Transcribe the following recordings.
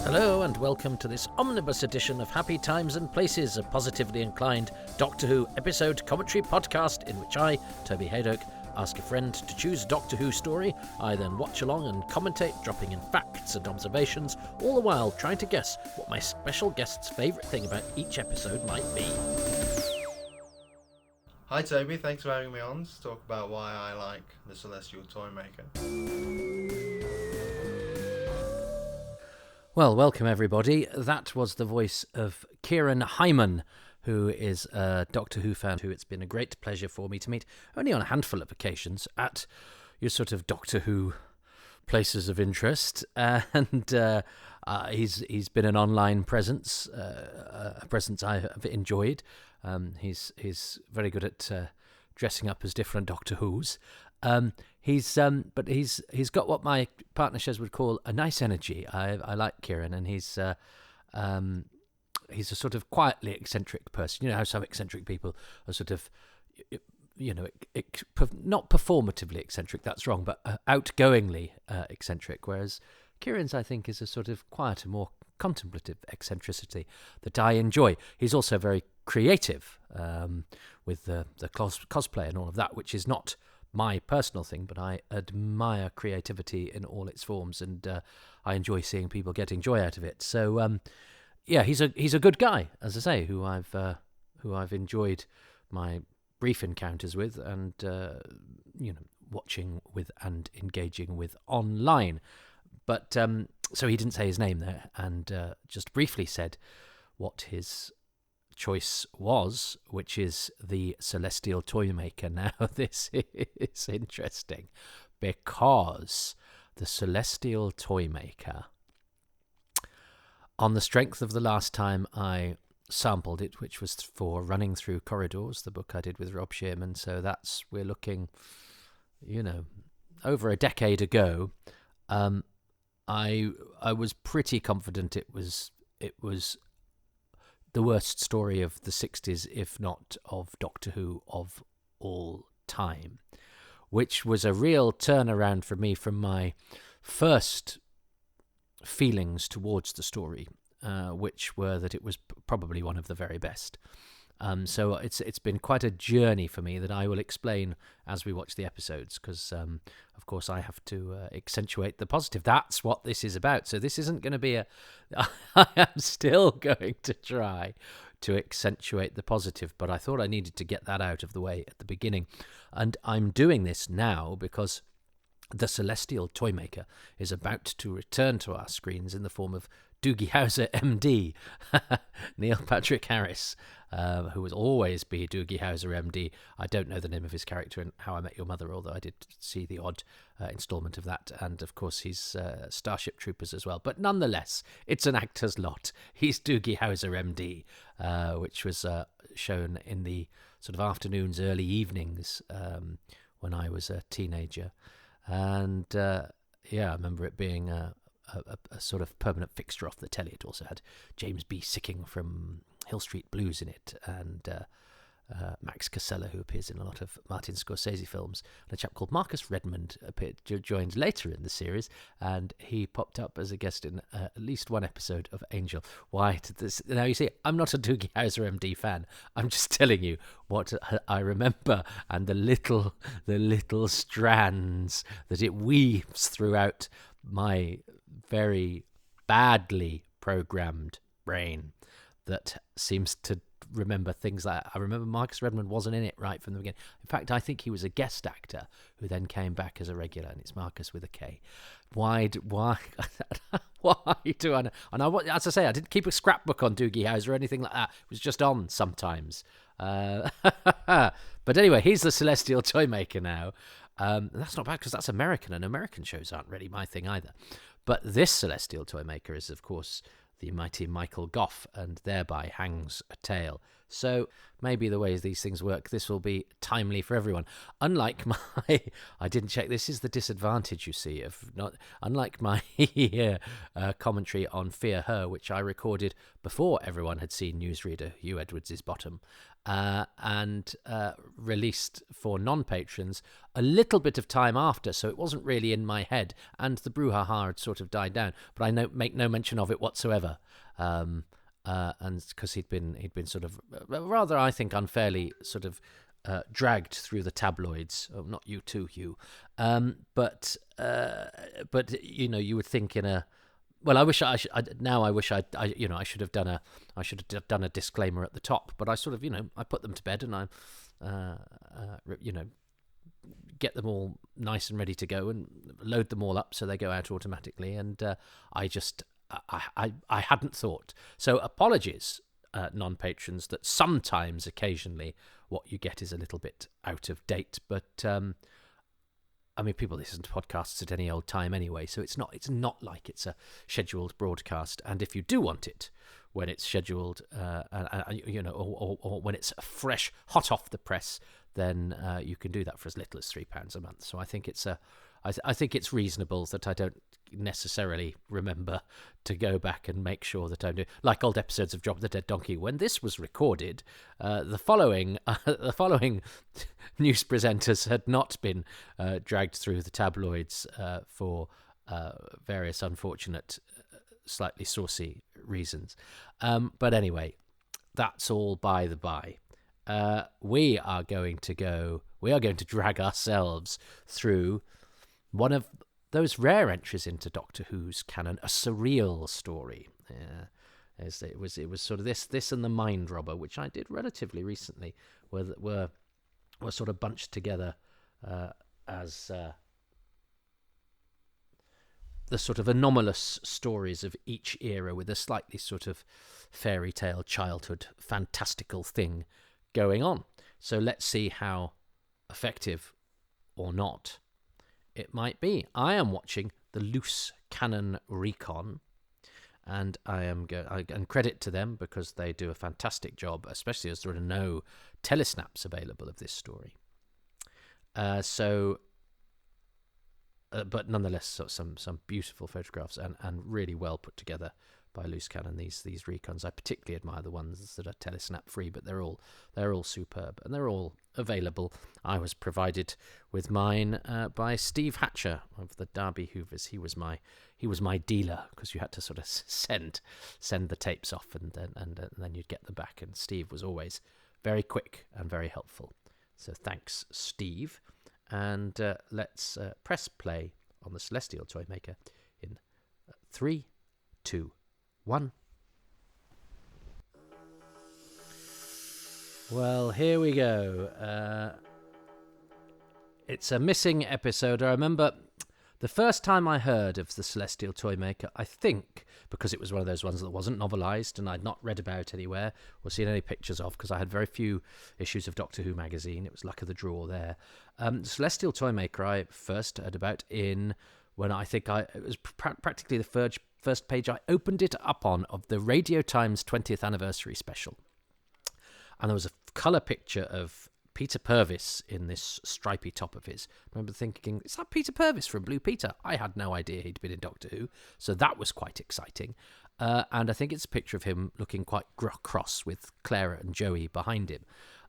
Hello and welcome to this omnibus edition of Happy Times and Places, a positively inclined Doctor Who episode commentary podcast in which I, Toby Hadoke, ask a friend to choose a Doctor Who story. I then watch along and commentate, dropping in facts and observations, all the while trying to guess what my special guest's favourite thing about each episode might be. Hi Toby, thanks for having me on to talk about why I like the Celestial Toymaker. Well, welcome everybody. That was the voice of Kieran Highman, who is a Doctor Who fan who it's been a great pleasure for me to meet only on a handful of occasions at your sort of Doctor Who places of interest. And he's been an online presence, a presence I have enjoyed. He's very good at dressing up as different Doctor Who's. He's got what my partner Shez would call a nice energy. I like Kieran, and he's a sort of quietly eccentric person. You know how some eccentric people are sort of, not performatively eccentric, that's wrong, but outgoingly eccentric, whereas Kieran's, I think, is a sort of quieter, more contemplative eccentricity that I enjoy. He's also very creative with the cosplay and all of that, which is not my personal thing, but I admire creativity in all its forms, and I enjoy seeing people getting joy out of it. So he's a good guy, as I say, who I've enjoyed my brief encounters with, and watching with and engaging with online. But so he didn't say his name there, and just briefly said what his choice was, which is the Celestial Toymaker. Now, this is interesting because the Celestial Toymaker, on the strength of the last time I sampled it, which was for Running Through Corridors, the book I did with Rob Shearman, so we're looking, over a decade ago, I was pretty confident it was the worst story of the 60s, if not of Doctor Who of all time, which was a real turnaround for me from my first feelings towards the story, which were that it was probably one of the very best. So it's been quite a journey for me that I will explain as we watch the episodes, because of course I have to accentuate the positive. That's what this is about. So this isn't going to be I am still going to try to accentuate the positive, but I thought I needed to get that out of the way at the beginning, and I'm doing this now because the Celestial Toymaker is about to return to our screens in the form of Doogie Howser MD, Neil Patrick Harris, who will always be Doogie Howser MD. I don't know the name of his character in How I Met Your Mother, although I did see the odd instalment of that. And, of course, he's Starship Troopers as well. But nonetheless, it's an actor's lot. He's Doogie Howser MD, which was shown in the sort of afternoons, early evenings when I was a teenager. And, I remember it being a sort of permanent fixture off the telly. It also had James B. Sicking from Hill Street Blues in it, and Max Casella, who appears in a lot of Martin Scorsese films, and a chap called Marcus Redmond joined later in the series, and he popped up as a guest in at least one episode of Angel. Why did this? Now, you see, I'm not a Doogie Howser MD fan. I'm just telling you what I remember and the little strands that it weaves throughout my very badly programmed brain that seems to remember things like I remember Marcus Redmond wasn't in it right from the beginning. In fact, I think he was a guest actor who then came back as a regular, and it's Marcus with a K. Why do I know? And as I say, I didn't keep a scrapbook on Doogie Howser or anything like that. It was just on sometimes. But anyway, he's the Celestial Toymaker now. That's not bad, because that's American, and American shows aren't really my thing either. But this Celestial Toymaker is, of course, the mighty Michael Gough, and thereby hangs a tale. So maybe the ways these things work, this will be timely for everyone. Unlike my, I didn't check, this is the disadvantage, you see, of not, unlike my commentary on Fear Her, which I recorded before everyone had seen newsreader Hugh Edwards' Bottom, and released for non-patrons a little bit of time after, so it wasn't really in my head, and the brouhaha had sort of died down, but I make no mention of it whatsoever, and because he'd been sort of rather, I think, unfairly sort of dragged through the tabloids. Oh, not you too, Hugh. But you know, you would think in a, well, I wish I should have done a disclaimer at the top, but I sort of, I put them to bed, and I get them all nice and ready to go and load them all up so they go out automatically, and I hadn't thought. So apologies, non-patrons, that sometimes, occasionally, what you get is a little bit out of date, but I mean, people listen to podcasts at any old time anyway, so it's not like it's a scheduled broadcast. And if you do want it when it's scheduled, or when it's fresh, hot off the press, then you can do that for as little as £3 a month. So I think it's reasonable that I don't necessarily remember to go back and make sure that I do. Like old episodes of Job the Dead Donkey, when this was recorded, the following news presenters had not been dragged through the tabloids for various unfortunate, slightly saucy reasons. But anyway, that's all by the by. We are going to drag ourselves through one of those rare entries into Doctor Who's canon, a surreal story. It was sort of this and the Mind Robber, which I did relatively recently, were sort of bunched together as the sort of anomalous stories of each era, with a slightly sort of fairy tale, childhood, fantastical thing going on. So let's see how effective or not it might be. I am watching the Loose Cannon Recon, and and credit to them, because they do a fantastic job, especially as there are no telesnaps available of this story. But nonetheless, so some beautiful photographs and really well put together by Loose Cannon. These recons, I particularly admire the ones that are telesnap free, but they're all superb, and they're all available. I was provided with mine by Steve Hatcher of the Derby Hoovers. He was my dealer, because you had to sort of send the tapes off, and then you'd get them back. And Steve was always very quick and very helpful. So thanks, Steve. And let's press play on the Celestial Toymaker in 3, 2, 1. Well, here we go. It's a missing episode. I remember the first time I heard of the Celestial Toymaker, I think, because it was one of those ones that wasn't novelised and I'd not read about anywhere or seen any pictures of, because I had very few issues of Doctor Who magazine. It was luck of the draw there. The Celestial Toymaker I first heard about when I think it was practically the first page I opened it up on of the Radio Times 20th anniversary special. And there was a colour picture of Peter Purvis in this stripy top of his. I remember thinking, is that Peter Purvis from Blue Peter? I had no idea he'd been in Doctor Who, so that was quite exciting. And I think it's a picture of him looking quite cross with Clara and Joey behind him.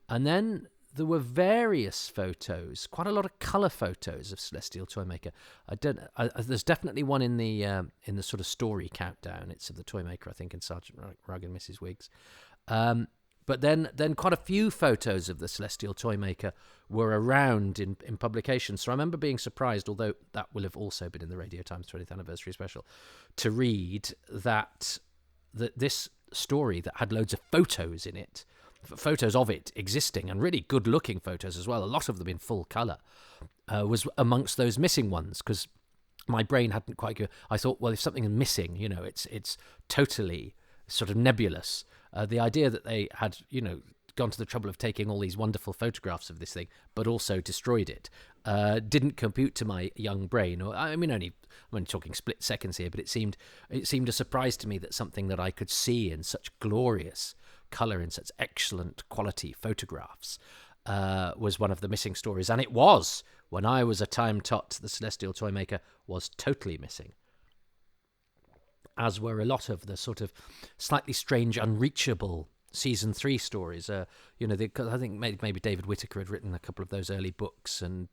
And then there were various photos, quite a lot of colour photos of Celestial Toymaker. There's definitely one in the sort of story countdown. It's of the Toymaker, I think, in Sergeant Rugg and Mrs. Wiggs. But then quite a few photos of the Celestial Toymaker were around in publications. So I remember being surprised, although that will have also been in the Radio Times 20th anniversary special, to read that this story that had loads of photos in it, photos of it existing, and really good-looking photos as well, a lot of them in full colour, was amongst those missing ones, because my brain hadn't quite go. I thought, well, if something is missing, it's totally sort of nebulous. The idea that they had, gone to the trouble of taking all these wonderful photographs of this thing, but also destroyed it, didn't compute to my young brain. Or I'm only talking split seconds here, but it seemed a surprise to me that something that I could see in such glorious colour, in such excellent quality photographs, was one of the missing stories. And it was. When I was a time tot, the Celestial Toymaker was totally missing, as were a lot of the sort of slightly strange, unreachable season 3 stories. You know, 'cause I think maybe David Whittaker had written a couple of those early books, and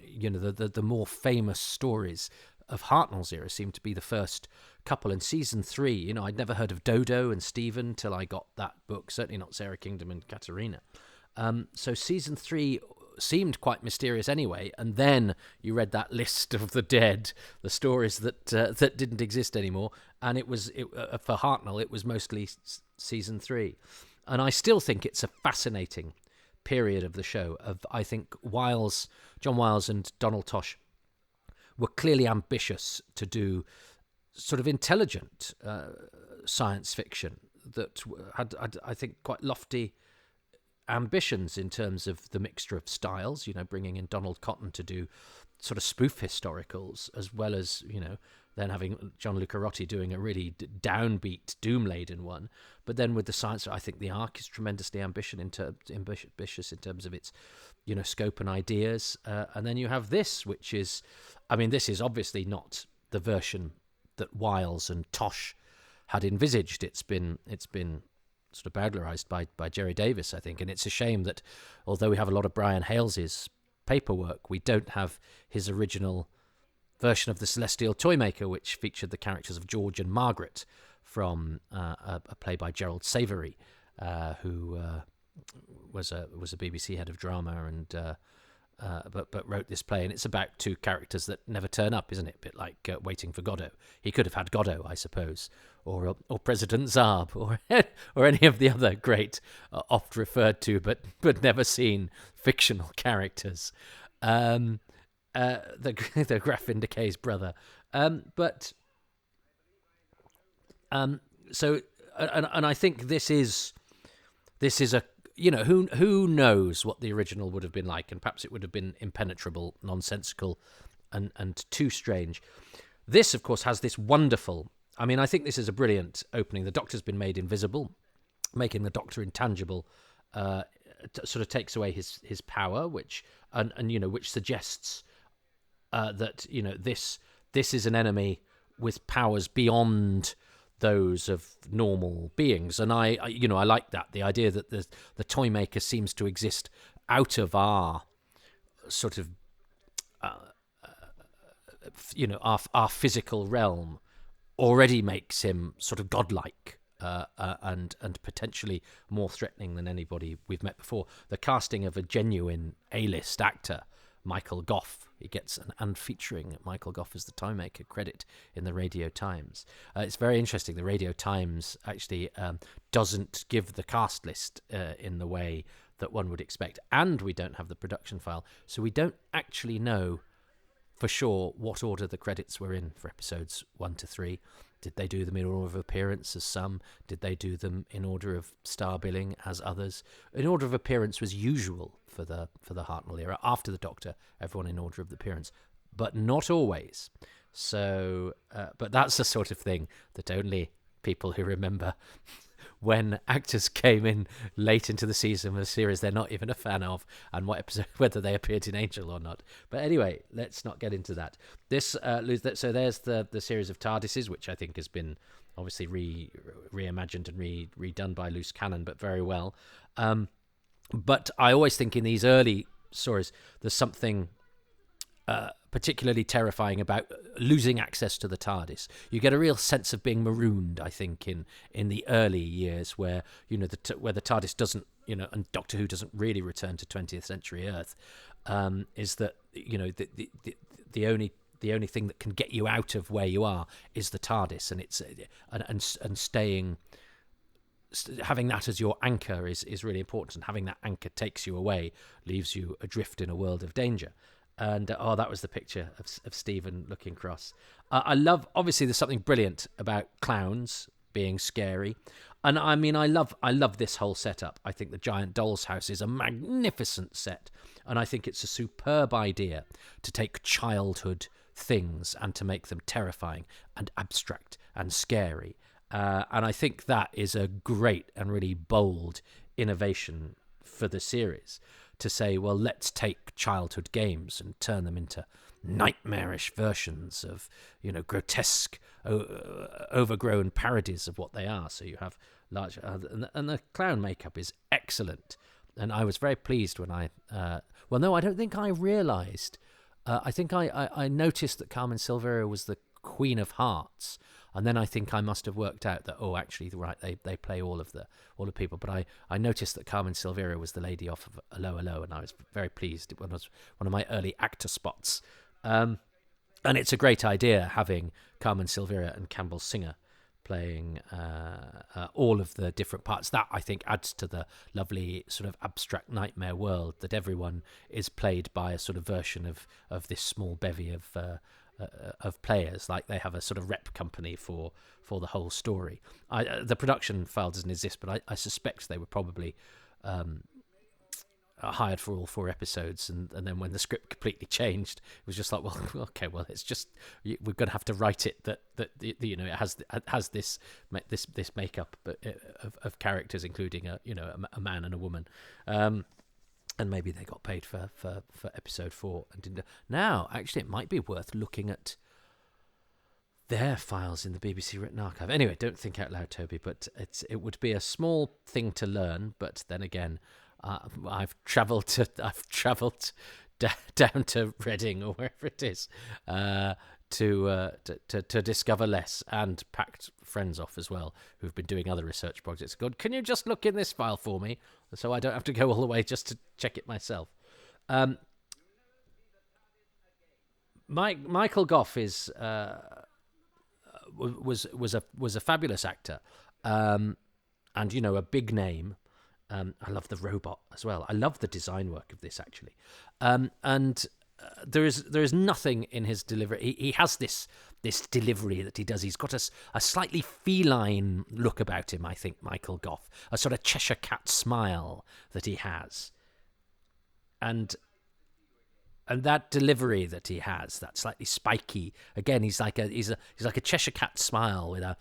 you know, the more famous stories of Hartnell's era seem to be the first couple. In season 3, you know, I'd never heard of Dodo and Stephen till I got that book. Certainly not Sarah Kingdom and Katerina. So season 3 seemed quite mysterious anyway, and then you read that list of the dead, the stories that didn't exist anymore, and it was for Hartnell it was mostly season 3, and I still think it's a fascinating period of the show. I think John Wiles and Donald Tosh were clearly ambitious to do sort of intelligent science fiction that had, I think, quite lofty ambitions in terms of the mixture of styles, you know, bringing in Donald Cotton to do sort of spoof historicals, as well as, you know, then having John Luca Rotti doing a really downbeat, doom-laden one. But then with the science, I think the arc is tremendously ambitious in terms of its, you know, scope and ideas. And then you have this, which is, I mean, this is obviously not the version that Wiles and Tosh had envisaged. It's been sort of burglarized by Jerry Davis, I think. And it's a shame that although we have a lot of Brian Hales's paperwork, we don't have his original version of the Celestial Toymaker, which featured the characters of George and Margaret from a play by Gerald Savary, who was a BBC head of drama and but wrote this play, and it's about two characters that never turn up, isn't it? A bit like Waiting for Godot. He could have had Godot, I suppose, or President Zarb, or any of the other great, oft referred to but never seen fictional characters. The Graffin Decay's brother. So I think this is a, you know, who knows what the original would have been like, and perhaps it would have been impenetrable, nonsensical, and too strange. This, of course, has this wonderful, I mean, I think this is a brilliant opening. The Doctor's been made invisible, making the Doctor intangible, sort of takes away his power, which and you know, which suggests that, you know, this is an enemy with powers beyond those of normal beings. And I like that, the idea that the Toymaker seems to exist out of our sort of you know, our physical realm, already makes him sort of godlike and potentially more threatening than anybody we've met before. The casting of a genuine A-list actor, Michael Gough, he gets and featuring Michael Gough as the Toymaker credit in the Radio Times. It's very interesting. The Radio Times actually doesn't give the cast list in the way that one would expect, and we don't have the production file, so we don't actually know for sure what order the credits were in for episodes 1 to 3. Did they do them in order of appearance as some? Did they do them in order of star billing as others? In order of appearance was usual for the Hartnell era. After the Doctor, everyone in order of appearance, but not always. So, but that's the sort of thing that only people who remember when actors came in late into the season of a series they're not even a fan of, and what episode, whether they appeared in Angel or not. But anyway, let's not get into that. This so there's the series of TARDISes, which I think has been obviously reimagined and redone by Loose Cannon, but very well. But I always think in these early stories there's something particularly terrifying about losing access to the TARDIS. You get a real sense of being marooned, I think, in the early years where, you know, where the TARDIS doesn't, you know, and Doctor Who doesn't really return to 20th century Earth, is that, you know, the only thing that can get you out of where you are is the TARDIS, and it's and staying. Having that as your anchor is really important, and having that anchor takes you away, leaves you adrift in a world of danger. And that was the picture of Stephen looking cross. I love, obviously, there's something brilliant about clowns being scary, and I mean, I love this whole setup. I think the Giant Doll's House is a magnificent set, and I think it's a superb idea to take childhood things and to make them terrifying and abstract and scary. And I think that is a great and really bold innovation for the series, to say, well, let's take childhood games and turn them into nightmarish versions of, grotesque, overgrown parodies of what they are. So you have large, and the clown makeup is excellent. And I was very pleased when I don't think I realised. I think I noticed that Carmen Silvera was the Queen of Hearts, and then I think I must have worked out that actually right they play all the people. But I noticed that Carmen Silvera was the lady off of Allo Allo, and I was very pleased. It was one of my early actor spots, and it's a great idea having Carmen Silvera and Campbell Singer playing all of the different parts. That, I think, adds to the lovely sort of abstract nightmare world, that everyone is played by a sort of version of this small bevy of players, like they have a sort of rep company for the whole story. The production file doesn't exist, but I suspect they were probably hired for all 4 episodes, and then when the script completely changed, it was just like, well, okay, well, it's just, we're going to have to write it that it has this makeup of characters, including a man and a woman, and maybe they got paid for episode 4 and didn't. Now, actually, it might be worth looking at their files in the BBC Written Archive. Anyway, don't think out loud, Toby, but it would be a small thing to learn, but then again, I've travelled down to Reading or wherever it is to discover less, and packed friends off as well who've been doing other research projects. God, can you just look in this file for me so I don't have to go all the way just to check it myself? Michael Gough is was a fabulous actor, and a big name. I love the robot as well. I love the design work of this, actually. And there is nothing in his delivery. He has this delivery that he does. He's got a slightly feline look about him, I think, Michael Gough. A sort of Cheshire Cat smile that he has. And that delivery that he has, that slightly spiky, again, he's like a Cheshire Cat smile with a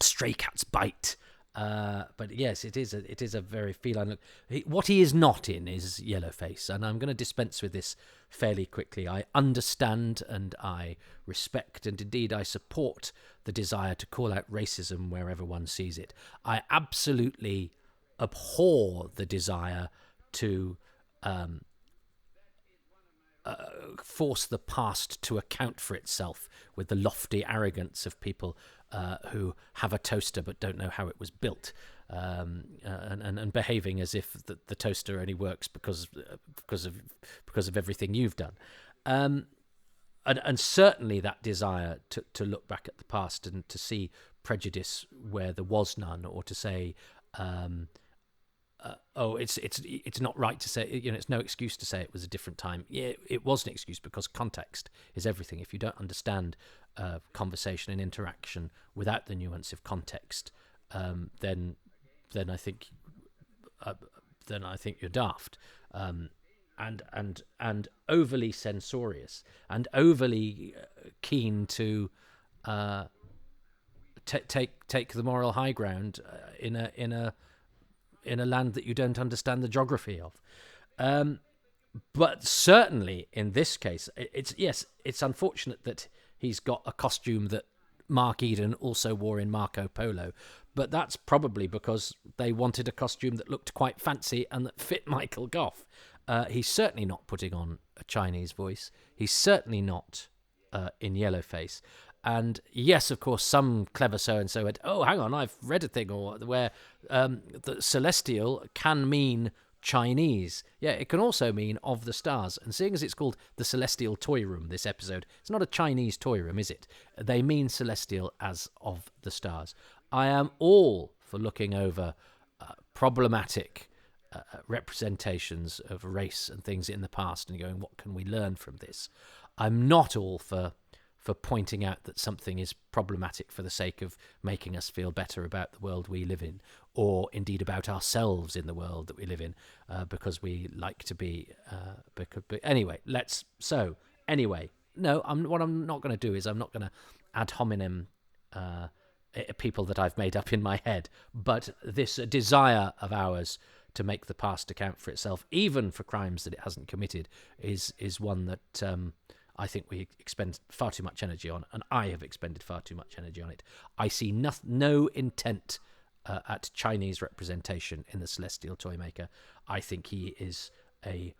stray cat's bite. But yes, it is a very feline look. What he is not in is Yellowface, and I'm going to dispense with this fairly quickly. I understand and I respect, and indeed I support the desire to call out racism wherever one sees it. I absolutely abhor the desire to force the past to account for itself with the lofty arrogance of people who have a toaster but don't know how it was built, and behaving as if the toaster only works because of everything you've done, and certainly that desire to look back at the past and to see prejudice where there was none, or to say, it's not right to say, it's no excuse to say it was a different time. Yeah, it was an excuse, because context is everything. If you don't understand conversation and interaction without the nuance of context, then I think you're daft, and overly censorious and overly keen to take the moral high ground in a land that you don't understand the geography of. But certainly in this case, it's unfortunate that he's got a costume that Mark Eden also wore in Marco Polo, but that's probably because they wanted a costume that looked quite fancy and that fit Michael Gough. He's certainly not putting on a Chinese voice. He's certainly not in Yellowface. And yes, of course, some clever so-and-so went, oh, hang on, I've read a thing where the Celestial can mean Chinese. Yeah, it can also mean of the stars. And seeing as it's called the Celestial Toy Room, this episode, it's not a Chinese toy room, is it? They mean Celestial as of the stars. I am all for looking over problematic representations of race and things in the past and going, what can we learn from this? I'm not all for pointing out that something is problematic for the sake of making us feel better about the world we live in, or indeed about ourselves in the world that we live in, because we like to be. Anyway, no. What I'm not going to do is I'm not going to ad hominem people that I've made up in my head. But this desire of ours to make the past account for itself, even for crimes that it hasn't committed, is one that I think we expend far too much energy on, and I have expended far too much energy on it. I see no intent at Chinese representation in the Celestial Toymaker. I think he is a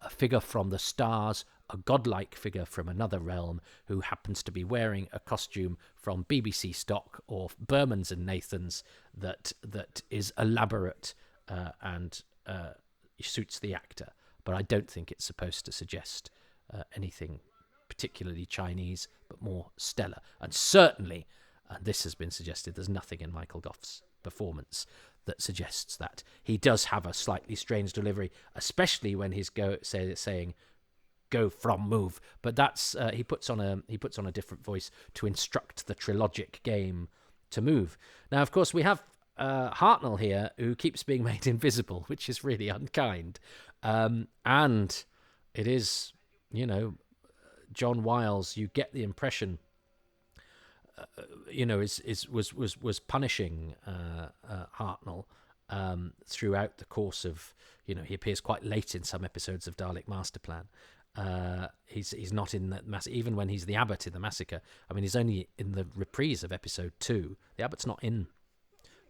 figure from the stars, a godlike figure from another realm who happens to be wearing a costume from BBC stock or Berman's and Nathan's that is elaborate and suits the actor. But I don't think it's supposed to suggest anything particularly Chinese, but more stellar. And certainly, and this has been suggested, there's nothing in Michael Gough's performance that suggests that. He does have a slightly strange delivery, especially when he's saying "go from move," but that's he puts on a different voice to instruct the trilogic game to move. Now, of course, we have Hartnell here, who keeps being made invisible, which is really unkind, and it is, John Wiles. You get the impression, was punishing Hartnell throughout the course of, he appears quite late in some episodes of Dalek Master Plan. He's not in that even when he's the Abbot in the Massacre. I mean, he's only in the reprise of episode 2. The Abbot's not in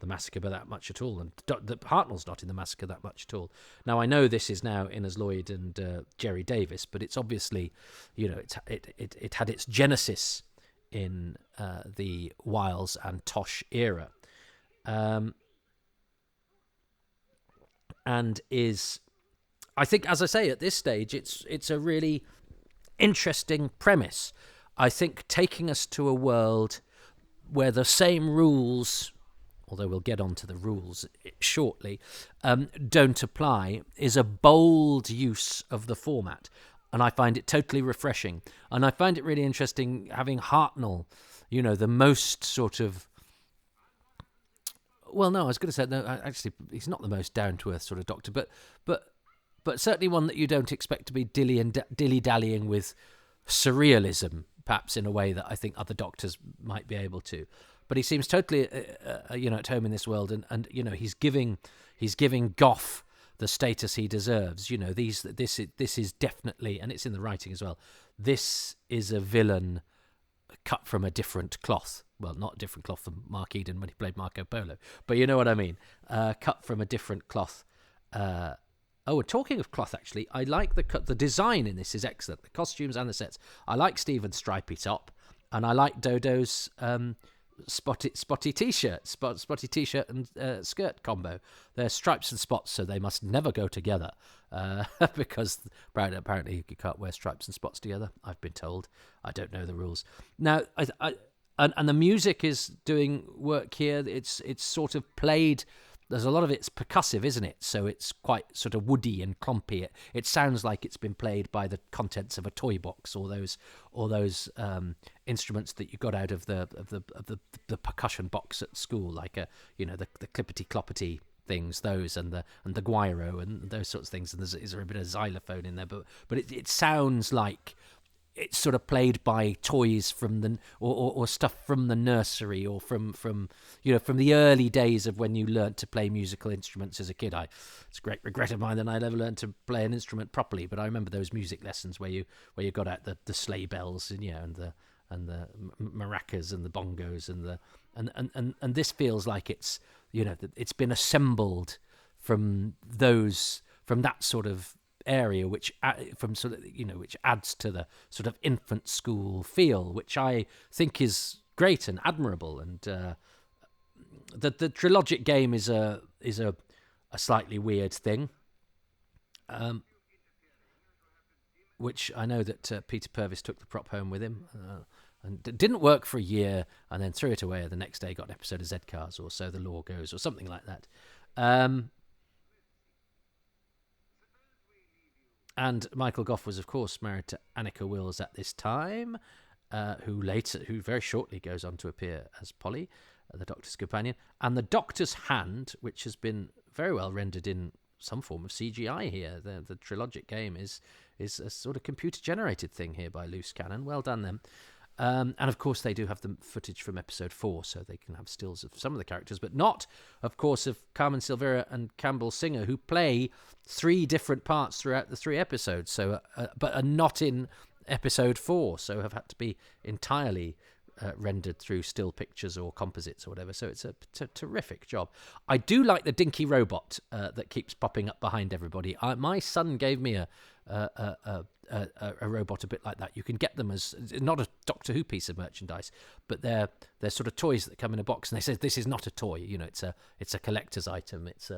the Massacre by that much at all, and the Hartnell's not in the Massacre that much at all. Now, I know this is now Innes Lloyd and Jerry Davis, but it's obviously, it had its genesis in the Wiles and Tosh era, and is, I think, as I say, at this stage, it's a really interesting premise. I think taking us to a world where the same rules, although we'll get on to the rules shortly, don't apply, is a bold use of the format. And I find it totally refreshing. And I find it really interesting having Hartnell, the most sort of... Well, no, I was going to say, no, actually, he's not the most down-to-earth sort of doctor, but certainly one that you don't expect to be dilly-dallying with surrealism, perhaps in a way that I think other doctors might be able to. But he seems totally, at home in this world, and he's giving Gough the status he deserves. This is definitely, and it's in the writing as well, this is a villain cut from a different cloth. Well, not a different cloth from Mark Eden when he played Marco Polo, but you know what I mean. Cut from a different cloth. Talking of cloth, actually, I like the design in this is excellent. The costumes and the sets. I like Stephen's stripy top, and I like Dodo's spotty t-shirt and skirt combo. They're stripes and spots, so they must never go together, because apparently you can't wear stripes and spots together, I've been told. I don't know the rules. Now, and the music is doing work here. It's sort of played. There's a lot of it's percussive, isn't it? So it's quite sort of woody and clumpy. It sounds like it's been played by the contents of a toy box, or those instruments that you got out of the percussion box at school, like the clippity cloppity things, those and the guiro and those sorts of things. And there's a bit of xylophone in there, but it sounds like it's sort of played by toys from the or stuff from the nursery, or from the early days of when you learnt to play musical instruments as a kid. It's a great regret of mine that I never learned to play an instrument properly, but I remember those music lessons where you got out the sleigh bells and the maracas and the bongos and this feels like it's it's been assembled from that sort of area, which adds to the sort of infant school feel, which I think is great and admirable. And the trilogic game is a slightly weird thing, which I know that Peter Purvis took the prop home with him, and it didn't work for a year, and then threw it away, and the next day got an episode of Z-Cars, or So the Law Goes, or something like that. And Michael Gough was, of course, married to Annika Wills at this time, who very shortly goes on to appear as Polly, the Doctor's companion. And the Doctor's hand, which has been very well rendered in some form of CGI here. The trilogic game is a sort of computer-generated thing here by Loose Cannon. Well done, them. And of course they do have the footage from episode 4, so they can have stills of some of the characters, but not, of course, of Carmen Silvera and Campbell Singer, who play 3 different parts throughout the 3 episodes, so but are not in episode 4, so have had to be entirely rendered through still pictures or composites or whatever. So it's a terrific job. I do like the dinky robot that keeps popping up behind everybody. My son gave me a robot a bit like that. You can get them as not a Doctor Who piece of merchandise, but they're sort of toys that come in a box, and they say this is not a toy. You know, it's a collector's item. It's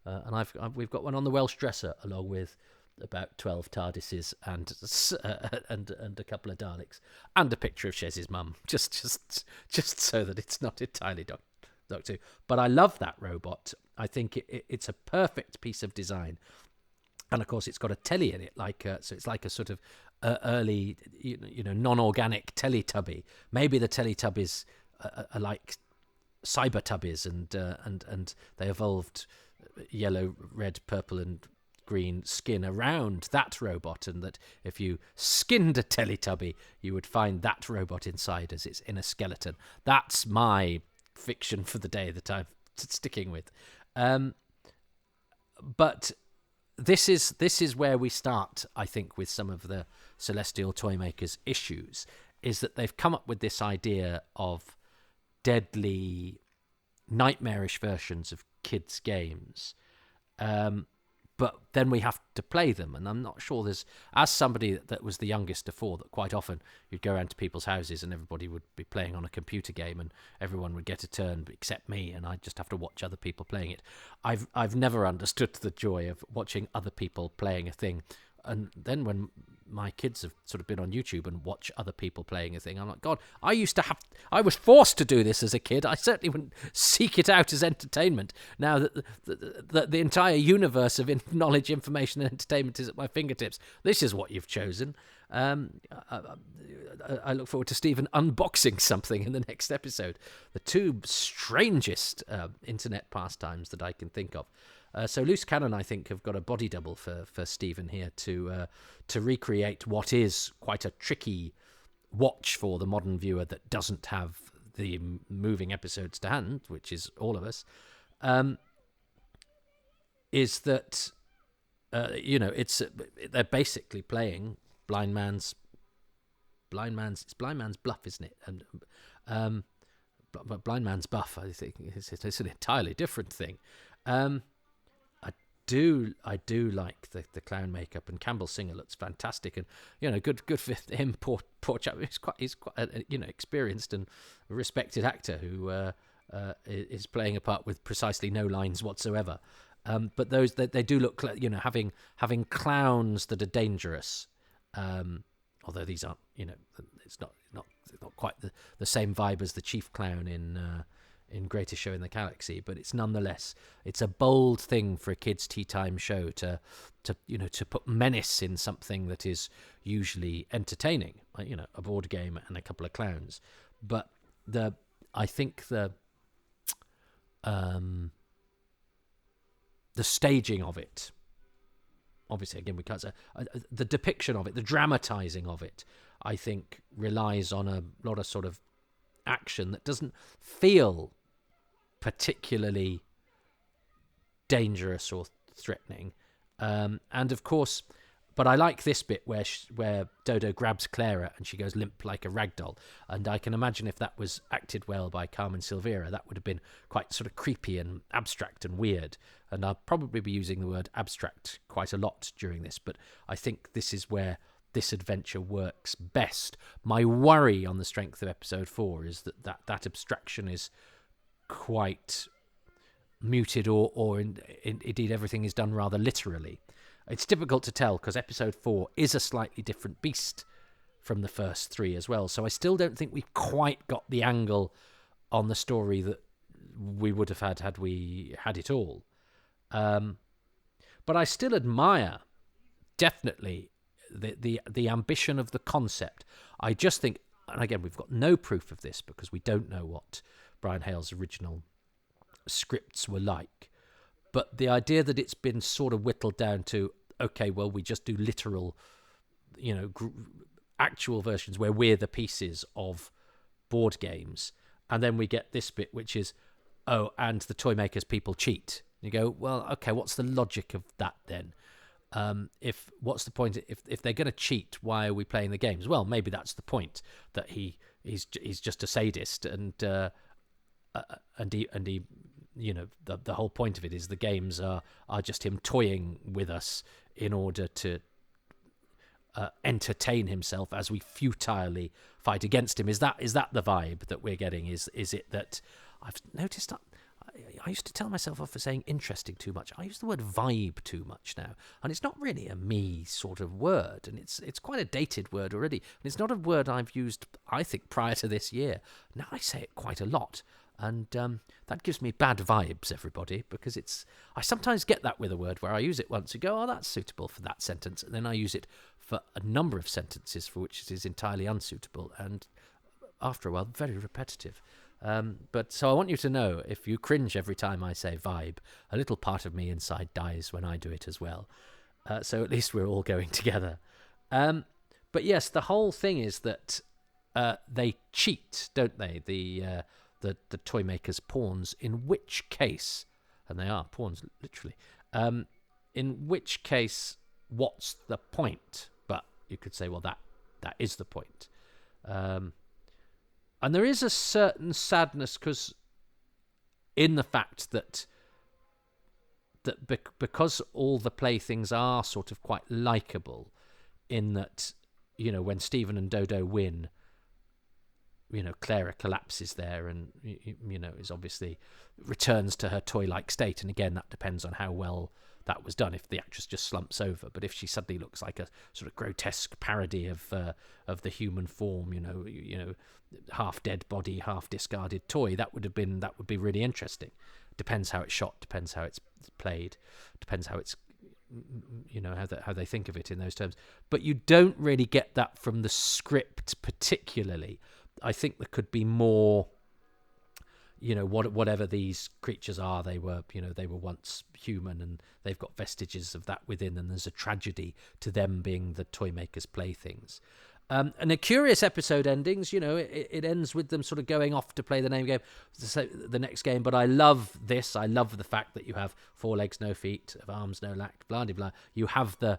and we've got one on the Welsh dresser along with about 12 TARDISes and a couple of Daleks and a picture of Chez's mum, just so that it's not entirely Doctor Who. But I love that robot. I think it's a perfect piece of design, and of course it's got a telly in it, so it's like a sort of early, non-organic Teletubby. Maybe the Teletubbies are like Cybertubbies, and they evolved yellow, red, purple, and green skin around that robot, and that if you skinned a Teletubby, you would find that robot inside as its inner skeleton. That's my fiction for the day that I'm sticking with. But this is where we start, I think, with some of the Celestial Toymaker's issues, is that they've come up with this idea of deadly, nightmarish versions of kids' games. But then we have to play them, and I'm not sure there's... As somebody that was the youngest of 4, that quite often you'd go around to people's houses and everybody would be playing on a computer game and everyone would get a turn except me, and I'd just have to watch other people playing it. I've never understood the joy of watching other people playing a thing. And then when my kids have sort of been on YouTube and watch other people playing a thing, I'm like, God, I was forced to do this as a kid. I certainly wouldn't seek it out as entertainment. Now that the entire universe of knowledge, information, and entertainment is at my fingertips, this is what you've chosen. I look forward to Stephen unboxing something in the next episode. The 2 strangest internet pastimes that I can think of. So Loose Cannon, I think, have got a body double for Stephen here to recreate what is quite a tricky watch for the modern viewer that doesn't have the moving episodes to hand, which is all of us. Is that they're basically playing Blind Man's Bluff, isn't it? And but Blind Man's Buff, I think, it's an entirely different thing. I do like the clown makeup, and Campbell Singer looks fantastic, and good for him. Poor chap. He's quite experienced and respected actor who is playing a part with precisely no lines whatsoever. But those they do look, having clowns that are dangerous. Although these aren't, it's not quite the same vibe as the chief clown in Greatest Show in the Galaxy, but it's nonetheless, it's a bold thing for a kids' tea time show to put menace in something that is usually entertaining, like, a board game and a couple of clowns. But I think the staging of it, obviously, again, we can't say the depiction of it, the dramatizing of it, I think relies on a lot of sort of action that doesn't feel particularly dangerous or threatening, and of course, but I like this bit where Dodo grabs Clara and she goes limp like a ragdoll, and I can imagine if that was acted well by Carmen Silvera, that would have been quite sort of creepy and abstract and weird, and I'll probably be using the word abstract quite a lot during this, but I think this is where this adventure works best. My worry on the strength of episode 4 is that abstraction is quite muted, or indeed everything is done rather literally. It's difficult to tell because episode 4 is a slightly different beast from the first 3 as well, so I still don't think we've quite got the angle on the story that we would have had we had it all. But I still admire, definitely, the ambition of the concept. I just think, and again, we've got no proof of this because we don't know what Brian Hale's original scripts were like, but the idea that it's been sort of whittled down to, okay, well, we just do literal, actual versions where we're the pieces of board games, and then we get this bit which is, and the Toymakers people cheat. You go, well, okay, what's the logic of that then? If what's the point? If they're going to cheat, why are we playing the games? Well, maybe that's the point, that he's just a sadist, and he the whole point of it is the games are just him toying with us in order to entertain himself as we futilely fight against him. Is that the vibe that we're getting? Is it that I've noticed that I used to tell myself off for saying interesting too much. I use the word vibe too much now, and it's not really a me sort of word, and it's quite a dated word already, and it's not a word I've used, I think, prior to this year. Now I say it quite a lot, and that gives me bad vibes, everybody, because I sometimes get that with a word where I use it once and go, oh, that's suitable for that sentence, and then I use it for a number of sentences for which it is entirely unsuitable, and after a while, very repetitive. But so I want you to know, if you cringe every time I say vibe, a little part of me inside dies when I do it as well. So at least we're all going together. But yes, the whole thing is that they cheat, don't they? The Toymaker's pawns, in which case, and they are pawns literally, in which case, what's the point? But you could say, well, that is the point. And there is a certain sadness in the fact that because all the playthings are sort of quite likeable, in that, when Stephen and Dodo win, Clara collapses there and, is obviously returns to her toy-like state. And again, that depends on how well that was done, if the actress just slumps over. But if she suddenly looks like a sort of grotesque parody of the human form, half dead body, half discarded toy, that would be really interesting. Depends how it's shot, depends how it's played, depends how it's how they think of it in those terms. But you don't really get that from the script particularly. I think there could be more, whatever these creatures are, they were once human, and they've got vestiges of that within, and there's a tragedy to them being the Toymaker's playthings. And a curious episode endings, it ends with them sort of going off to play the the next game. But I love this. I love the fact that you have 4 legs, no feet, of arms, no lack, blah, blah, blah. You have the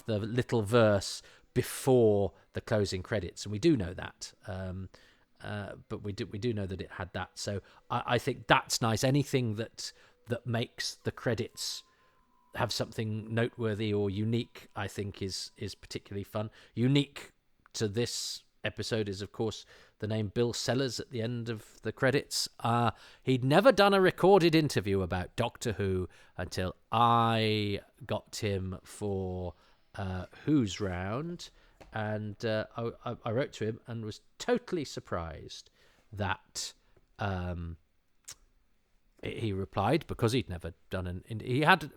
little verse before the closing credits, and we do know that. But we do know that it had that. So I think that's nice. Anything that makes the credits have something noteworthy or unique, I think is particularly fun. Unique to this episode is, of course, the name Bill Sellers at the end of the credits. He'd never done a recorded interview about Doctor Who until I got him for Who's Round, and I wrote to him and was totally surprised that he replied, because he'd never done he had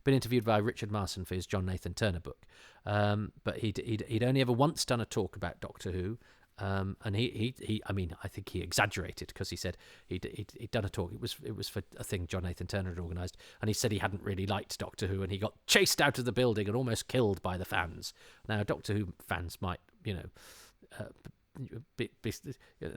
been interviewed by Richard Marson for his John Nathan Turner book, but he'd only ever once done a talk about Doctor Who, and I think he exaggerated, because he said he'd done a talk. It was for a thing John Nathan Turner had organised, and he said he hadn't really liked Doctor Who, and he got chased out of the building and almost killed by the fans. Now, Doctor Who fans might,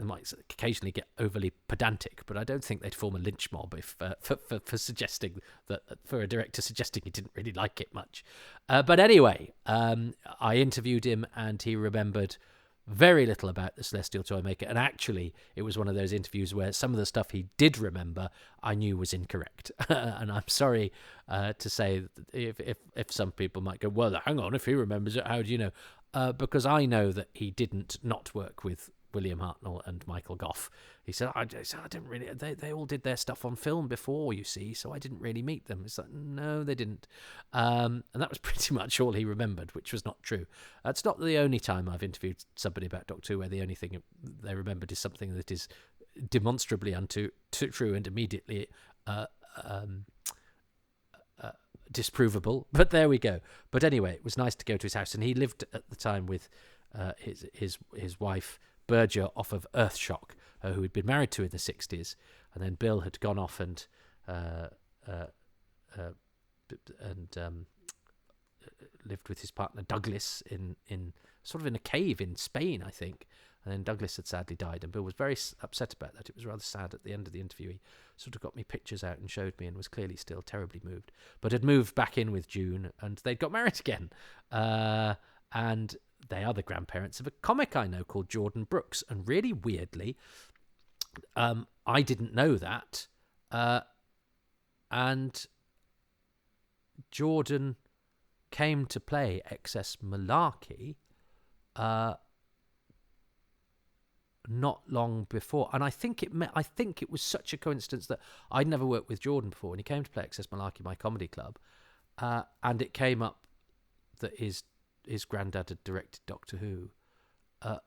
might occasionally get overly pedantic, but I don't think they'd form a lynch mob if for suggesting that, for a director suggesting he didn't really like it much. But anyway, I interviewed him, and he remembered very little about the Celestial Toymaker, and actually it was one of those interviews where some of the stuff he did remember I knew was incorrect. And I'm sorry to say that if some people might go, well, hang on, if he remembers it, how do you know? Because I know that he didn't not work with William Hartnell and Michael Gough. He said, I didn't really, they all did their stuff on film before, you see, so I didn't really meet them. It's like, no, they didn't. And that was pretty much all he remembered, which was not true. It's not the only time I've interviewed somebody about Doctor Who where the only thing they remembered is something that is demonstrably untrue and immediately disprovable. But there we go. But anyway, it was nice to go to his house, and he lived at the time with his wife Berger off of Earthshock, who he'd been married to in the 60s, and then Bill had gone off and lived with his partner Douglas in sort of in a cave in Spain, I think. And then Douglas had sadly died, and Bill was very upset about that. It was rather sad at the end of the interview. He sort of got me pictures out and showed me, and was clearly still terribly moved, but had moved back in with June, and they'd got married again. And they are the grandparents of a comic I know called Jordan Brooks. And really weirdly, I didn't know that. And Jordan came to play XS Malarkey not long before, and I think it was such a coincidence that I'd never worked with Jordan before, and he came to play XS Malarkey, my comedy club, and it came up that his granddad had directed Doctor Who,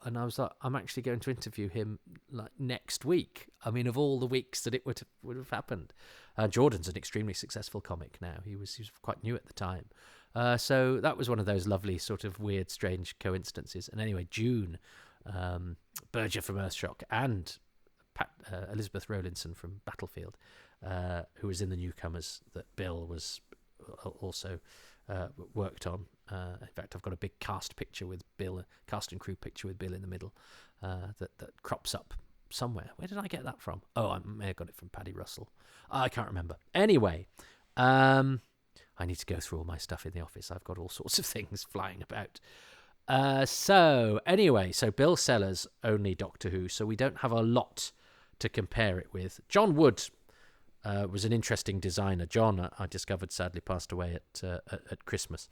and I was like, I'm actually going to interview him like next week. I mean, of all the weeks that it would have happened. Jordan's an extremely successful comic now. He was quite new at the time. So that was one of those lovely sort of weird, strange coincidences. And anyway, June, Berger from Earthshock, and Elizabeth Rowlinson from Battlefield, who was in the Newcomers that Bill was also worked on. In fact, I've got a big cast and crew picture with Bill in the middle that crops up somewhere. Where did I get that from? Oh, I may have got it from Paddy Russell. I can't remember. Anyway, I need to go through all my stuff in the office. I've got all sorts of things flying about. So Bill Sellers only Doctor Who, so we don't have a lot to compare it with. John Wood was an interesting designer. John, I discovered, sadly passed away at Christmas,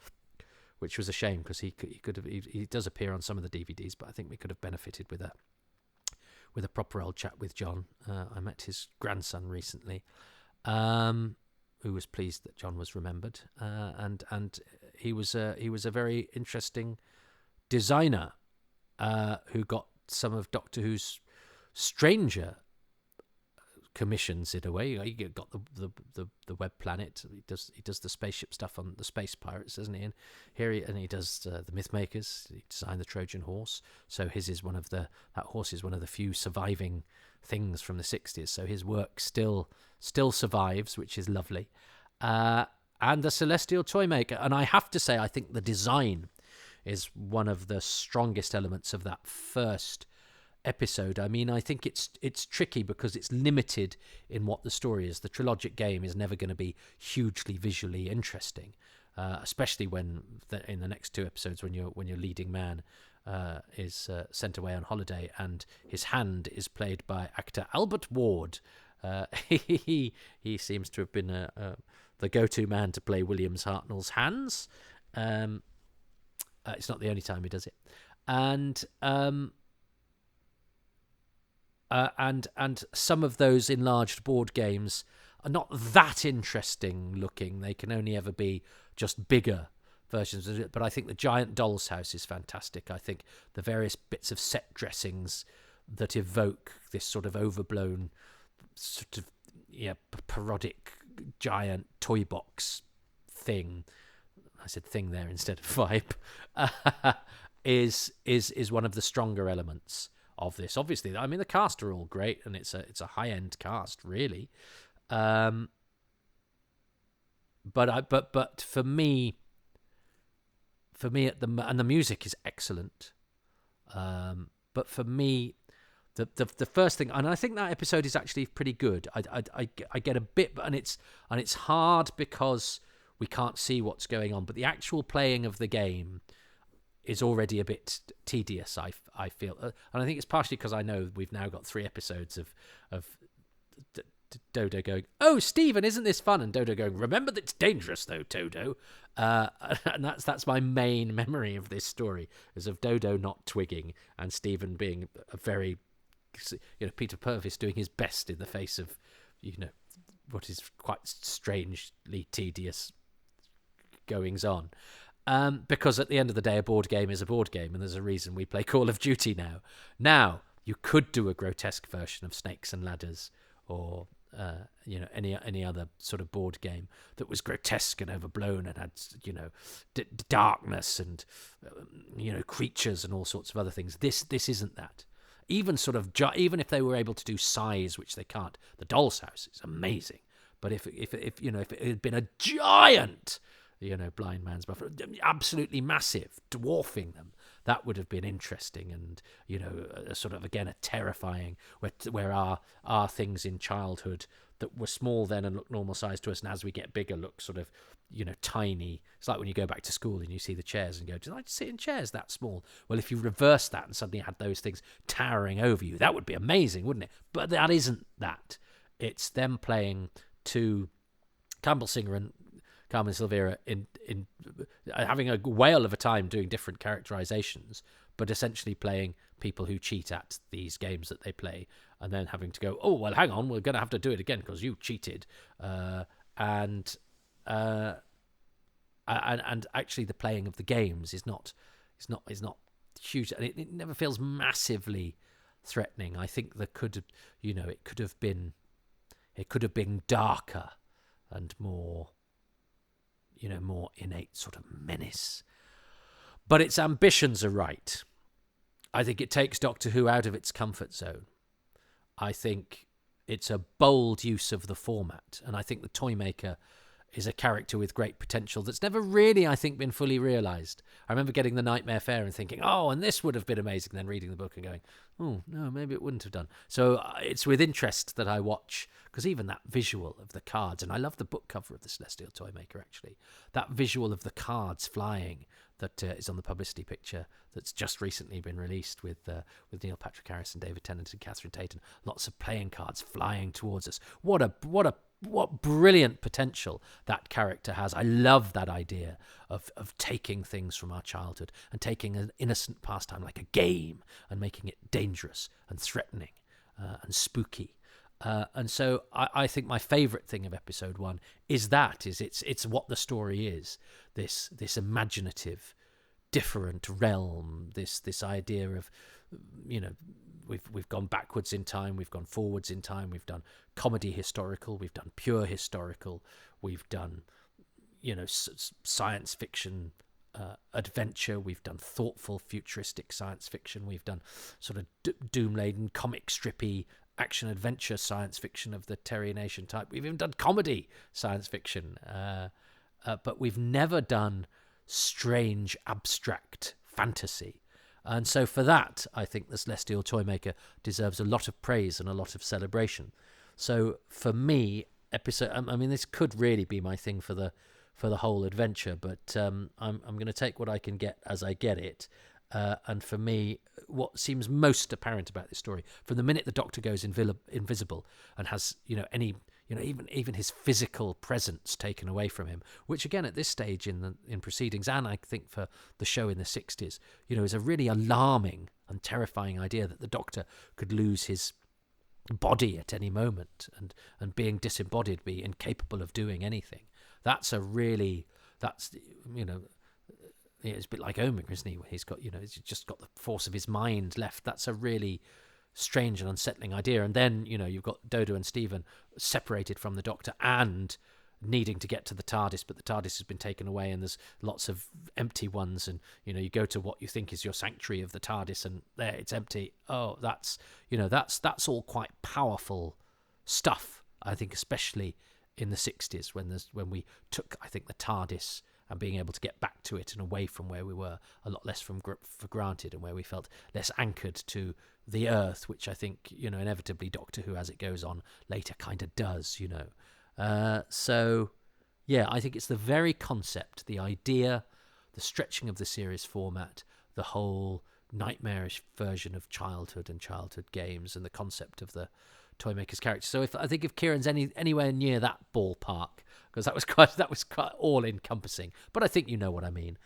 which was a shame, because he does appear on some of the DVDs, but I think we could have benefited with a proper old chat with John. I met his grandson recently, who was pleased that John was remembered, and he was a very interesting designer who got some of Doctor Who's stranger commissions in a way. He got the Web Planet. He does the spaceship stuff on the Space Pirates, doesn't he? And he does the Mythmakers. He designed the Trojan Horse. So that horse is one of the few surviving things from the 60s. So his work still survives, which is lovely. And the Celestial Toymaker. And I have to say, I think the design is one of the strongest elements of that first episode. I mean, I think it's tricky because it's limited in what the story is. The trilogic game is never going to be hugely visually interesting, especially when in the next two episodes when your leading man is sent away on holiday and his hand is played by actor Albert Ward. He seems to have been the go-to man to play Williams Hartnell's hands. It's not the only time he does it, and some of those enlarged board games are not that interesting looking. They can only ever be just bigger versions of it. But I think the Giant Doll's House is fantastic. I think the various bits of set dressings that evoke this sort of overblown, sort of parodic giant toy box thing. I said thing there instead of vibe. Is one of the stronger elements of this. Obviously, I mean, the cast are all great, and it's a high-end cast, really. But for me, and the music is excellent. But for me, the first thing, and I think that episode is actually pretty good. I get a bit, and it's hard because we can't see what's going on. But the actual playing of the game is already a bit tedious, I feel. And I think it's partially because I know we've now got 3 episodes of Dodo going, "Oh, Stephen, isn't this fun?" And Dodo going, "Remember that it's dangerous, though, Dodo." And that's my main memory of this story, is of Dodo not twigging and Stephen being a very, Peter Purvis doing his best in the face of, what is quite strangely tedious goings on. Because at the end of the day, a board game is a board game, and there's a reason we play Call of Duty now. Now, you could do a grotesque version of Snakes and Ladders, or any other sort of board game that was grotesque and overblown and had darkness and creatures and all sorts of other things. This isn't that. Even even if they were able to do size, which they can't, the Doll's House is amazing. But if it had been a giant, blind man's buff, absolutely massive, dwarfing them. That would have been interesting, and a sort of, again, a terrifying, where our things in childhood that were small then and look normal size to us, and as we get bigger look sort of tiny. It's like when you go back to school and you see the chairs and go, did I sit in chairs that small? Well, if you reverse that and suddenly had those things towering over you, that would be amazing, wouldn't it? But that isn't that. It's them playing to Campbell Singer and Carmen Silvera in having a whale of a time doing different characterizations, but essentially playing people who cheat at these games that they play, and then having to go, oh, well, hang on, we're going to have to do it again because you cheated. And actually the playing of the games is not huge, and it never feels massively threatening. I think there could have been darker and more innate sort of menace, but its ambitions are right. I think it takes Doctor Who out of its comfort zone. I think it's a bold use of the format, and I think the Toymaker is a character with great potential that's never really, I think, been fully realised. I remember getting the Nightmare Fair and thinking, oh, and this would have been amazing, then reading the book and going, oh, no, maybe it wouldn't have done. So it's with interest that I watch, because even that visual of the cards, and I love the book cover of the Celestial Toymaker, actually, that visual of the cards flying that is on the publicity picture that's just recently been released with Neil Patrick Harris and David Tennant and Catherine Tate, and lots of playing cards flying towards us. What brilliant potential that character has. I love that idea of taking things from our childhood and taking an innocent pastime like a game and making it dangerous and threatening and spooky. And so I think my favourite thing of episode 1 is it's what the story is. This imaginative, different realm. This idea of, we've gone backwards in time, we've gone forwards in time, we've done comedy historical, we've done pure historical, we've done science fiction adventure, we've done thoughtful futuristic science fiction, we've done sort of doom-laden comic strippy action adventure science fiction of the Terry Nation type. We've even done comedy science fiction, but we've never done strange abstract fantasy. And so for that, I think the Celestial Toymaker deserves a lot of praise and a lot of celebration. So for me, this could really be my thing for the whole adventure, but I'm going to take what I can get as I get it. And for me, what seems most apparent about this story, from the minute the Doctor goes invisible and has even his physical presence taken away from him, which again at this stage in proceedings, and I think for the show in the 60s, is a really alarming and terrifying idea that the Doctor could lose his body at any moment and being disembodied, be incapable of doing anything. It's a bit like Omega, isn't he? Where he's got, he's just got the force of his mind left. That's a really strange and unsettling idea. And then, you've got Dodo and Stephen separated from the Doctor and needing to get to the TARDIS, but the TARDIS has been taken away and there's lots of empty ones. And, you go to what you think is your sanctuary of the TARDIS and there it's empty. Oh, that's all quite powerful stuff, I think, especially in the 60s when we took, I think, the TARDIS and being able to get back to it and away from where we were a lot less for granted, and where we felt less anchored to the Earth, which I think, inevitably Doctor Who, as it goes on later, kind of does, So, yeah, I think it's the very concept, the idea, the stretching of the series format, the whole nightmarish version of childhood and childhood games, and the concept of the Toymaker's character. So if Kieran's anywhere near that ballpark, because that was quite all encompassing. But I think you know what I mean.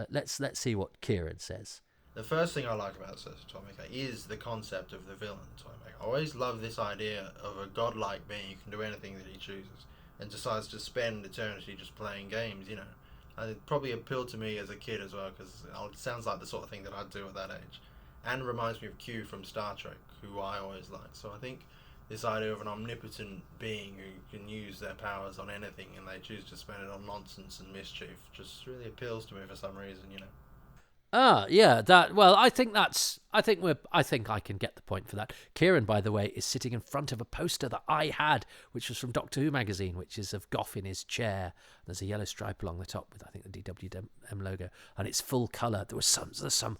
Let's see what Kieran says. The first thing I like about Celestial Toymaker is the concept of the villain Toymaker. I always love this idea of a godlike being who can do anything that he chooses and decides to spend eternity just playing games. And it probably appealed to me as a kid as well, because it sounds like the sort of thing that I'd do at that age, and reminds me of Q from Star Trek, who I always liked. So I think this idea of an omnipotent being who can use their powers on anything and they choose to spend it on nonsense and mischief just really appeals to me for some reason, Yeah, that. Well, I think I can get the point for that. Kieran, by the way, is sitting in front of a poster that I had, which was from Doctor Who magazine, which is of Gough in his chair. There's a yellow stripe along the top with, I think, the DWM logo, and it's full colour. There's some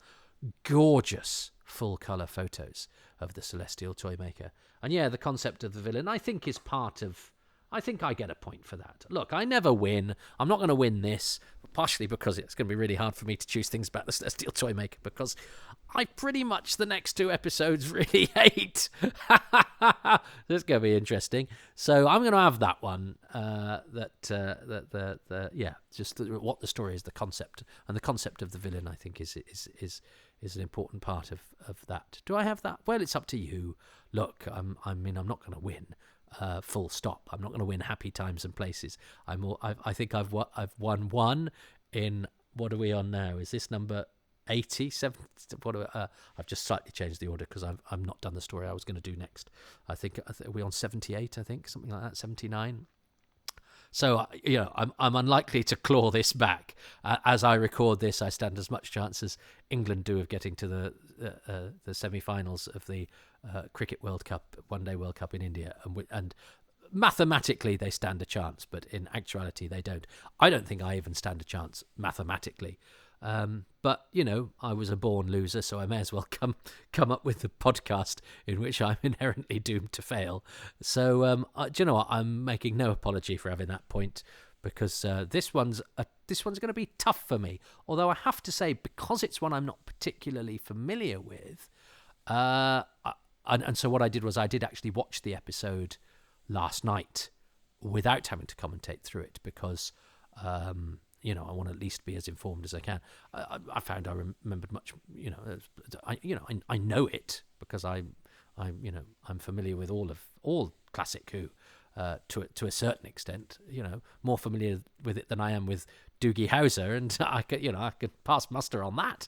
gorgeous full colour photos of the Celestial Toymaker, and yeah, the concept of the villain, I think, is part of. I think I get a point for that. Look, I never win. I'm not going to win this, partially because it's going to be really hard for me to choose things about the Celestial Toymaker, because I pretty much the next 2 episodes really hate. This is going to be interesting. So I'm going to have that one. Just what the story is, the concept, and the concept of the villain, I think is an important part of that. Do I have that? Well, it's up to you. Look, I'm not going to win. Full stop. I'm not going to win happy times and places. I think I've won one in, what are we on now? Is this number 87? I've just slightly changed the order because I've not done the story I was going to do next. I think we're on 78. I think something like that. 79. So I'm unlikely to claw this back. As I record this, I stand as much chance as England do of getting to the semi-finals of the Cricket World Cup, One Day World Cup in India, and mathematically they stand a chance, but in actuality they don't. I don't think I even stand a chance mathematically. But I was a born loser, so I may as well come up with the podcast in which I'm inherently doomed to fail. So do you know what? I'm making no apology for having that point, because this one's going to be tough for me. Although I have to say, because it's one I'm not particularly familiar with, and so what I did was I did actually watch the episode last night without having to commentate through it, because I want to at least be as informed as I can. I found I remembered much. I know it because I'm familiar with all classic Who to a certain extent. More familiar with it than I am with Doogie Howser, and I could pass muster on that.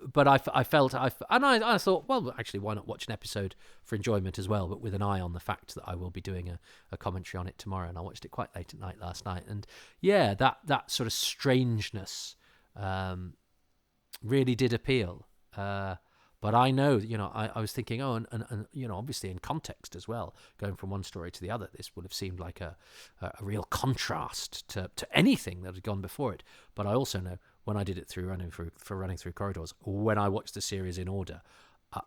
But I thought, well, actually, why not watch an episode for enjoyment as well, but with an eye on the fact that I will be doing a commentary on it tomorrow. And I watched it quite late at night last night. And yeah, that sort of strangeness really did appeal. But I know, I was thinking, and obviously in context as well, going from one story to the other, this would have seemed like a real contrast to anything that had gone before it. But I also know, when I did it running through corridors, when I watched the series in order,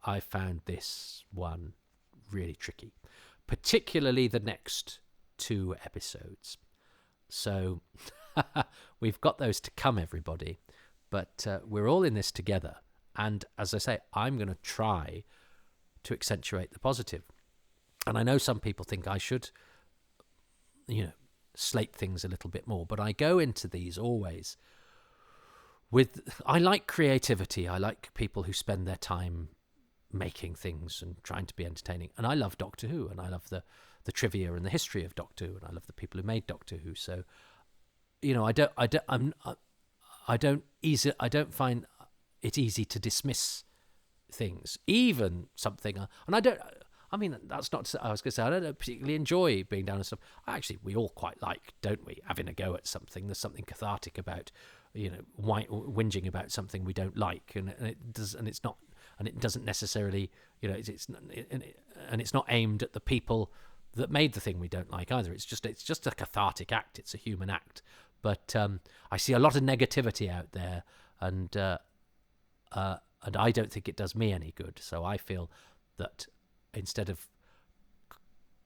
I found this one really tricky, particularly the next 2 episodes. So we've got those to come, everybody, but we're all in this together. And as I say, I'm going to try to accentuate the positive. And I know some people think I should, slate things a little bit more, but I go into these always I like creativity. I like people who spend their time making things and trying to be entertaining. And I love Doctor Who, and I love the trivia and the history of Doctor Who, and I love the people who made Doctor Who. So, I don't find it easy to dismiss things, even something. And I don't. I mean, that's not to say, I was going to say, I don't particularly enjoy being down and stuff. Actually, we all quite like, don't we, having a go at something. There's something cathartic about, whinging about something we don't like, and it does, and it's not, and it doesn't necessarily, and it's not aimed at the people that made the thing we don't like either. It's just a cathartic act. It's a human act. But I see a lot of negativity out there, and I don't think it does me any good. So I feel that instead of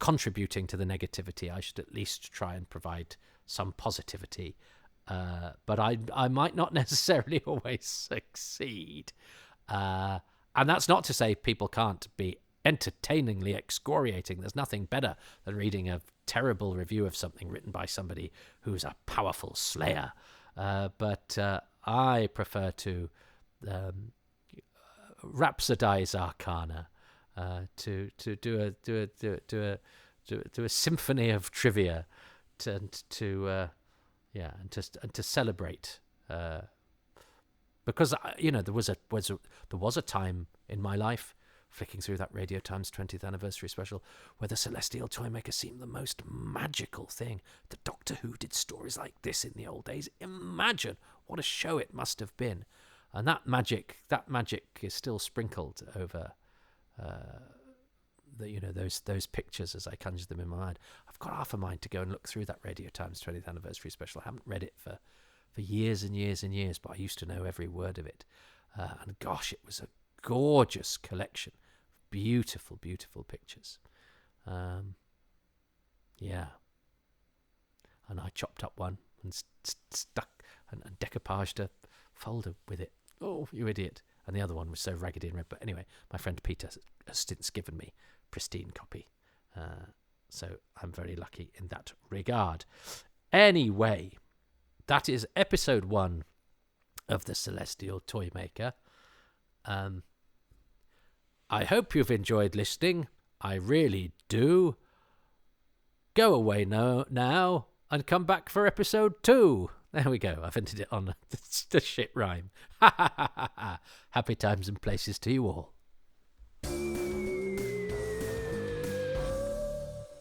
contributing to the negativity, I should at least try and provide some positivity. But I might not necessarily always succeed. And that's not to say people can't be entertainingly excoriating. There's nothing better than reading a terrible review of something written by somebody who's a powerful slayer. But I prefer to rhapsodize arcana, to do a symphony of trivia, and to celebrate. Because there was a time in my life, flicking through that Radio Times 20th anniversary special, where the Celestial Toymaker seemed the most magical thing. The Doctor Who did stories like this in the old days. Imagine what a show it must have been. And that magic is still sprinkled over those pictures as I conjure them in my mind. I've got half a mind to go and look through that Radio Times 20th anniversary special. I haven't read it for years and years and years, but I used to know every word of it. And gosh, it was a gorgeous collection. Beautiful, beautiful pictures. Yeah. And I chopped up one and stuck and decoupaged a folder with it. Oh, you idiot. And the other one was so raggedy and red. But anyway, my friend Peter has since given me pristine copy. So I'm very lucky in that regard. Anyway, that is episode 1 of the Celestial Toymaker. I hope you've enjoyed listening. I really do. Go away now and come back for episode 2. There we go. I've ended it on the shit rhyme. Ha ha ha ha ha. Happy times and places to you all.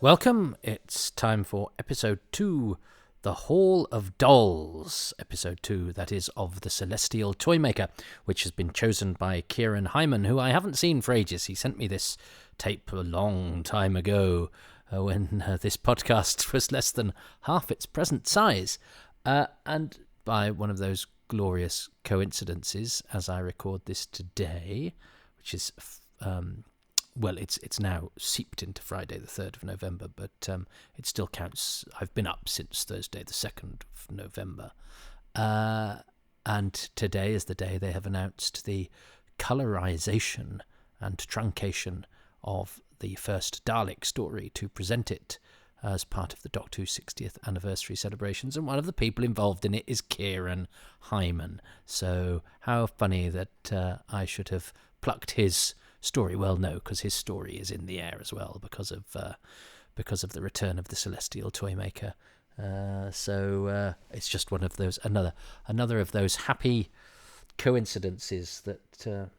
Welcome. It's time for episode 2, The Hall of Dolls. Episode 2, that is, of the Celestial Toymaker, which has been chosen by Kieran Highman, who I haven't seen for ages. He sent me this tape a long time ago when this podcast was less than half its present size. And by one of those glorious coincidences, as I record this today, which is, it's now seeped into Friday the 3rd of November, but it still counts. I've been up since Thursday the 2nd of November. And today is the day they have announced the colorization and truncation of the first Dalek story to present it as part of the Doctor Who 60th anniversary celebrations, and one of the people involved in it is Kieran Highman. So how funny that I should have plucked his story. Well, no, because his story is in the air as well because of the return of the Celestial Toymaker. So it's just one of those another of those happy coincidences that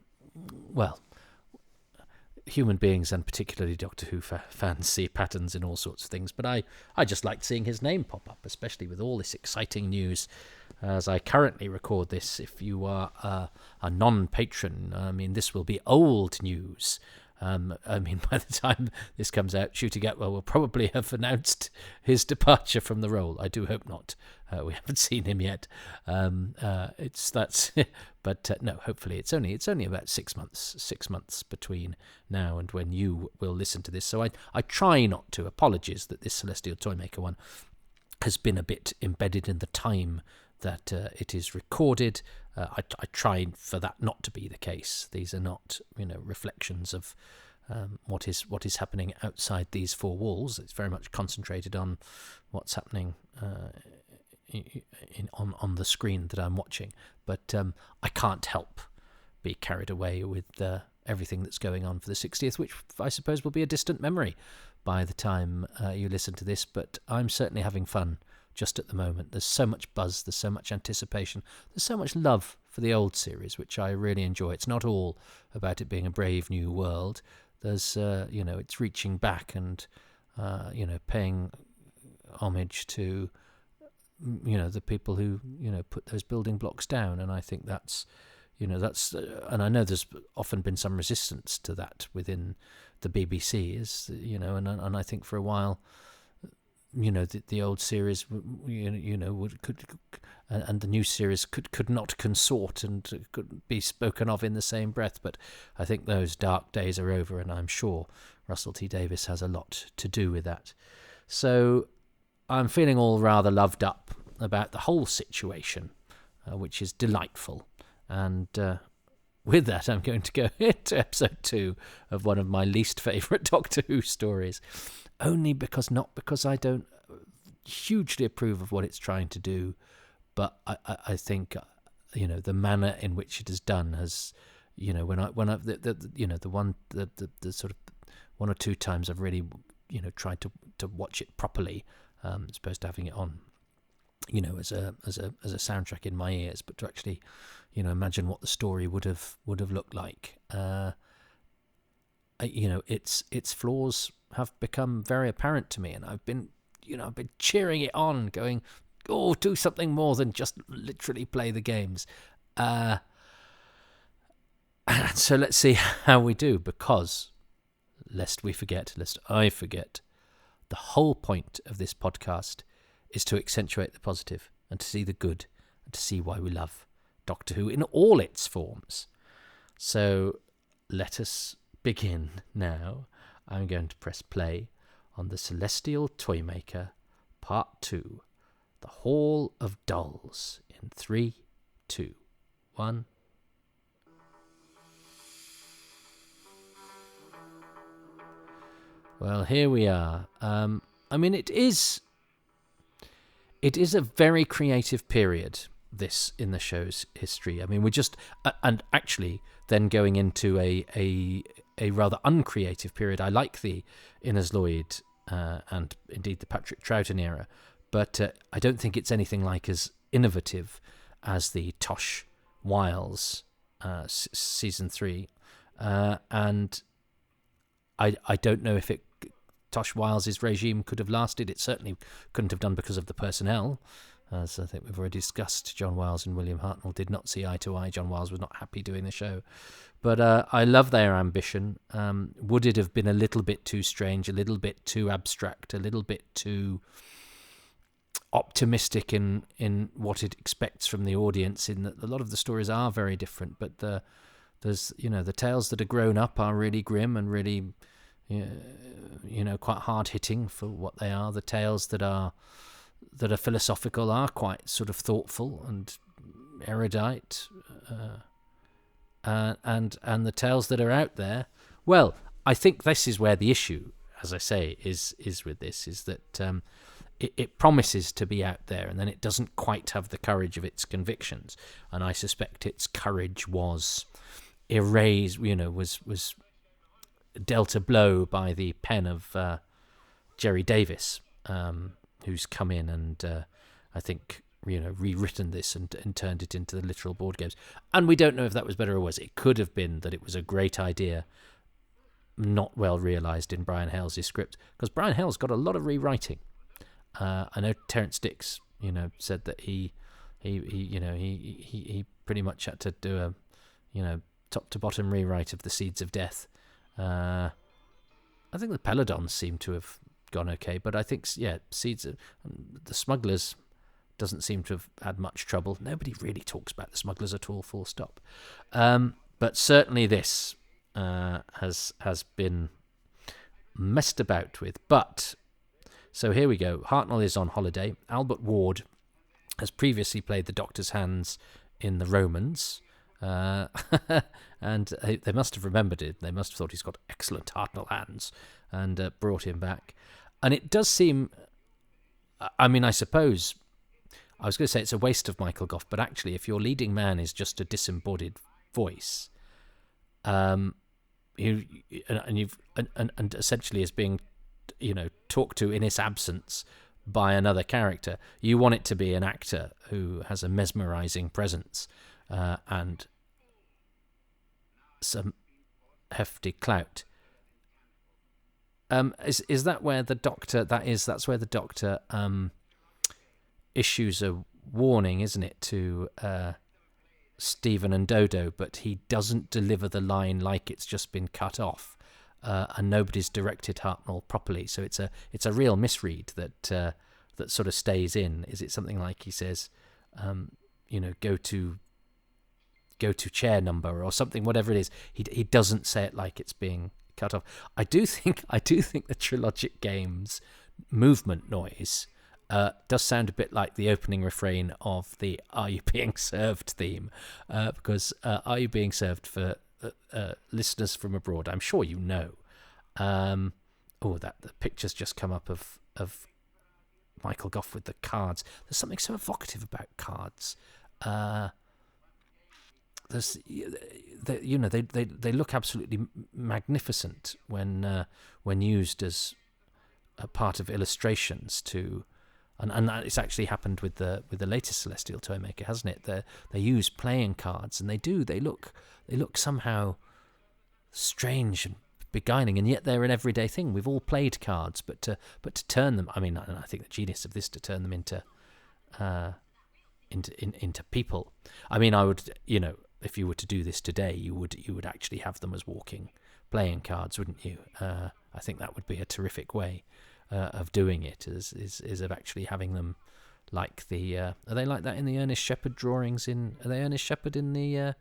human beings and particularly Doctor Who fans see patterns in all sorts of things, but I just liked seeing his name pop up, especially with all this exciting news as I currently record this. If you are a non-patron, I mean, this will be old news. I mean, by the time this comes out, Shooty Gatwell will probably have announced his departure from the role. I do hope not. We haven't seen him yet. But no. Hopefully, it's only about 6 months. 6 months between now and when you will listen to this. So I try not to. Apologies that this Celestial Toymaker one has been a bit embedded in the time that it is recorded. I try for that not to be the case. These are not, reflections of what is happening outside these four walls. It's very much concentrated on what's happening on the screen that I'm watching. But I can't help be carried away with everything that's going on for the 60th, which I suppose will be a distant memory by the time you listen to this. But I'm certainly having fun just at the moment. There's so much buzz, there's so much anticipation, there's so much love for the old series, which I really enjoy. It's not all about it being a brave new world. There's, it's reaching back and, paying homage to, the people who, put those building blocks down. And I think that's, and I know there's often been some resistance to that within the BBC, and I think for a while, the old series, could and the new series could not consort and could be spoken of in the same breath. But I think those dark days are over, and I'm sure Russell T Davies has a lot to do with that. So I'm feeling all rather loved up about the whole situation, which is delightful. And with that, I'm going to go into episode 2 of one of my least favourite Doctor Who stories. Not because I don't hugely approve of what it's trying to do, but I think the manner in which it is done has, the sort of one or two times I've really tried to watch it properly, as opposed to having it on as a soundtrack in my ears, but to actually imagine what the story would have looked like. Its flaws have become very apparent to me, and I've been cheering it on, going, oh, do something more than just literally play the games. So let's see how we do, because lest I forget, the whole point of this podcast is to accentuate the positive and to see the good and to see why we love Doctor Who in all its forms. So let us begin now. I'm going to press play on the Celestial Toymaker Part 2, The Hall of Dolls, in 3, 2, 1. Well, here we are. I mean, it is a very creative period, this, in the show's history. I mean, we're just, and actually then going into a rather uncreative period. I like the Innes Lloyd and indeed the Patrick Troughton era, but I don't think it's anything like as innovative as the Tosh Wiles season 3, and I don't know if Tosh Wiles' regime could have lasted. It certainly couldn't have done because of the personnel. As I think we've already discussed, John Wiles and William Hartnell did not see eye to eye. John Wiles was not happy doing the show. But I love their ambition. Would it have been a little bit too strange, a little bit too abstract, a little bit too optimistic in what it expects from the audience, in that a lot of the stories are very different, but there's the tales that are grown up are really grim and really quite hard hitting for what they are. The tales that are philosophical are quite sort of thoughtful and erudite, and the tales that are out there, well, I think this is where the issue, as I say, is with this, is that it promises to be out there, and then it doesn't quite have the courage of its convictions. And I suspect its courage was erased, was dealt a blow by the pen of Jerry Davis, who's come in and I think rewritten this and turned it into the literal board games. And we don't know if that was better or worse. It could have been that it was a great idea, not well realised in Brian Hales' script, because Brian Hales got a lot of rewriting. I know Terence Dicks, said that he pretty much had to do a top to bottom rewrite of the Seeds of Death. I think the Peladons seem to have gone okay, but I think Seeds of the Smugglers doesn't seem to have had much trouble. Nobody really talks about the Smugglers at all, full stop. But certainly this has been messed about with. But so here we go. Hartnell is on holiday. Albert Ward has previously played the Doctor's hands in The Romans. And they must have remembered it. They must have thought he's got excellent Hartnell hands and brought him back. And it does seem, I mean, I suppose, I was going to say it's a waste of Michael Gough, but actually if your leading man is just a disembodied voice, and essentially is being, talked to in its absence by another character, you want it to be an actor who has a mesmerizing presence and some hefty clout. Is that where the Doctor? That's where the Doctor issues a warning, isn't it, to Stephen and Dodo? But he doesn't deliver the line like it's just been cut off, and nobody's directed Hartnell properly. So it's a real misread that sort of stays in. Is it something like he says, go to chair number or something, whatever it is? He doesn't say it like it's being cut off. I do think the Trilogic Games movement noise does sound a bit like the opening refrain of the "Are You Being Served" theme, because "Are You Being Served" for listeners from abroad, I'm sure you know. The picture's just come up of Michael Gough with the cards. There's something so evocative about cards. They look absolutely magnificent when used as a part of illustrations to, and it's actually happened with the latest Celestial Toymaker, hasn't it? They use playing cards, and they look somehow strange and beguiling, and yet they're an everyday thing. We've all played cards, but to turn them, I mean, I think the genius of this, to turn them into people. I mean, I would, if you were to do this today, you would actually have them as walking playing cards, wouldn't you? I think that would be a terrific way of doing it. Is of actually having them like the. Are they like that in the Ernest Shepherd drawings? Are they Ernest Shepherd in the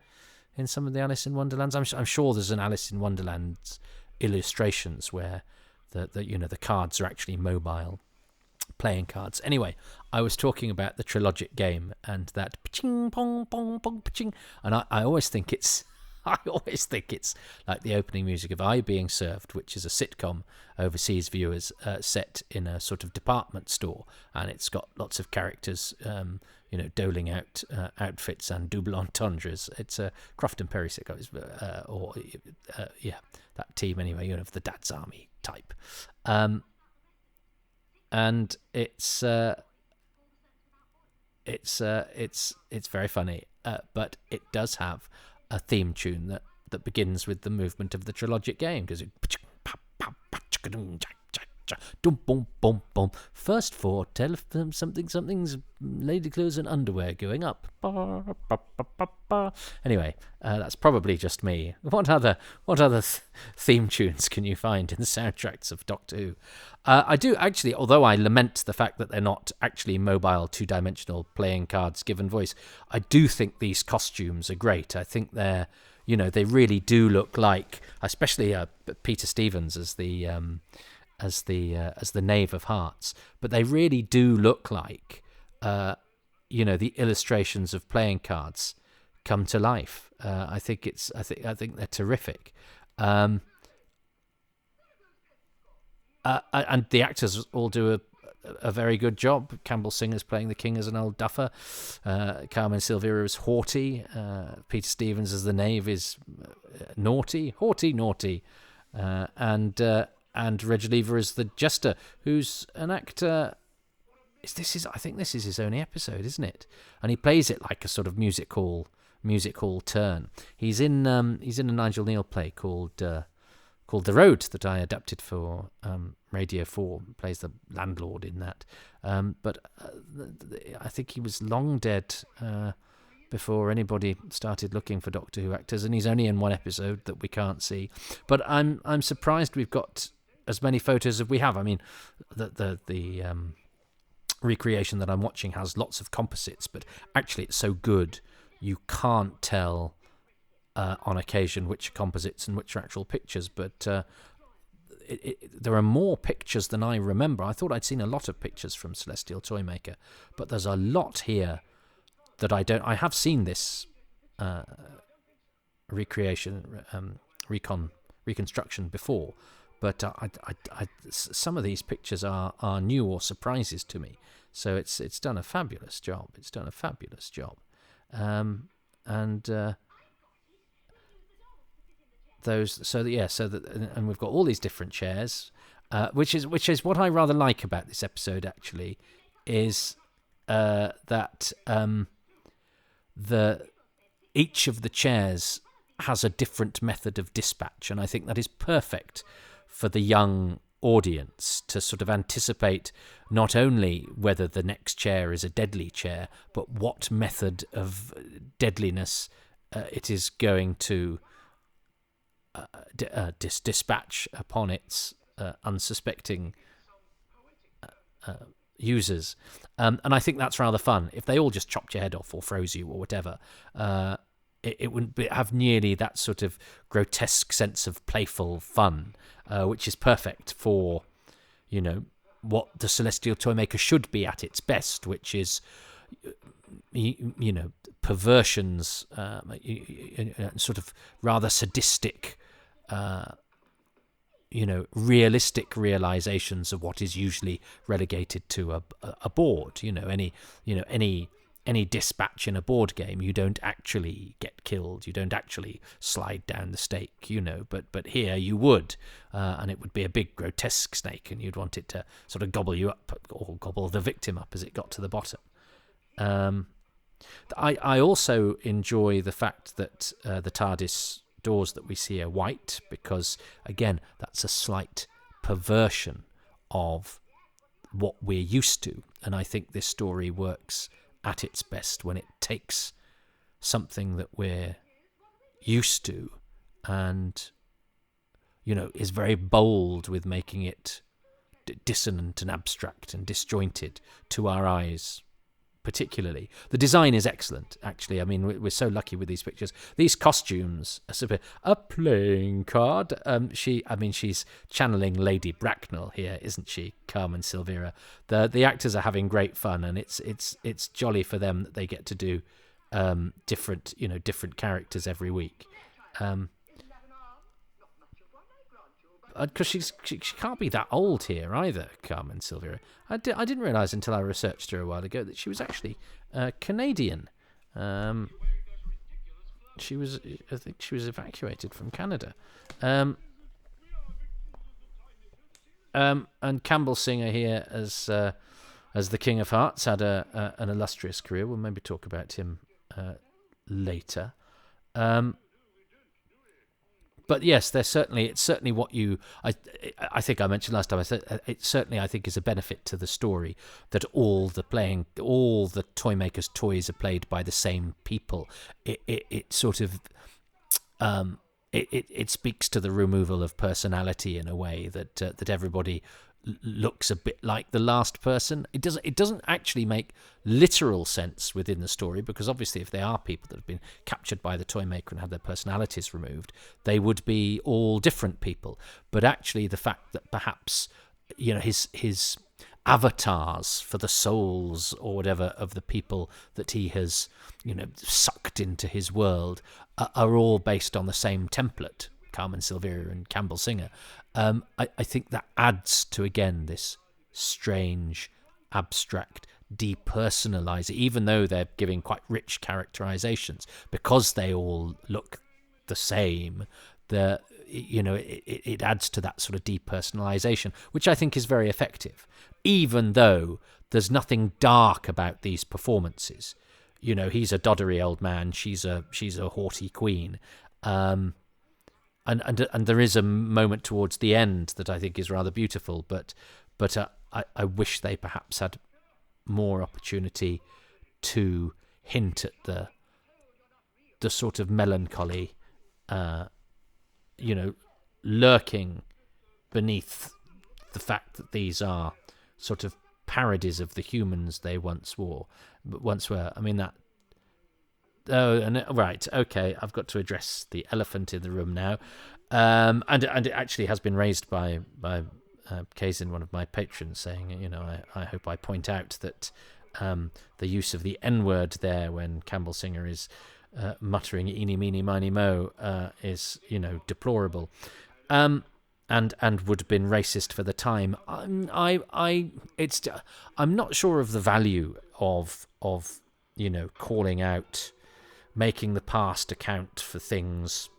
in some of the Alice in Wonderlands? I'm sure there's an Alice in Wonderlands illustrations where the cards are actually mobile playing cards. Anyway, I was talking about the trilogic game and that ping pong pong pong ping, and I always think it's like the opening music of I Being Served, which is a sitcom overseas viewers set in a sort of department store, and it's got lots of characters doling out outfits and double entendres. It's a Croft and Perry sitcom, that team anyway, of the Dad's Army type. And it's very funny, but it does have a theme tune that begins with the movement of the trilogic game, because it first four something's lady clothes and underwear going up. Anyway, that's probably just me. What other theme tunes can you find in the soundtracks of Doctor Who? I do actually, although I lament the fact that they're not actually mobile, two-dimensional playing cards given voice, I do think these costumes are great. I think they're, they really do look like, especially Peter Stevens as the Knave of Hearts, but they really do look like the illustrations of playing cards come to life. I think they're terrific, and the actors all do a very good job. Campbell Singer's playing the king as an old duffer. Carmen Silvera is haughty. Peter Stevens as the knave is naughty, and Reg Lever is the jester, who's an actor. I think this is his only episode, isn't it? And he plays it like a sort of music hall turn. He's in a Nigel Neal play called The Road that I adapted for Radio 4. Plays the landlord in that. But I think he was long dead before anybody started looking for Doctor Who actors, and he's only in one episode that we can't see. But I'm surprised we've got as many photos as we have. I mean, the recreation that I'm watching has lots of composites, but actually it's so good you can't tell on occasion which are composites and which are actual pictures. But there are more pictures than I remember. I thought I'd seen a lot of pictures from Celestial Toymaker, but there's a lot here that I don't. I have seen this reconstruction before, but some of these pictures are new or surprises to me. So it's done a fabulous job. And we've got all these different chairs, which is what I rather like about this episode. Actually, is that each of the chairs has a different method of dispatch, and I think that is perfect for the young audience to sort of anticipate not only whether the next chair is a deadly chair, but what method of deadliness it is going to dispatch upon its unsuspecting users. And I think that's rather fun. If they all just chopped your head off or froze you or whatever, it wouldn't have nearly that sort of grotesque sense of playful fun, which is perfect for, what the Celestial Toymaker should be at its best, which is, perversions, sort of rather sadistic, realistic realizations of what is usually relegated to a board. Any dispatch in a board game, you don't actually get killed, you don't actually slide down the stake, but here you would, and it would be a big grotesque snake, and you'd want it to sort of gobble you up, or gobble the victim up as it got to the bottom. I also enjoy the fact that the TARDIS doors that we see are white, because again, that's a slight perversion of what we're used to, and I think this story works at its best when it takes something that we're used to, and is very bold with making it dissonant and abstract and disjointed to our eyes. Particularly, the design is excellent. Actually, I mean, we're so lucky with these pictures. These costumes are a playing card. She's channeling Lady Bracknell here, isn't she, Carmen Silvera? The actors are having great fun, and it's jolly for them that they get to do different characters every week. Because she can't be that old here either, Carmen Silvera. I didn't realise until I researched her a while ago that she was actually Canadian. I think she was evacuated from Canada. And Campbell Singer here as the King of Hearts had an illustrious career. We'll maybe talk about him later. But yes, it's certainly what I think I mentioned last time. I said it certainly, I think, is a benefit to the story that all the Toymaker's toys are played by the same people. It sort of it speaks to the removal of personality in a way that everybody looks a bit like the last person. It doesn't actually make literal sense within the story, because obviously if they are people that have been captured by the Toymaker and have their personalities removed, they would be all different people. But actually the fact that perhaps his avatars for the souls or whatever of the people that he has sucked into his world are all based on the same template, Carmen Silvera and Campbell Singer. I think that adds to, again, this strange, abstract, depersonalising, even though they're giving quite rich characterizations, because they all look the same. It adds to that sort of depersonalisation, which I think is very effective, even though there's nothing dark about these performances. He's a doddery old man, she's a haughty queen. And there is a moment towards the end that I think is rather beautiful, but I wish they perhaps had more opportunity to hint at the sort of melancholy, lurking beneath the fact that these are sort of parodies of the humans they once were. I mean that. Oh, and right, okay. I've got to address the elephant in the room now, and it actually has been raised by Kazin, one of my patrons, saying, I hope I point out that the use of the N-word there when Campbell Singer is muttering "eeny, meeny, miny, mo" is deplorable, and would have been racist for the time. I'm not sure of the value of calling out, making the past account for things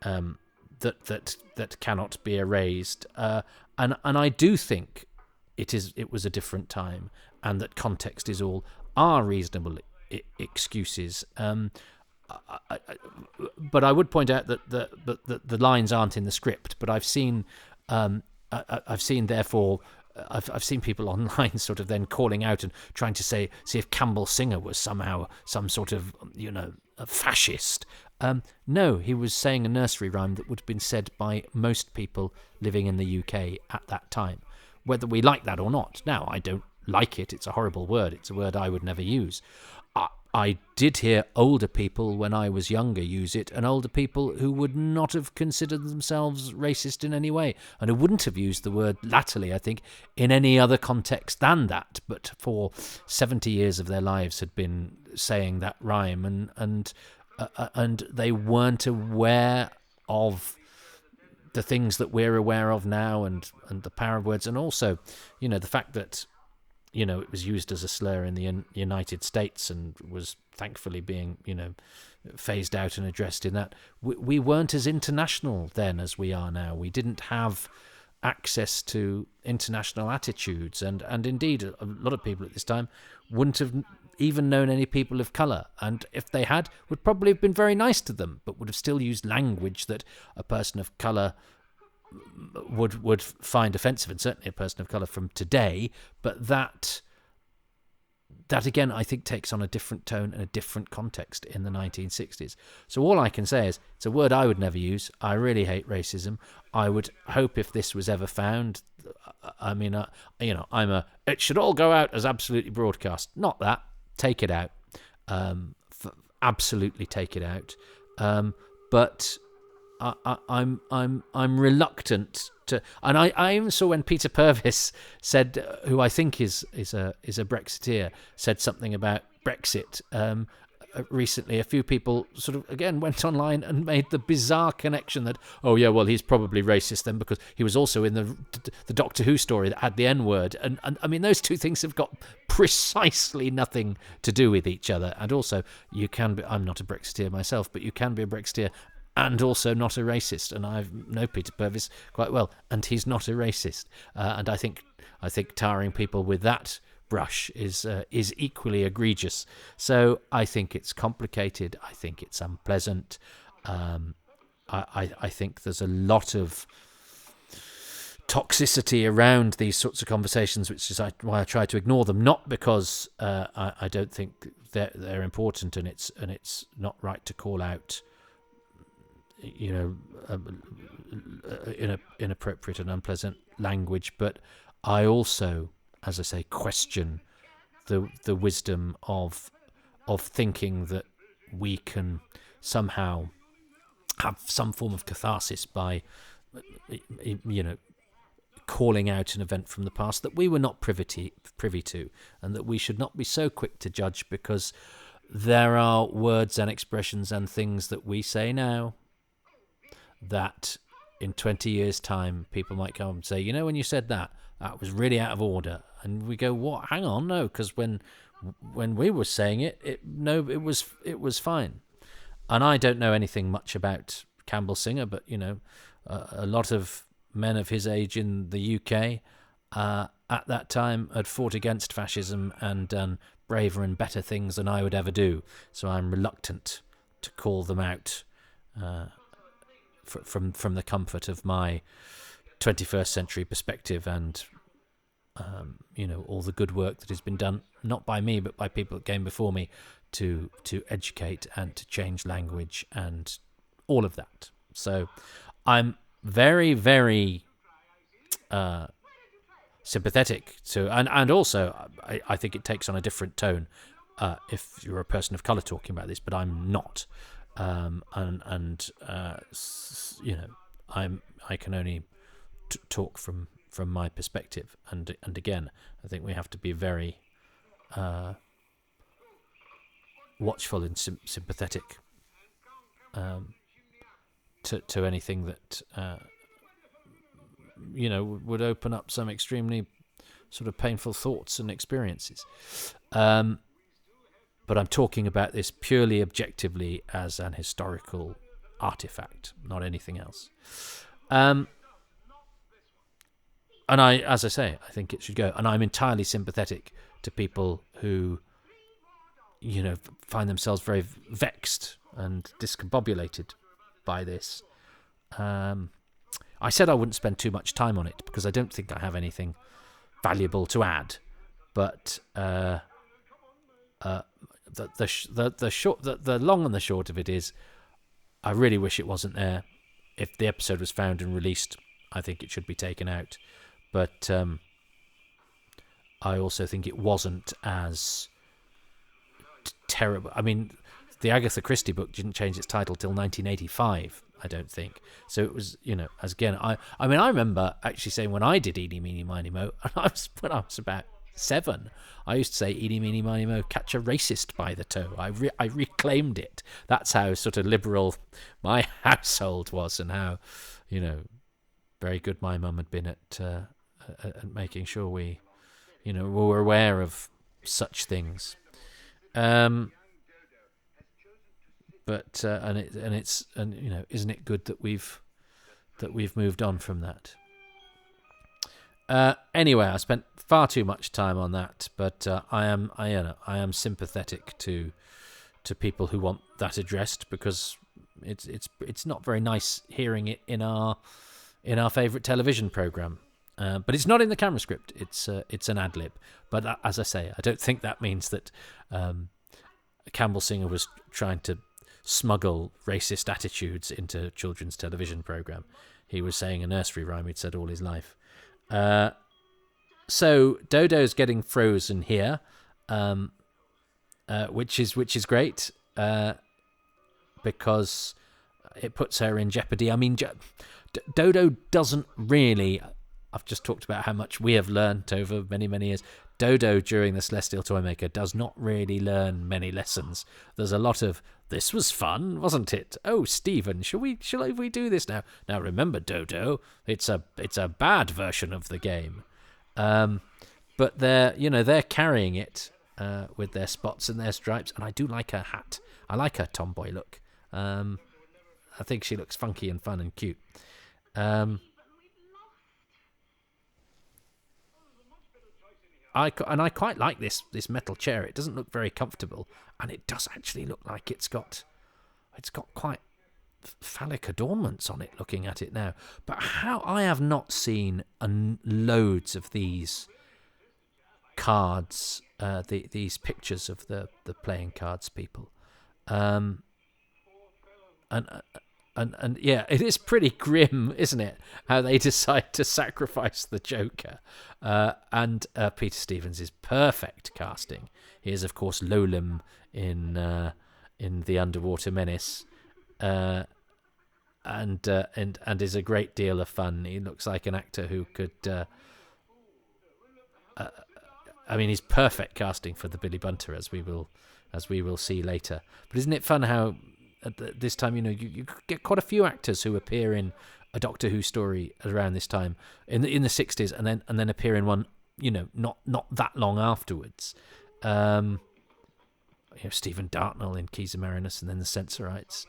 that cannot be erased, and I do think it was a different time, and that context is all are reasonable excuses. But I would point out that the lines aren't in the script. But I've seen people online sort of then calling out and trying to see if Campbell Singer was somehow some sort of a fascist. No, he was saying a nursery rhyme that would have been said by most people living in the UK at that time, whether we like that or not. Now, I don't like it. It's a horrible word. It's a word I would never use. I did hear older people when I was younger use it, and older people who would not have considered themselves racist in any way, and who wouldn't have used the word latterly, I think, in any other context than that, but for 70 years of their lives had been saying that rhyme, and they weren't aware of the things that we're aware of now, and the power of words, and also, the fact that it was used as a slur in the United States and was thankfully being, phased out and addressed in that. We weren't as international then as we are now. We didn't have access to international attitudes. And indeed, a lot of people at this time wouldn't have even known any people of colour. And if they had, would probably have been very nice to them, but would have still used language that a person of colour would find offensive, and certainly a person of colour from today, but that that again, I think, takes on a different tone and a different context in the 1960s. So all I can say is it's a word I would never use. I really hate racism. I would hope if this was ever found, I mean, it should all go out as absolutely broadcast. Not that. Take it out. Absolutely take it out. But I'm reluctant to, and I even saw when Peter Purvis said, who I think is a Brexiteer, said something about Brexit recently. A few people sort of again went online and made the bizarre connection that, oh yeah, well, he's probably racist then because he was also in the Doctor Who story that had the N-word, and I mean those two things have got precisely nothing to do with each other. And also, you can be, I'm not a Brexiteer myself, but you can be a Brexiteer and also not a racist, and I know Peter Purvis quite well, and he's not a racist. And I think tarring people with that brush is equally egregious. So I think it's complicated. I think it's unpleasant. I think there's a lot of toxicity around these sorts of conversations, which is why I try to ignore them. Not because I don't think they're important, and it's not right to call out, inappropriate and unpleasant language, but I also, as I say, question the wisdom of thinking that we can somehow have some form of catharsis by calling out an event from the past that we were not privy to, and that we should not be so quick to judge because there are words and expressions and things that we say now that in 20 years' time people might come and say, when you said that was really out of order. And we go, what? Hang on, no, because when we were saying it was fine. And I don't know anything much about Campbell Singer, but, a lot of men of his age in the UK at that time had fought against fascism and done braver and better things than I would ever do. So I'm reluctant to call them out from the comfort of my 21st century perspective and all the good work that has been done, not by me but by people that came before me, to educate and to change language and all of that. So I'm very, very sympathetic to, and also I think it takes on a different tone if you're a person of colour talking about this, but I'm not. I can only talk from my perspective, and again, I think we have to be very watchful and sympathetic to anything that would open up some extremely sort of painful thoughts and experiences. But I'm talking about this purely objectively as an historical artifact, not anything else. And as I say, I think it should go. And I'm entirely sympathetic to people who, find themselves very vexed and discombobulated by this. I said I wouldn't spend too much time on it because I don't think I have anything valuable to add. But the long and the short of it is, I really wish it wasn't there. If the episode was found and released, I think it should be taken out. But I also think it wasn't as terrible. I mean, the Agatha Christie book didn't change its title till 1985, I don't think. So it was, as again, I remember actually saying when I did Eeny, Meeny, Miny, Mo, and when I was about 7, I used to say Eeny, Meeny, Miny, Mo, catch a racist by the toe. I reclaimed it. That's how sort of liberal my household was, and how, very good my mum had been at making sure we, were aware of such things. But isn't it good that we've moved on from that? Anyway, I spent far too much time on that, but I am sympathetic to people who want that addressed, because it's not very nice hearing it in our favourite television programme. But it's not in the camera script. It's an ad lib. But as I say, I don't think that means that Campbell Singer was trying to smuggle racist attitudes into a children's television program. He was saying a nursery rhyme he'd said all his life. So Dodo's getting frozen here, which is great because it puts her in jeopardy. I mean, Dodo doesn't really. I've just talked about how much we have learnt over many, many years. Dodo during the Celestial Toymaker does not really learn many lessons. There's a lot of, this was fun, wasn't it? Oh, Stephen, shall we do this now? Now remember, Dodo, it's a bad version of the game. But they're carrying it with their spots and their stripes, and I do like her hat. I like her tomboy look. I think she looks funky and fun and cute. I quite like this metal chair. It doesn't look very comfortable, and it does actually look like it's got quite phallic adornments on it. Looking at it now, but how I have not seen loads of these cards, these pictures of the playing cards people, and yeah, it is pretty grim, isn't it? How they decide to sacrifice the Joker. And Peter Stevens is perfect casting. He is, of course, Lolam in The Underwater Menace, and is a great deal of fun. He looks like an actor who could. I mean, he's perfect casting for the Billy Bunter, as we will see later. But isn't it fun how at this time, you get quite a few actors who appear in a Doctor Who story around this time in the 60s, and then appear in one, not that long afterwards. Stephen Dartnell in Keys of Marinus, and then the Censorites.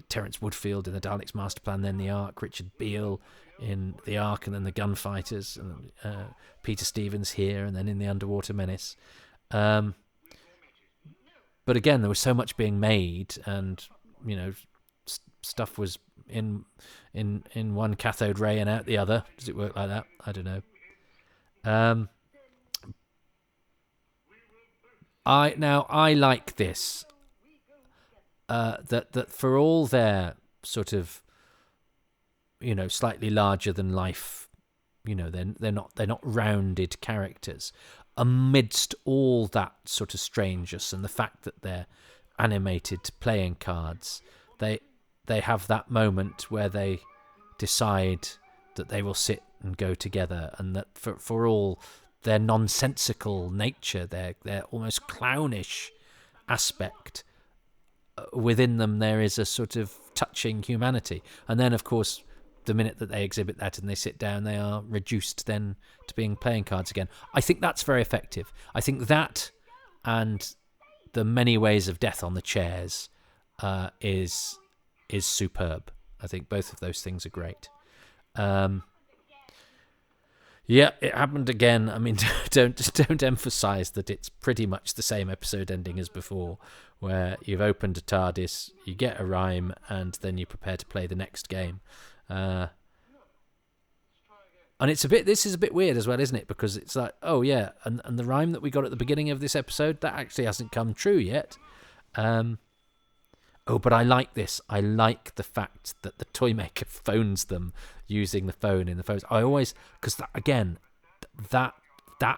Terence Woodfield in the Daleks Master Plan, then the Ark. Richard Beale in the Ark, and then the Gunfighters, and Peter Stevens here, and then in the Underwater Menace. But again, there was so much being made, and stuff was in one cathode ray and out the other. Does it work like that? I don't know. I like this. That for all their sort of slightly larger than life, they're not rounded characters. Amidst all that sort of strangeness and the fact that they're animated playing cards, they have that moment where they decide that they will sit and go together, and that for all their nonsensical nature, their almost clownish aspect, within them there is a sort of touching humanity. And then, of course, the minute that they exhibit that and they sit down, they are reduced then to being playing cards again. I think that's very effective. I think that and the many ways of death on the chairs is superb. I think both of those things are great. Yeah, it happened again. I mean, don't emphasise that it's pretty much the same episode ending as before, where you've opened a TARDIS, you get a rhyme, and then you prepare to play the next game. And this is a bit weird as well, isn't it? Because it's like, oh yeah, and the rhyme that we got at the beginning of this episode, that actually hasn't come true yet. But I like this. I like the fact that the Toymaker phones them using the phone in the phones. I always, because that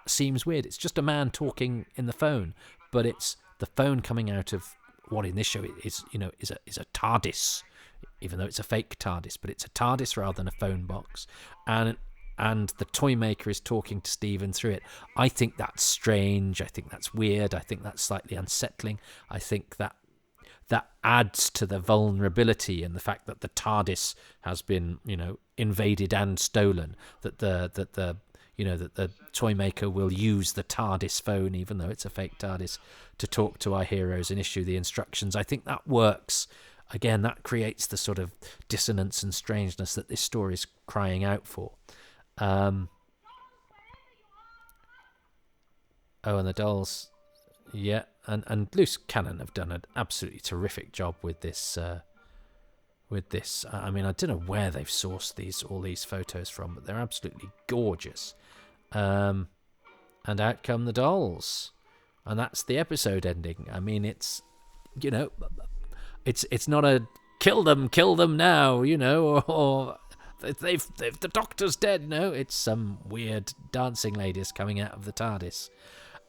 seems weird. It's just a man talking in the phone, but it's the phone coming out of what in this show is a TARDIS, even though it's a fake TARDIS, but it's a TARDIS rather than a phone box, and the Toymaker is talking to Stephen through it. I think that's strange. I think that's weird. I think that's slightly unsettling. I think that adds to the vulnerability and the fact that the TARDIS has been, invaded and stolen. That the Toymaker will use the TARDIS phone, even though it's a fake TARDIS, to talk to our heroes and issue the instructions. I think that works. Again, that creates the sort of dissonance and strangeness that this story is crying out for. And the dolls, yeah, and Loose Cannon have done an absolutely terrific job with this with this. I mean, I don't know where they've sourced all these photos from, but they're absolutely gorgeous. And out come the dolls, and that's the episode ending. I mean, it's, you know, it's not a kill them now, you know, or they've the Doctor's dead. No, it's some weird dancing ladies coming out of the TARDIS.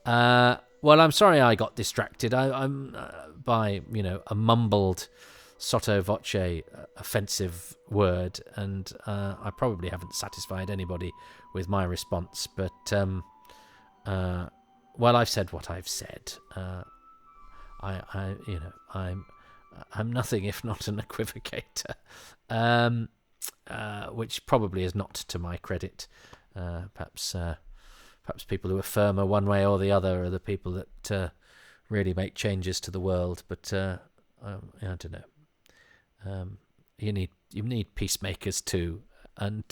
Well, I'm sorry I got distracted. I'm by, you know, a mumbled sotto voce offensive word, and I probably haven't satisfied anybody with my response. But well, I've said what I've said. I'm nothing if not an equivocator, which probably is not to my credit. Perhaps people who are firmer one way or the other are the people that really make changes to the world. But I don't know. You need peacemakers too. And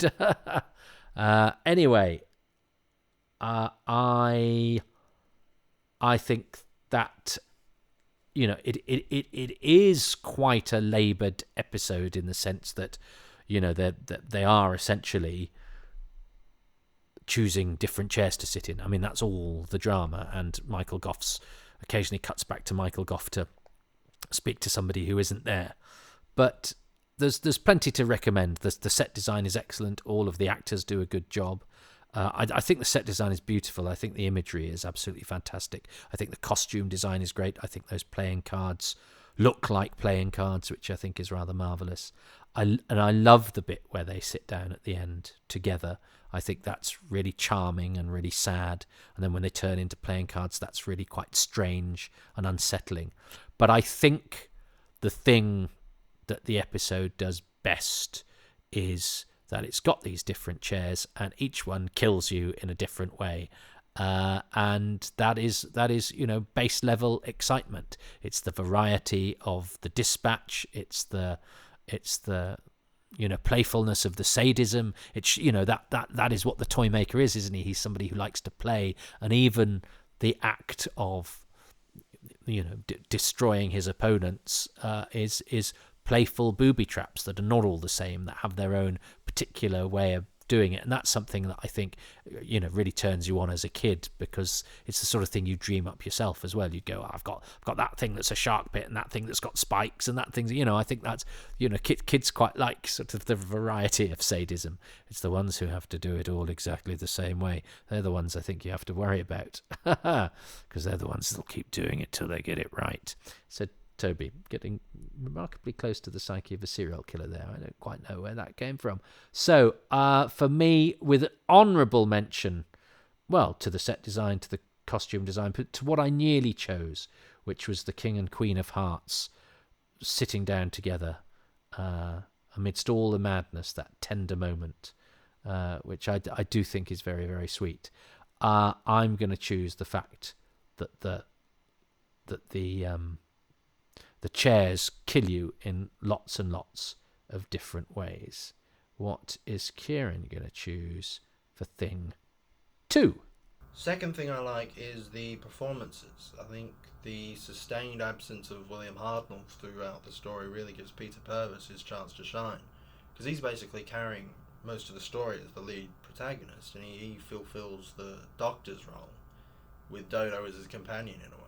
anyway, I think that, you know, it is quite a laboured episode in the sense that, you know, they are essentially choosing different chairs to sit in. I mean, that's all the drama, and Michael Goff's occasionally cuts back to Michael Goff to speak to somebody who isn't there. But there's plenty to recommend. The set design is excellent. All of the actors do a good job. I think the set design is beautiful. I think the imagery is absolutely fantastic. I think the costume design is great. I think those playing cards look like playing cards, which I think is rather marvellous. I love the bit where they sit down at the end together. I think that's really charming and really sad. And then when they turn into playing cards, that's really quite strange and unsettling. But I think the thing that the episode does best is that it's got these different chairs and each one kills you in a different way. And that is, you know, base level excitement. It's the variety of the dispatch. It's the you know, playfulness of the sadism. It's, you know, that is what the Toymaker is, isn't he? He's somebody who likes to play, and even the act of, you know, destroying his opponents is playful booby traps that are not all the same, that have their own particular way of doing it. And that's something that I think, you know, really turns you on as a kid, because it's the sort of thing you dream up yourself as well. You go, I've got that thing that's a shark bit, and that thing that's got spikes, and that thing, you know, I think that's, you know, kids quite like sort of the variety of sadism. It's the ones who have to do it all exactly the same way. They're the ones I think you have to worry about, because they're the ones that'll keep doing it till they get it right. So Toby, getting remarkably close to the psyche of a serial killer there. I don't quite know where that came from. So, for me, with honourable mention, well, to the set design, to the costume design, but to what I nearly chose, which was the King and Queen of Hearts sitting down together amidst all the madness, that tender moment, which I do think is very, very sweet. I'm going to choose the fact that the chairs kill you in lots and lots of different ways. What is Kieran going to choose for thing 2? Second thing I like is the performances. I think the sustained absence of William Hartnell throughout the story really gives Peter Purves his chance to shine, because he's basically carrying most of the story as the lead protagonist, and he fulfills the Doctor's role with Dodo as his companion in a way.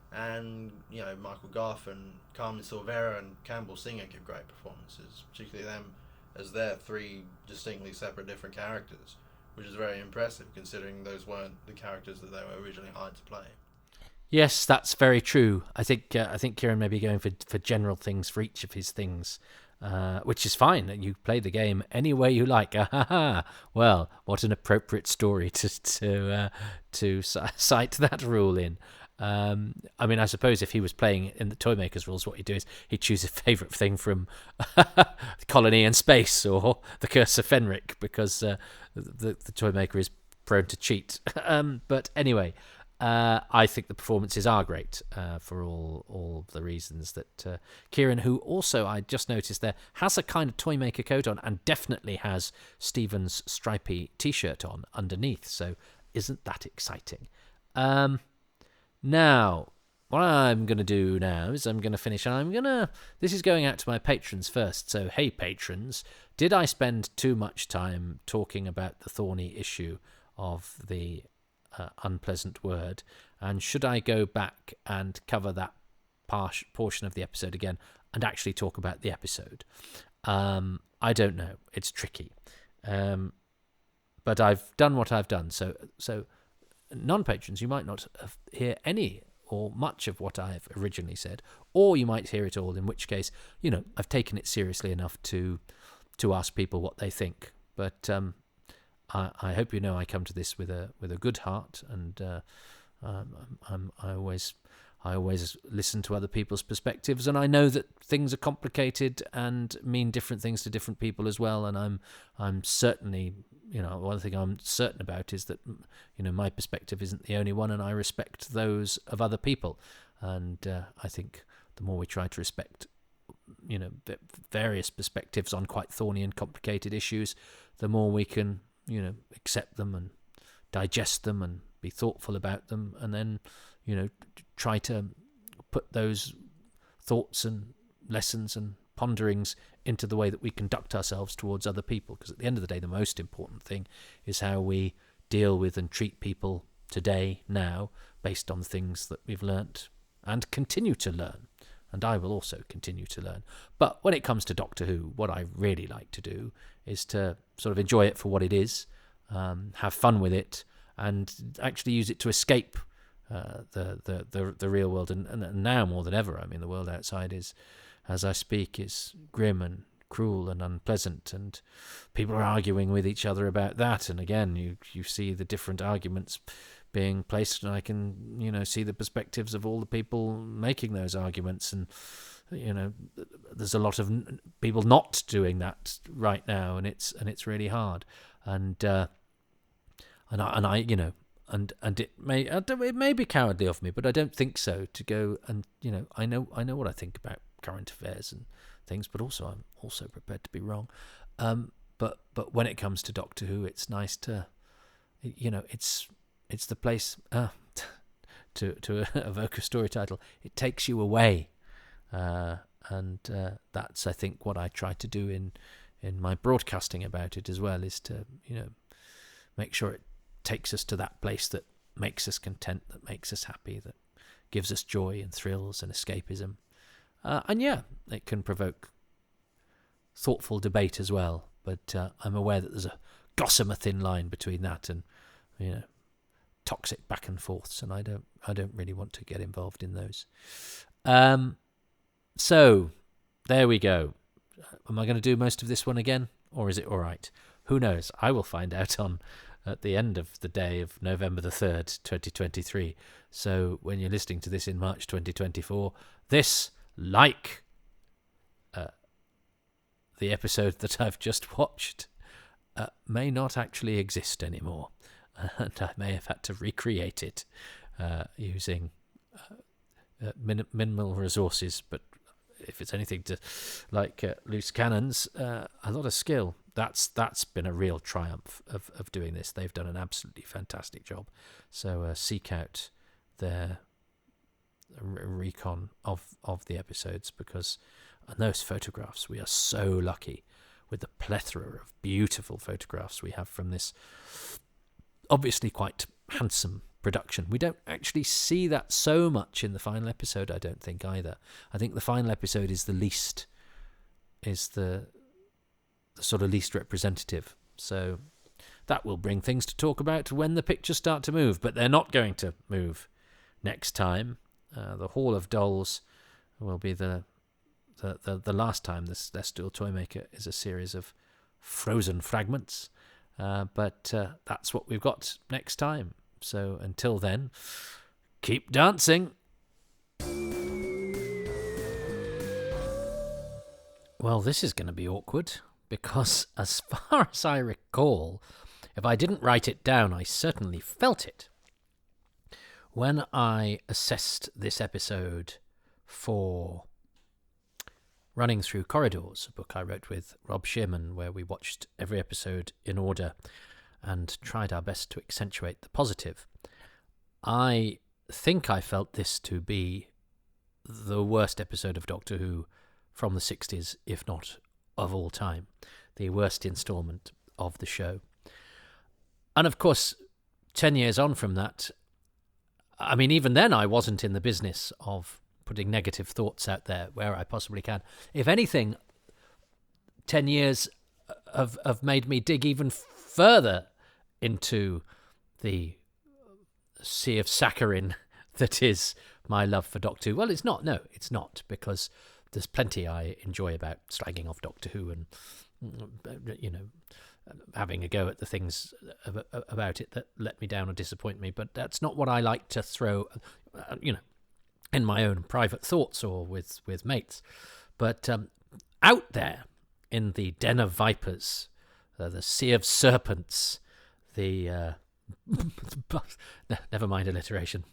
And, you know, Michael Goff and Carmen Silvera and Campbell Singer give great performances, particularly them as their 3 distinctly separate different characters, which is very impressive considering those weren't the characters that they were originally hired to play. Yes, that's very true. I think Kieran may be going for general things for each of his things, which is fine. You play the game any way you like. Well, what an appropriate story to cite that rule in. I mean, I suppose if he was playing in the Toymaker's rules, what he'd do is he'd choose a favourite thing from Colony and Space or The Curse of Fenric, because the Toymaker is prone to cheat. But anyway, I think the performances are great for all the reasons that Kieran, who also I just noticed there has a kind of Toymaker coat on and definitely has Stephen's stripy t-shirt on underneath. So isn't that exciting? Now, what I'm going to do now is I'm going to finish, and this is going out to my patrons first. So, hey, patrons, did I spend too much time talking about the thorny issue of the unpleasant word? And should I go back and cover that portion of the episode again and actually talk about the episode? I don't know. It's tricky. But I've done what I've done. So non-patrons, you might not hear any or much of what I've originally said, or you might hear it all, in which case, I've taken it seriously enough to ask people what they think. But I hope I come to this with a good heart, and I always listen to other people's perspectives, and I know that things are complicated and mean different things to different people as well. And I'm certainly, one thing I'm certain about is that my perspective isn't the only one, and I respect those of other people. And I think the more we try to respect various perspectives on quite thorny and complicated issues, the more we can accept them and digest them and be thoughtful about them, and then try to put those thoughts and lessons and ponderings into the way that we conduct ourselves towards other people. Because at the end of the day, the most important thing is how we deal with and treat people today, now, based on things that we've learnt and continue to learn. And I will also continue to learn. But when it comes to Doctor Who, what I really like to do is to sort of enjoy it for what it is, have fun with it, and actually use it to escape the real world. And now more than ever, the world outside is, as I speak, is grim and cruel and unpleasant, and people are arguing with each other about that. And again, you see the different arguments being placed, and I can see the perspectives of all the people making those arguments. And there's a lot of people not doing that right now, and it's really hard. And it may be cowardly of me, but I don't think so, to go and I know what I think about current affairs and things, but also I'm also prepared to be wrong. But when it comes to Doctor Who, it's nice to it's the place to evoke a story title. It takes you away, and that's, I think, what I try to do in my broadcasting about it as well, is to make sure it takes us to that place that makes us content, that makes us happy, that gives us joy and thrills and escapism. And yeah, it can provoke thoughtful debate as well. But I'm aware that there's a gossamer thin line between that and toxic back and forths, and I don't really want to get involved in those. So there we go. Am I going to do most of this one again, or is it all right? Who knows? I will find out at the end of the day of November the 3rd, 2023. So when you're listening to this in March 2024, this, like the episode that I've just watched, may not actually exist anymore. And I may have had to recreate it using minimal resources. But if it's anything to like loose cannons, a lot of skill. That's been a real triumph of doing this. They've done an absolutely fantastic job. So seek out their recon of the episodes, because on those photographs, we are so lucky with the plethora of beautiful photographs we have from this obviously quite handsome production. We don't actually see that so much in the final episode, I don't think, either. I think the final episode is the sort of least representative. So that will bring things to talk about when the pictures start to move, but they're not going to move next time. The Hall of Dolls will be the last time the Celestial Toymaker is a series of frozen fragments. But that's what we've got next time. So until then, keep dancing. Well, this is going to be awkward, because as far as I recall, if I didn't write it down, I certainly felt it. When I assessed this episode for Running Through Corridors, a book I wrote with Rob Shearman, where we watched every episode in order and tried our best to accentuate the positive, I think I felt this to be the worst episode of Doctor Who from the 60s, if not of all time. The worst instalment of the show. And of course, 10 years on from that, I mean, even then I wasn't in the business of putting negative thoughts out there where I possibly can. If anything, 10 years have made me dig even further into the sea of saccharine that is my love for Doctor Who. Well, it's not. No, it's not, because there's plenty I enjoy about slagging off Doctor Who and, you know, having a go at the things about it that let me down or disappoint me. But that's not what I like to throw, you know, in my own private thoughts or with mates. But out there in the den of vipers, the sea of serpents, the never mind alliteration,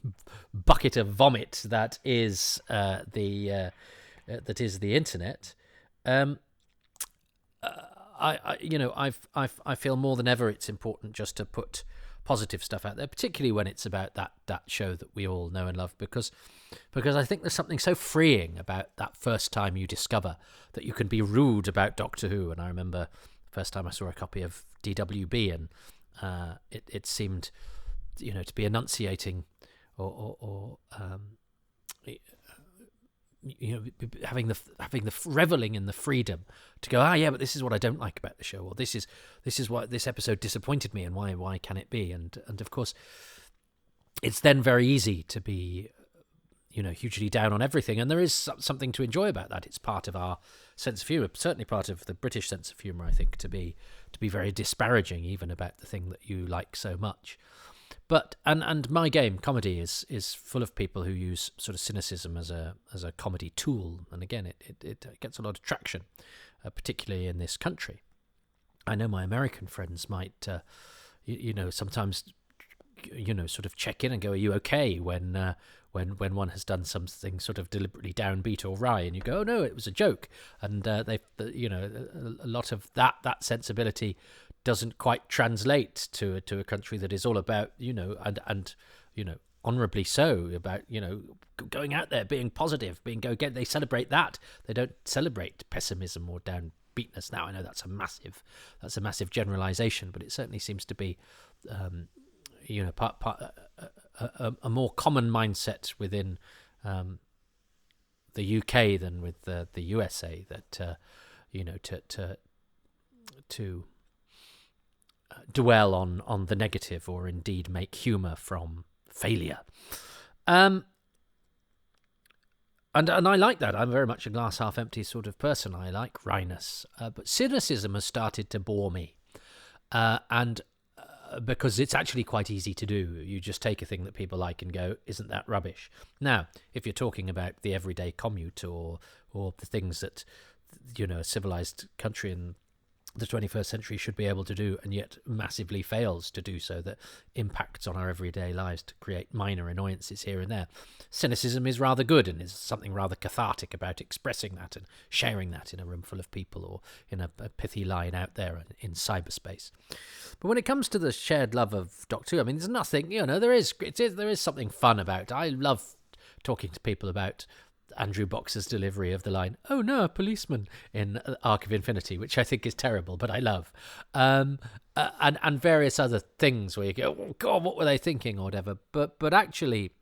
bucket of vomit that is the internet. I feel more than ever it's important just to put positive stuff out there, particularly when it's about that show that we all know and love, because I think there's something so freeing about that first time you discover that you can be rude about Doctor Who. And I remember the first time I saw a copy of DWB, and it seemed, you know, to be enunciating or you know, having the reveling in the freedom to go, yeah, but this is what I don't like about the show, or this is what this episode disappointed me, and why can it be? And of course, it's then very easy to be, you know, hugely down on everything, and there is something to enjoy about that. It's part of our sense of humour, certainly part of the British sense of humour, I think, to be very disparaging even about the thing that you like so much. But and my game, comedy, is full of people who use sort of cynicism as a comedy tool, and again, it gets a lot of traction, particularly in this country. I know my American friends might, you know, sometimes, you know, sort of check in and go, "Are you okay?" when one has done something sort of deliberately downbeat or wry, and you go, "Oh no, it was a joke," and they, you know, a lot of that sensibility doesn't quite translate to a country that is all about, you know, and you know, honourably so, about, you know, going out there, being positive, they celebrate that. They don't celebrate pessimism or downbeatness. Now I know that's a massive generalisation, but it certainly seems to be, you know, a more common mindset within the UK than with the USA, that you know, to dwell on the negative, or indeed make humour from failure. And I like that. I'm very much a glass half empty sort of person. I like wryness, but cynicism has started to bore me, and because it's actually quite easy to do. You just take a thing that people like and go, "Isn't that rubbish?" Now, if you're talking about the everyday commute or the things that, you know, a civilized country in the 21st century should be able to do, and yet massively fails to do so, that impacts on our everyday lives to create minor annoyances here and there, cynicism is rather good, and is something rather cathartic about expressing that and sharing that in a room full of people, or in a pithy line out there in cyberspace. But when it comes to the shared love of Doctor Who, I mean, there's nothing, you know, there is something fun about it. I love talking to people about Andrew Boxer's delivery of the line, "Oh no, a policeman," in Arc of Infinity, which I think is terrible, but I love. And various other things where you go, "Oh God, what were they thinking?" or whatever. But actually,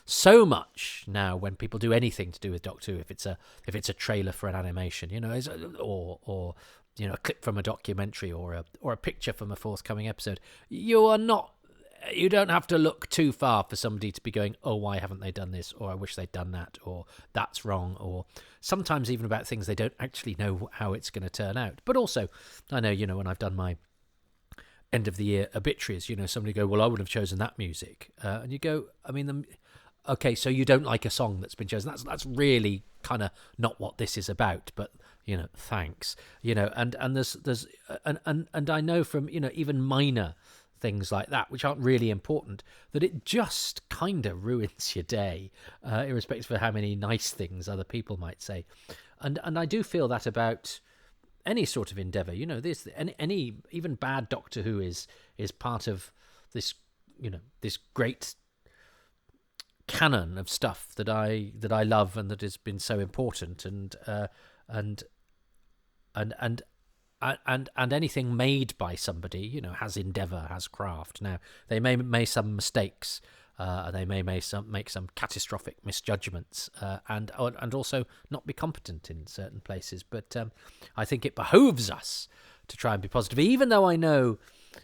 so much now when people do anything to do with Doctor Who, if it's a trailer for an animation, you know, or you know, a clip from a documentary, or a picture from a forthcoming episode, you don't have to look too far for somebody to be going, "Oh, why haven't they done this?" or "I wish they'd done that," or "That's wrong," or sometimes even about things they don't actually know how it's going to turn out. But also, I know, you know, when I've done my end of the year obituaries, you know, somebody go, "Well, I would have chosen that music," and you go, I mean, okay, so you don't like a song that's been chosen. That's really kind of not what this is about. But, you know, thanks, you know, and there's and I know from, you know, even minor things like that, which aren't really important, that it just kind of ruins your day, irrespective of how many nice things other people might say. And I do feel that about any sort of endeavour. You know, any even bad Doctor Who is part of this, you know, this great canon of stuff that I love and that has been so important, and anything made by somebody, you know, has endeavour, has craft. Now they may make some mistakes, they may make some catastrophic misjudgments, and also not be competent in certain places. But I think it behooves us to try and be positive, even though I know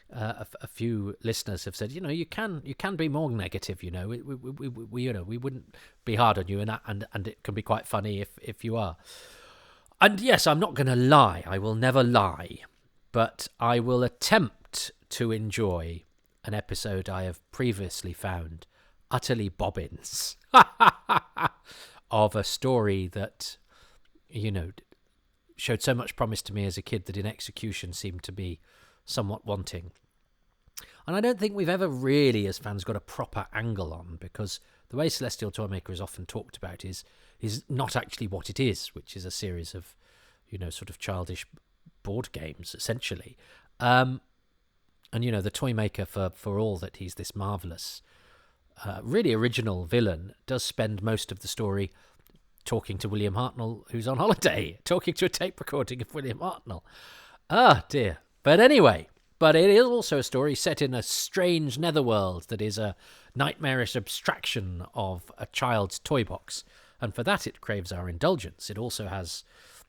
a few listeners have said, you know, you can be more negative. You know, we you know, we wouldn't be hard on you, and it can be quite funny if you are. And yes, I'm not going to lie. I will never lie, but I will attempt to enjoy an episode I have previously found utterly bobbins of a story that, you know, showed so much promise to me as a kid that in execution seemed to be somewhat wanting. And I don't think we've ever really, as fans, got a proper angle on, because the way Celestial Toymaker is often talked about is not actually what it is, which is a series of, you know, sort of childish board games, essentially. And, you know, the Toymaker, for all that he's this marvellous, really original villain, does spend most of the story talking to William Hartnell, who's on holiday, talking to a tape recording of William Hartnell. Ah, dear. But anyway, but it is also a story set in a strange netherworld that is a nightmarish abstraction of a child's toy box. And for that, it craves our indulgence. It also has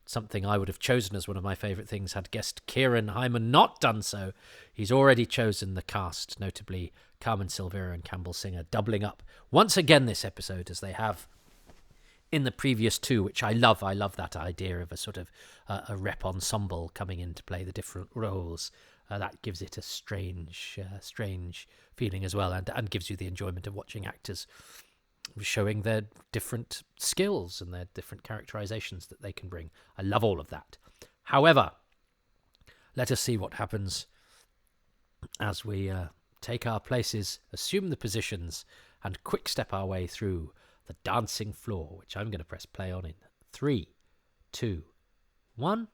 something I would have chosen as one of my favourite things had guest Kieran Highman not done so. He's already chosen the cast, notably Carmen Silvera and Campbell Singer, doubling up once again this episode, as they have in the previous two, which I love. I love that idea of a sort of a rep ensemble coming in to play the different roles. That gives it a strange feeling as well, and gives you the enjoyment of watching actors showing their different skills and their different characterizations that they can bring. I love all of that. However, let us see what happens as we take our places, assume the positions, and quick step our way through the dancing floor, which I'm going to press play on in 3, 2, 1.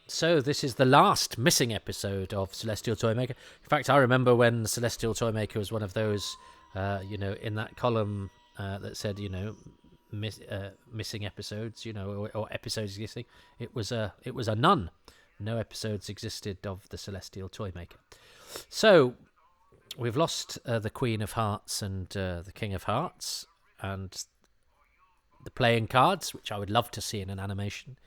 So this is the last missing episode of Celestial Toymaker. In fact, I remember when Celestial Toymaker was one of those, you know, in that column that said, you know, missing episodes, you know, or episodes existing. It was a none. No episodes existed of the Celestial Toymaker. So we've lost the Queen of Hearts and the King of Hearts, and the playing cards, which I would love to see in an animation.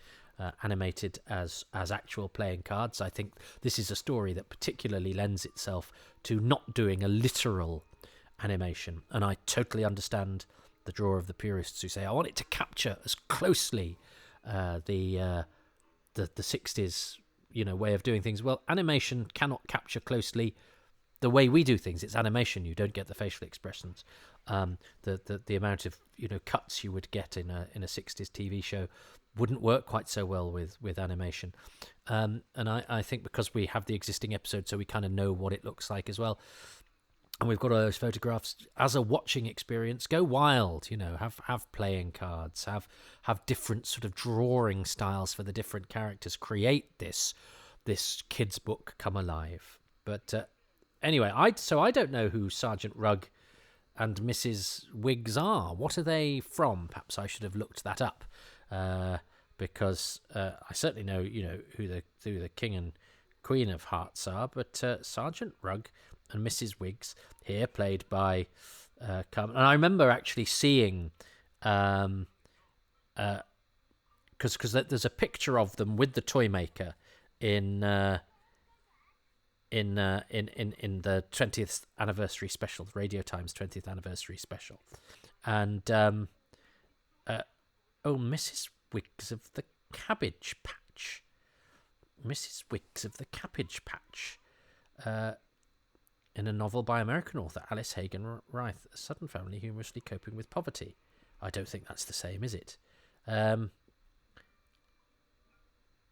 Animated as actual playing cards. I think this is a story that particularly lends itself to not doing a literal animation, and I totally understand the draw of the purists who say I want it to capture as closely the 60s, you know, way of doing things. Well, animation cannot capture closely the way we do things. It's animation. You don't get the facial expressions. The amount of, you know, cuts you would get in a 60s TV show wouldn't work quite so well with animation. And I think because we have the existing episode, so we kind of know what it looks like as well. And we've got all those photographs as a watching experience. Go wild, you know, have playing cards, have different sort of drawing styles for the different characters. Create this kids book come alive. But anyway, I don't know who Sergeant Rugg and Mrs. Wiggs are. What are they from? Perhaps I should have looked that up. Because I certainly know, you know, who the King and Queen of Hearts are, but Sergeant Rugg and Mrs. Wiggs here, played by Carmen. And I remember actually seeing, because there's a picture of them with the Toymaker in the 20th anniversary special, Radio Times 20th anniversary special, and Mrs. Wiggs of the Cabbage Patch. Mrs. Wiggs of the Cabbage Patch. In a novel by American author Alice Hagen Reith, a Southern family humorously coping with poverty. I don't think that's the same, is it? Oh,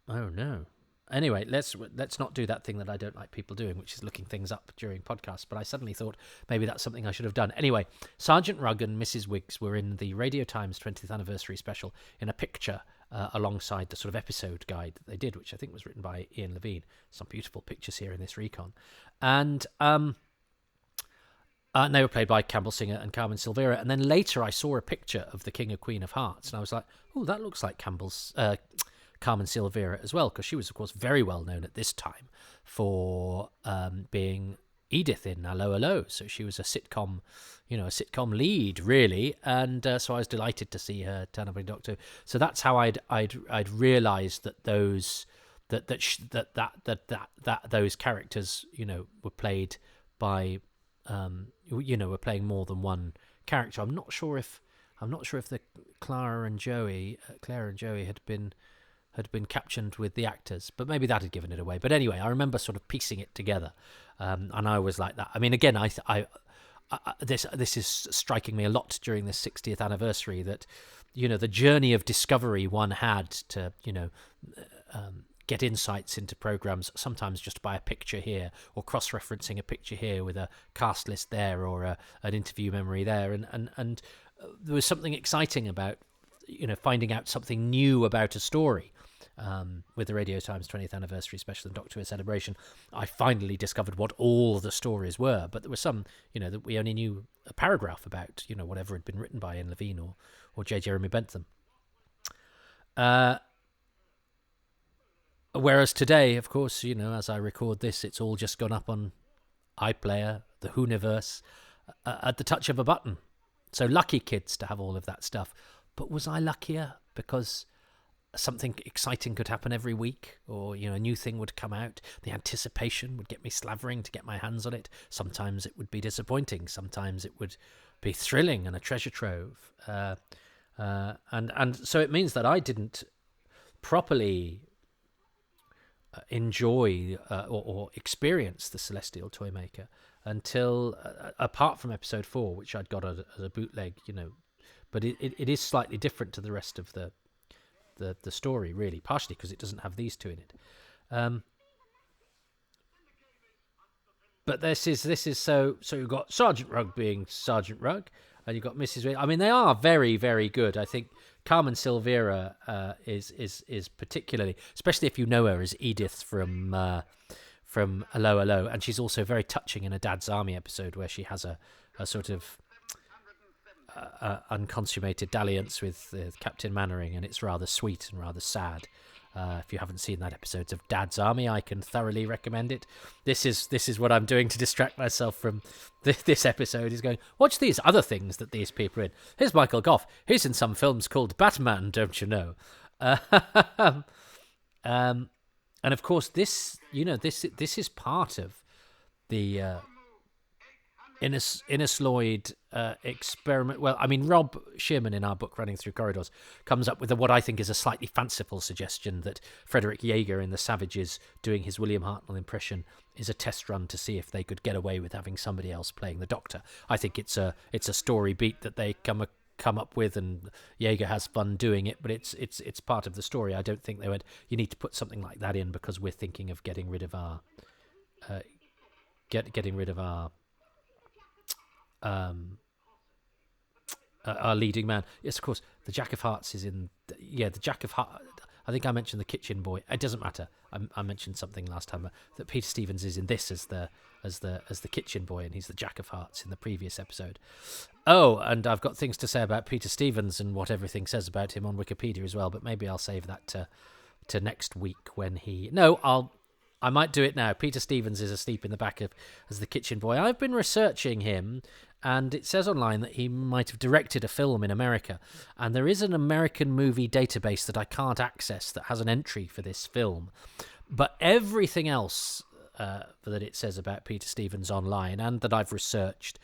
no. Anyway, let's not do that thing that I don't like people doing, which is looking things up during podcasts. But I suddenly thought maybe that's something I should have done. Anyway, Sergeant Rugg and Mrs. Wiggs were in the Radio Times 20th anniversary special in a picture alongside the sort of episode guide that they did, which I think was written by Ian Levine. Some beautiful pictures here in this recon. And they were played by Campbell Singer and Carmen Silvera. And then later I saw a picture of the King or Queen of Hearts, and I was like, oh, that looks like Carmen Silvera as well, because she was, of course, very well known at this time for being Edith in Allo Allo. So she was a sitcom lead, really. And so I was delighted to see her turn up in Doctor Who. So that's how I'd realised that those those characters, were played by were playing more than one character. I'm not sure if the Claire and Joey had been captioned with the actors, but maybe that had given it away. But anyway, I remember sort of piecing it together, and I was like that. I mean, again, this is striking me a lot during this 60th anniversary, that the journey of discovery one had to get insights into programs, sometimes just by a picture here, or cross-referencing a picture here with a cast list there, or an interview memory there, and there was something exciting about finding out something new about a story. With the Radio Times 20th anniversary special and Doctor Who celebration, I finally discovered what all the stories were, but there were some that we only knew a paragraph about, whatever had been written by Ian Levine or J. Jeremy Bentham. Whereas today, of course, as I record this, it's all just gone up on iPlayer, the Whoniverse, at the touch of a button. So lucky kids to have all of that stuff. But was I luckier because something exciting could happen every week, or a new thing would come out? The anticipation would get me slavering to get my hands on it. Sometimes it would be disappointing. Sometimes it would be thrilling and a treasure trove. And so it means that I didn't properly enjoy or experience the Celestial Toymaker until apart from episode 4, which I'd got as a bootleg, but it is slightly different to the rest of the story, really, partially because it doesn't have these two in it. But this is so you've got Sergeant Rugg being Sergeant Rugg, and you've got Mrs. Wiggs. I mean, they are very, very good. I think Carmen Silvera is particularly, especially if you know her as Edith from Allo Allo, and she's also very touching in a Dad's Army episode where she has a sort of unconsummated dalliance with Captain Mannering, and it's rather sweet and rather sad. If you haven't seen that episode of Dad's Army, I can thoroughly recommend it. This is what I'm doing to distract myself from this episode, is going, watch these other things that these people are in. Here's Michael Gough. He's in some films called Batman, don't you know? And of course, this is part of the Innes Lloyd experiment. Well, I mean, Rob Shearman in our book Running Through Corridors comes up with what I think is a slightly fanciful suggestion that Frederick Jaeger in The Savages doing his William Hartnell impression is a test run to see if they could get away with having somebody else playing the Doctor. I think it's a story beat that they come up with, and Jaeger has fun doing it, but it's part of the story. I don't think they went, you need to put something like that in because we're thinking of getting rid of our our leading man. Yes, of course, the Jack of Hearts is in. The Jack of Hearts. I think I mentioned the Kitchen Boy. It doesn't matter. I mentioned something last time that Peter Stevens is in this as the Kitchen Boy, and he's the Jack of Hearts in the previous episode. Oh, and I've got things to say about Peter Stevens and what everything says about him on Wikipedia as well. But maybe I'll save that to next week when he. No, I might do it now. Peter Stevens is asleep in the back as the Kitchen Boy. I've been researching him, and it says online that he might have directed a film in America. And there is an American movie database that I can't access that has an entry for this film. But everything else that it says about Peter Stevens online and that I've researched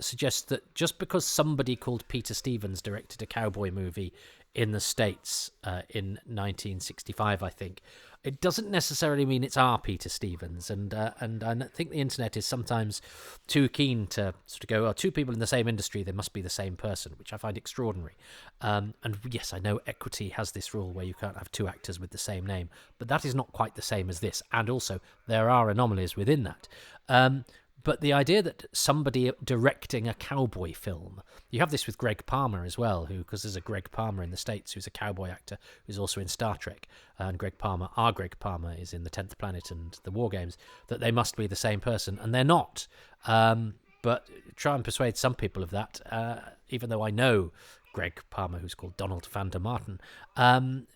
suggests that just because somebody called Peter Stevens directed a cowboy movie in the States in 1965, I think, it doesn't necessarily mean it's our Peter Stevens, and I think the internet is sometimes too keen to sort of go, two people in the same industry, they must be the same person, which I find extraordinary. And yes, I know Equity has this rule where you can't have two actors with the same name, but that is not quite the same as this, and also there are anomalies within that. But the idea that somebody directing a cowboy film, you have this with Greg Palmer as well, because there's a Greg Palmer in the States who's a cowboy actor who's also in Star Trek, and our Greg Palmer is in the 10th Planet and the War Games, that they must be the same person, and they're not. But try and persuade some people of that, even though I know Greg Palmer, who's called Donald van der Martin, and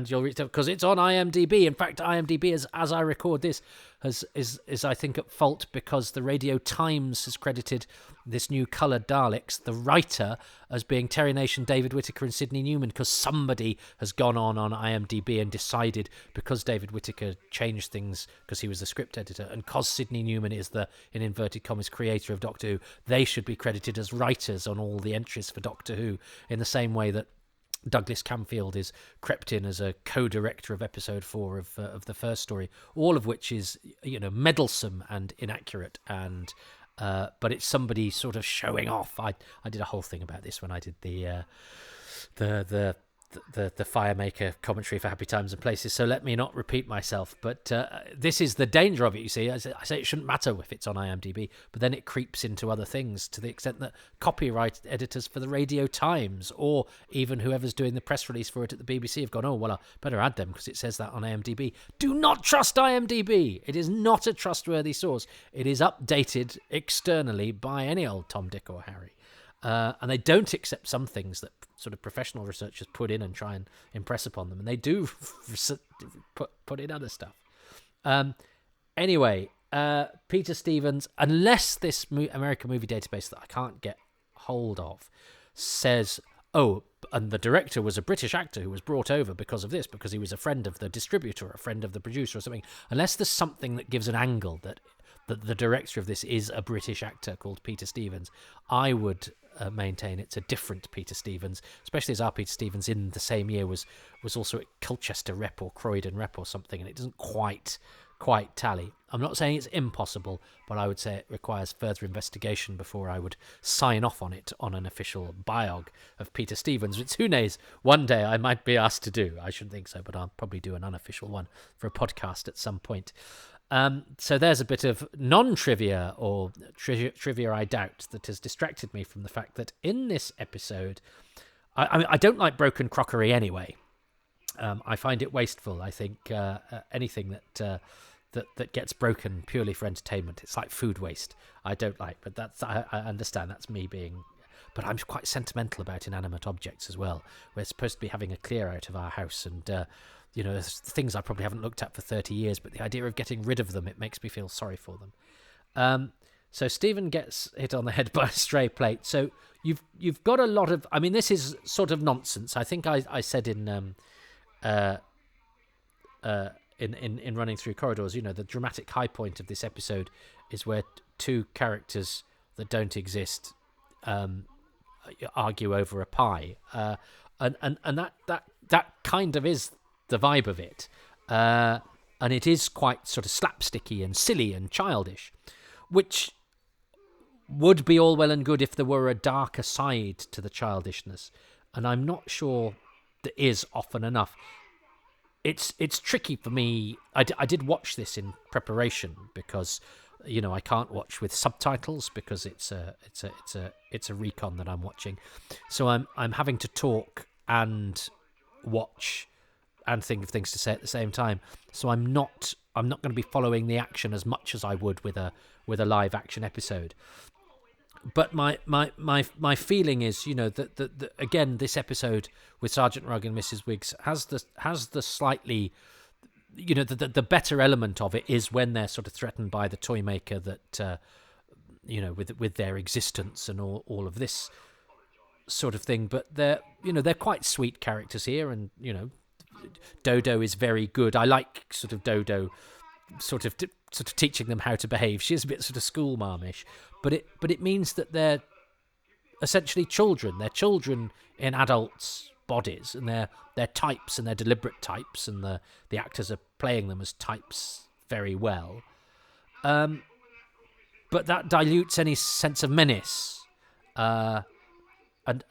you'll reach out because it's on IMDb. In fact, IMDb, as I record this, is I think at fault because the Radio Times has credited this new coloured Daleks, the writer, as being Terry Nation, David Whittaker, and Sidney Newman, because somebody has gone on IMDb and decided, because David Whittaker changed things because he was the script editor, and because Sidney Newman is the, in inverted commas, creator of Doctor Who, they should be credited as writers on all the entries for Doctor Who, in the same way that Douglas Camfield is crept in as a co-director of episode 4 of the first story, all of which is, meddlesome and inaccurate, and but it's somebody sort of showing off. I did a whole thing about this when I did the Firemaker commentary for Happy Times and Places, so let me not repeat myself, but this is the danger of it. You see, I say it shouldn't matter if it's on IMDb, but then it creeps into other things to the extent that copyright editors for the Radio Times, or even whoever's doing the press release for it at the BBC, have gone, oh well, I better add them because it says that on IMDb. Do not trust IMDb. It is not a trustworthy source. It is updated externally by any old Tom, Dick or Harry. And they don't accept some things that sort of professional researchers put in and try and impress upon them, and they do put in other stuff. Anyway, Peter Stevens, unless this American Movie Database that I can't get hold of says, oh, and the director was a British actor who was brought over because of this, because he was a friend of the distributor, or a friend of the producer or something, unless there's something that gives an angle that the director of this is a British actor called Peter Stevens, I would maintain it's a different Peter Stevens, especially as our Peter Stevens in the same year was also at Colchester Rep or Croydon Rep or something, and it doesn't quite tally. I'm not saying it's impossible, but I would say it requires further investigation before I would sign off on it on an official biog of Peter Stevens, which who knows, one day I might be asked to do. I shouldn't think so, but I'll probably do an unofficial one for a podcast at some point. So there's a bit of non-trivia, or trivia I doubt, that has distracted me from the fact that in this episode, I don't like broken crockery anyway. I find it wasteful. I think anything that gets broken purely for entertainment, it's like food waste. I don't like, but I understand that's me being. But I'm quite sentimental about inanimate objects as well. We're supposed to be having a clear out of our house, and there's things I probably haven't looked at for 30 years, but the idea of getting rid of them, it makes me feel sorry for them. So Stephen gets hit on the head by a stray plate. So you've got a lot of. I mean, this is sort of nonsense. I think I said in Running Through Corridors, the dramatic high point of this episode is where two characters that don't exist argue over a pie, and that kind of is the vibe of it, and it is quite sort of slapsticky and silly and childish, which would be all well and good if there were a darker side to the childishness, and I'm not sure there is often enough. It's tricky for me. I did watch this in preparation because I can't watch with subtitles because it's a recon that I'm watching, so I'm having to talk and watch and think of things to say at the same time. So I'm not going to be following the action as much as I would with a live action episode. But my feeling is, that again, this episode with Sergeant Rugg and Mrs. Wiggs has the slightly, the better element of it is when they're sort of threatened by the Toymaker that, with their existence and all of this sort of thing. But they're quite sweet characters here, and Dodo is very good. I like sort of Dodo sort of teaching them how to behave. She is a bit sort of school marmish, but it means that they're essentially children. They're children in adults' bodies, and they're types, and they're deliberate types, and the actors are playing them as types very well. But that dilutes any sense of menace. And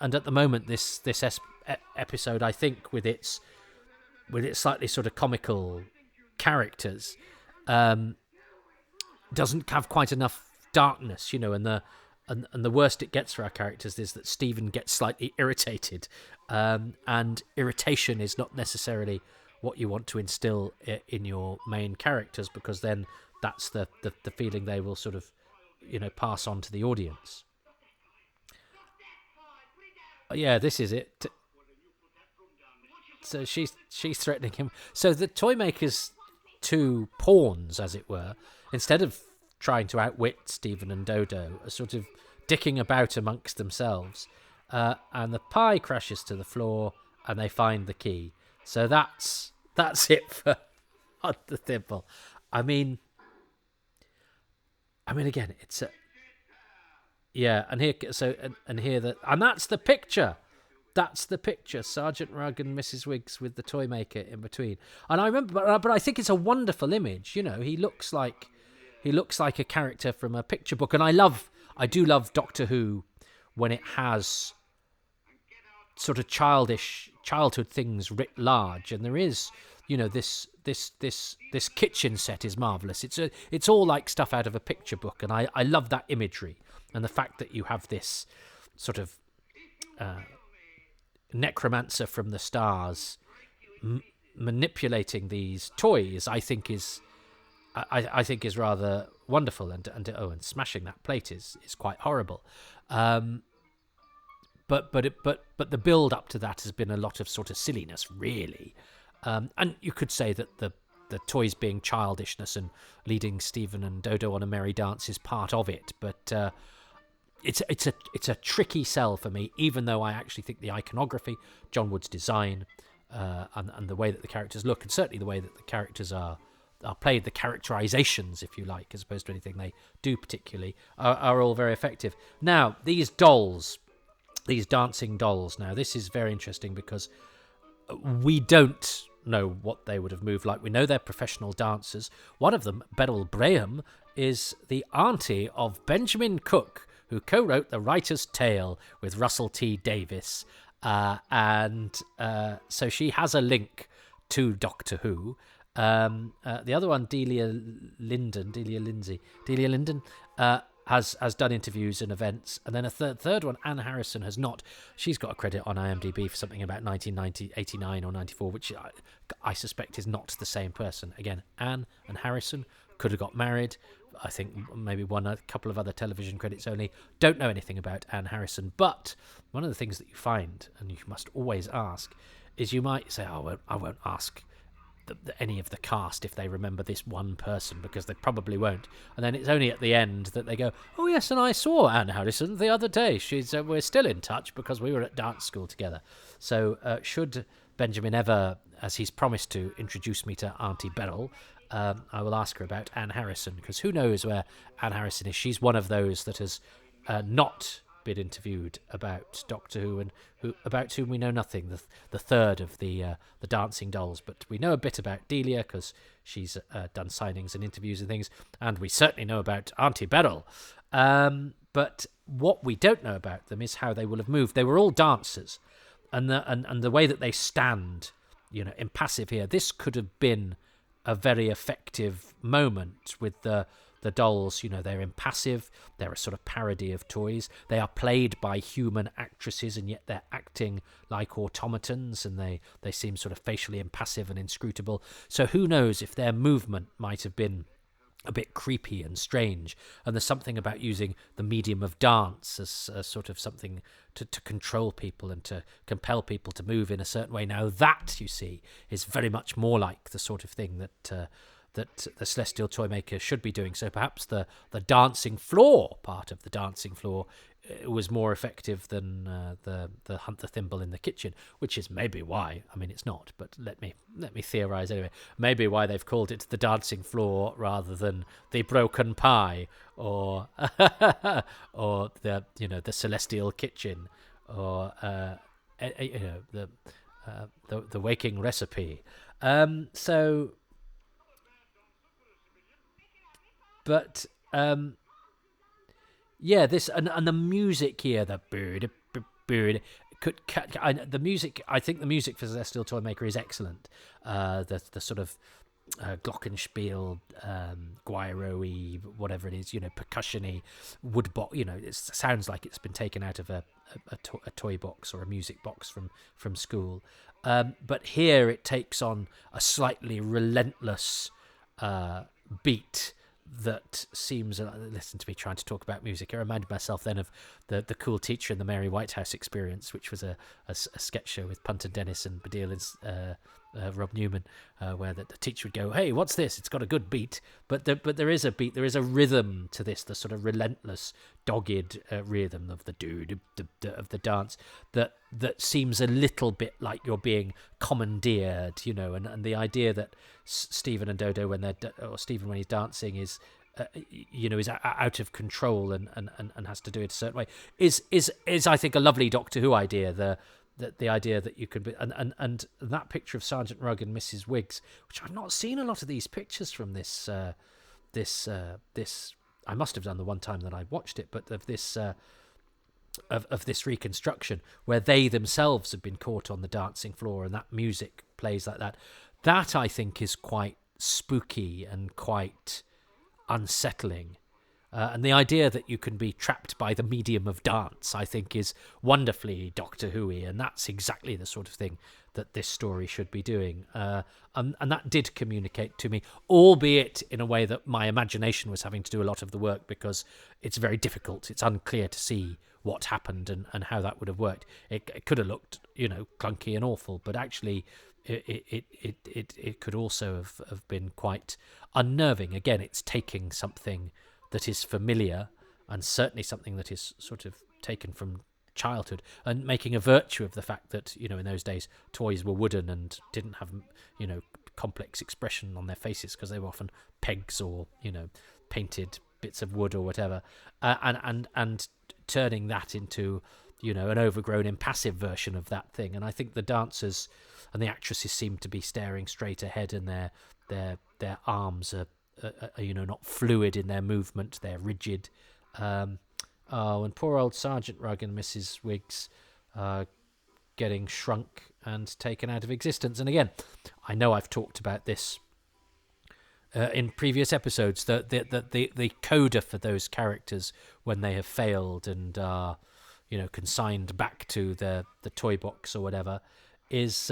at the moment, this episode, I think, with its slightly sort of comical characters, doesn't have quite enough darkness, you know, and the worst it gets for our characters is that Stephen gets slightly irritated, and irritation is not necessarily what you want to instill in your main characters, because then that's the feeling they will sort of, you know, pass on to the audience. Yeah, this is it. So she's threatening him. So the Toymaker's two pawns, as it were, instead of trying to outwit Stephen and Dodo, are sort of dicking about amongst themselves. And the pie crashes to the floor, and they find the key. So that's it for the Thimble. I mean, again, it's a... Yeah, and here, so and here and that's the picture. That's the picture. Sergeant Rugg and Mrs. Wiggs with the Toymaker in between. And I remember, but I think it's a wonderful image. You know, he looks like a character from a picture book. And I do love Doctor Who when it has sort of childhood things writ large. And there is, you know, this kitchen set is marvelous. It's all like stuff out of a picture book, and I love that imagery. And the fact that you have this sort of necromancer from the stars manipulating these toys, I think is rather wonderful. And smashing that plate is quite horrible. But the build up to that has been a lot of sort of silliness, really. And you could say that the toys being childishness and leading Stephen and Dodo on a merry dance is part of it, but. It's a tricky sell for me, even though I actually think the iconography, John Wood's design, and the way that the characters look, and certainly the way that the characters are played, the characterizations, if you like, as opposed to anything they do particularly, are all very effective. Now, these dolls, these dancing dolls, now this is very interesting because we don't know what they would have moved like. We know they're professional dancers. One of them, Beryl Graham, is the auntie of Benjamin Cook, who co-wrote The Writer's Tale with Russell T Davies. And so she has a link to Doctor Who. The other one, Delia Linden, has done interviews and events. And then a third one, Anne Harrison, has not. She's got a credit on IMDb for something about 1989 or 94, which I suspect is not the same person. Again, Anne and Harrison could have got married. I think maybe a couple of other television credits only. Don't know anything about Anne Harrison. But one of the things that you find, and you must always ask, is you might say, I won't ask any of the cast if they remember this one person, because they probably won't. And then it's only at the end that they go, oh yes, and I saw Anne Harrison the other day. We're still in touch because we were at dance school together. So should Benjamin ever, as he's promised to, introduce me to Auntie Beryl, I will ask her about Anne Harrison, because who knows where Anne Harrison is. She's one of those that has not been interviewed about Doctor Who, and about whom we know nothing. The third of the dancing dolls, but we know a bit about Delia because she's done signings and interviews and things, and we certainly know about Auntie Beryl. But what we don't know about them is how they will have moved. They were all dancers, and the way that they stand, you know, impassive here. This could have been a very effective moment with the dolls. You know, they're impassive. They're a sort of parody of toys. They are played by human actresses, and yet they're acting like automatons, and they seem sort of facially impassive and inscrutable. So who knows if their movement might have been a bit creepy and strange. And there's something about using the medium of dance as a sort of something to control people and to compel people to move in a certain way. Now that, you see, is very much more like the sort of thing that the Celestial Toymaker should be doing. So perhaps the dancing floor part of the dancing floor was more effective than the Hunt the Thimble in the kitchen, which is maybe why, I mean it's not, but let me theorize anyway, maybe why they've called it the dancing floor rather than the broken pie or or the Celestial kitchen or the waking recipe. So, but yeah, this and the music here, the bird, the music. I think the music for Celestial Toymaker is excellent. The sort of glockenspiel, guiro-y, whatever it is, percussion-y, woodbox. It sounds like it's been taken out of a toy box or a music box from school. But here it takes on a slightly relentless beat that seems, listen to me trying to talk about music. I reminded myself then of the cool teacher in the Mary Whitehouse Experience, which was a sketch show with Punter Dennis and Baddiel and Rob Newman, where the teacher would go, "Hey, what's this? It's got a good beat." But there is a beat, there is a rhythm to this, the sort of relentless, dogged rhythm of of the dance that seems a little bit like you're being commandeered, and the idea that Stephen and Dodo Stephen when he's dancing is is out of control and has to do it a certain way is I think a lovely Doctor Who idea. The idea that you could be and that picture of Sergeant Rugg and Mrs. Wiggs, which I've not seen a lot of these pictures from this I must have done the one time that I watched it, but of this of this reconstruction where they themselves have been caught on the dancing floor and that music plays like that I think is quite spooky and quite unsettling. And the idea that you can be trapped by the medium of dance, I think, is wonderfully Doctor Who-y, and that's exactly the sort of thing that this story should be doing. And that did communicate to me, albeit in a way that my imagination was having to do a lot of the work, because it's very difficult. It's unclear to see what happened and how that would have worked. It could have looked, clunky and awful, but actually it could also have been quite unnerving. Again, it's taking something that is familiar and certainly something that is sort of taken from childhood and making a virtue of the fact that, in those days toys were wooden and didn't have, complex expression on their faces because they were often pegs or, painted bits of wood or whatever, and turning that into, an overgrown, impassive version of that thing. And I think the dancers and the actresses seem to be staring straight ahead, and their arms are not fluid in their movement. They're rigid. And poor old Sergeant Rugg and Mrs. Wiggs getting shrunk and taken out of existence. And again, I know I've talked about this in previous episodes, that the coda for those characters when they have failed and are consigned back to the toy box or whatever is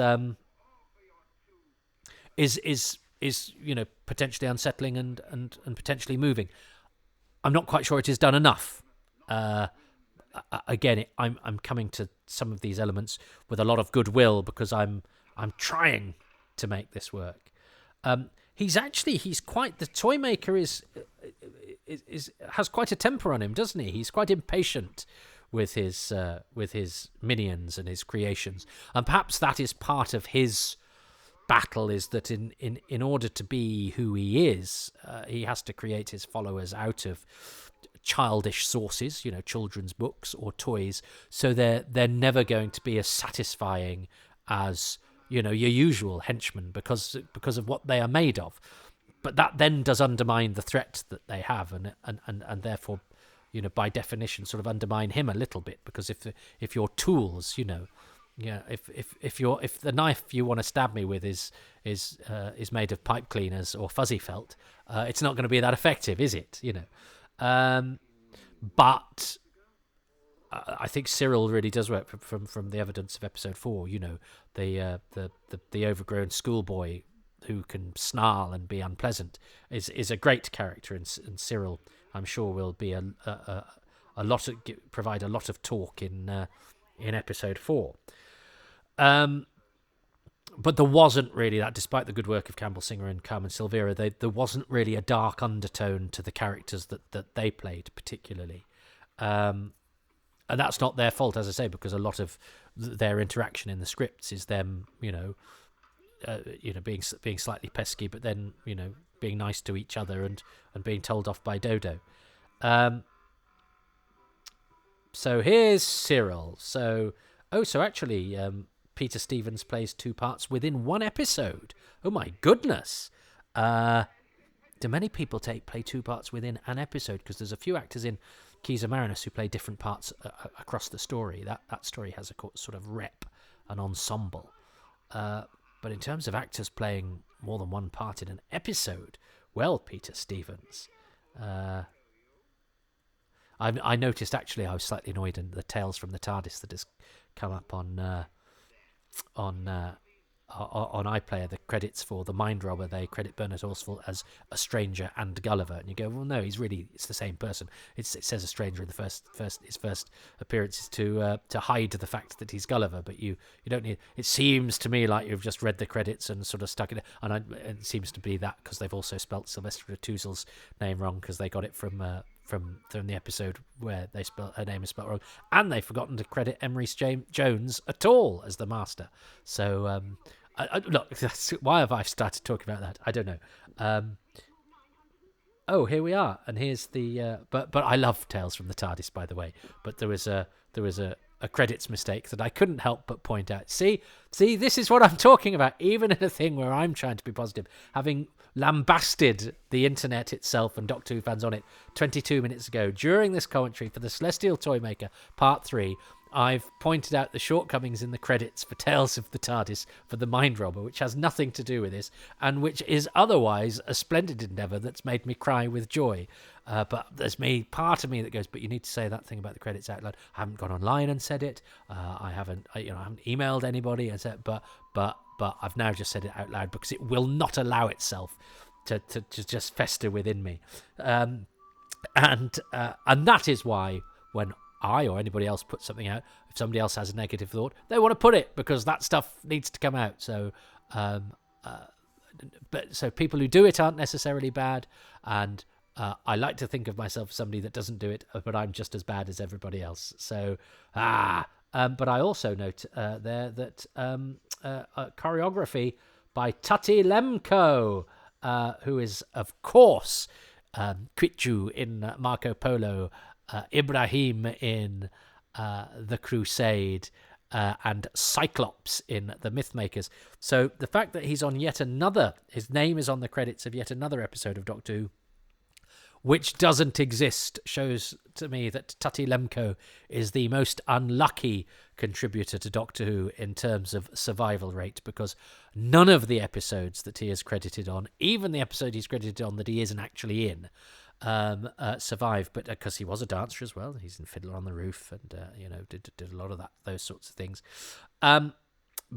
potentially unsettling and potentially moving. I'm not quite sure it is done enough. Again, I'm coming to some of these elements with a lot of goodwill because I'm trying to make this work. He's quite, the Toymaker has quite a temper on him, doesn't he? He's quite impatient with his minions and his creations, and perhaps that is part of his battle, is that in order to be who he is, he has to create his followers out of childish sources, children's books or toys, so they're never going to be as satisfying as your usual henchmen because of what they are made of. But that then does undermine the threat that they have, and therefore, by definition, sort of undermine him a little bit, because if your tools, if the knife you want to stab me with is made of pipe cleaners or fuzzy felt, it's not going to be that effective, is it? But I think Cyril really does work from the evidence of episode 4. The overgrown schoolboy who can snarl and be unpleasant is a great character, and Cyril, I'm sure, will be provide a lot of talk in episode 4. But there wasn't really that, despite the good work of Campbell Singer and Carmen Silvera, there wasn't really a dark undertone to the characters that they played particularly. And that's not their fault, as I say, because a lot of their interaction in the scripts is them, being slightly pesky, but then, being nice to each other and being told off by Dodo. So here's Cyril. So Oh, so actually, Peter Stevens plays 2 parts within 1 episode. Oh my goodness! Do many people play 2 parts within an episode? Because there's a few actors in Keys of Marinus who play different parts across the story. That story has a sort of rep, an ensemble. But in terms of actors playing more than 1 part in an episode, well, Peter Stevens. I noticed, actually, I was slightly annoyed in the Tales from the TARDIS that has come up on iPlayer, the credits for The Mind Robber. They credit Bernard Horsfall as a stranger and Gulliver, and you go, well, no, it's the same person. It says a stranger in the his first appearance is to hide the fact that he's Gulliver, but you don't need. It seems to me like you've just read the credits and sort of stuck it, and it seems to be that because they've also spelt Sylvester Toozle's name wrong because they got it from the episode where her name is spelled wrong, and they've forgotten to credit Emery Jones at all as the master. So look, why have I started talking about that? I don't know. Oh, here we are, and here's the. But I love Tales from the TARDIS, by the way. But there was a credits mistake that I couldn't help but point out. See, this is what I'm talking about. Even in a thing where I'm trying to be positive, having lambasted the internet itself and Doctor Who fans on it 22 minutes ago during this commentary for the Celestial Toymaker Part 3, I've pointed out the shortcomings in the credits for Tales of the TARDIS for The Mind Robber, which has nothing to do with this, and which is otherwise a splendid endeavour that's made me cry with joy. But there's part of me that goes, but you need to say that thing about the credits out loud. I haven't gone online and said it. I haven't emailed anybody and said, but I've now just said it out loud because it will not allow itself to just fester within me. And that is why when I or anybody else puts something out, if somebody else has a negative thought, they want to put it because that stuff needs to come out. So, so people who do it aren't necessarily bad, and I like to think of myself as somebody that doesn't do it, but I'm just as bad as everybody else. So, but I also note there that choreography by Tutti Lemko, who is, of course, Quitju in Marco Polo, Ibrahim in The Crusade, and Cyclops in The Mythmakers. So the fact that he's on his name is on the credits of yet another episode of Doctor Who, which doesn't exist, shows to me that Tutti Lemko is the most unlucky contributor to Doctor Who in terms of survival rate, because none of the episodes that he is credited on, even the episode he's credited on that he isn't actually in, survive, but because he was a dancer as well. He's in Fiddler on the Roof, and did a lot of those sorts of things.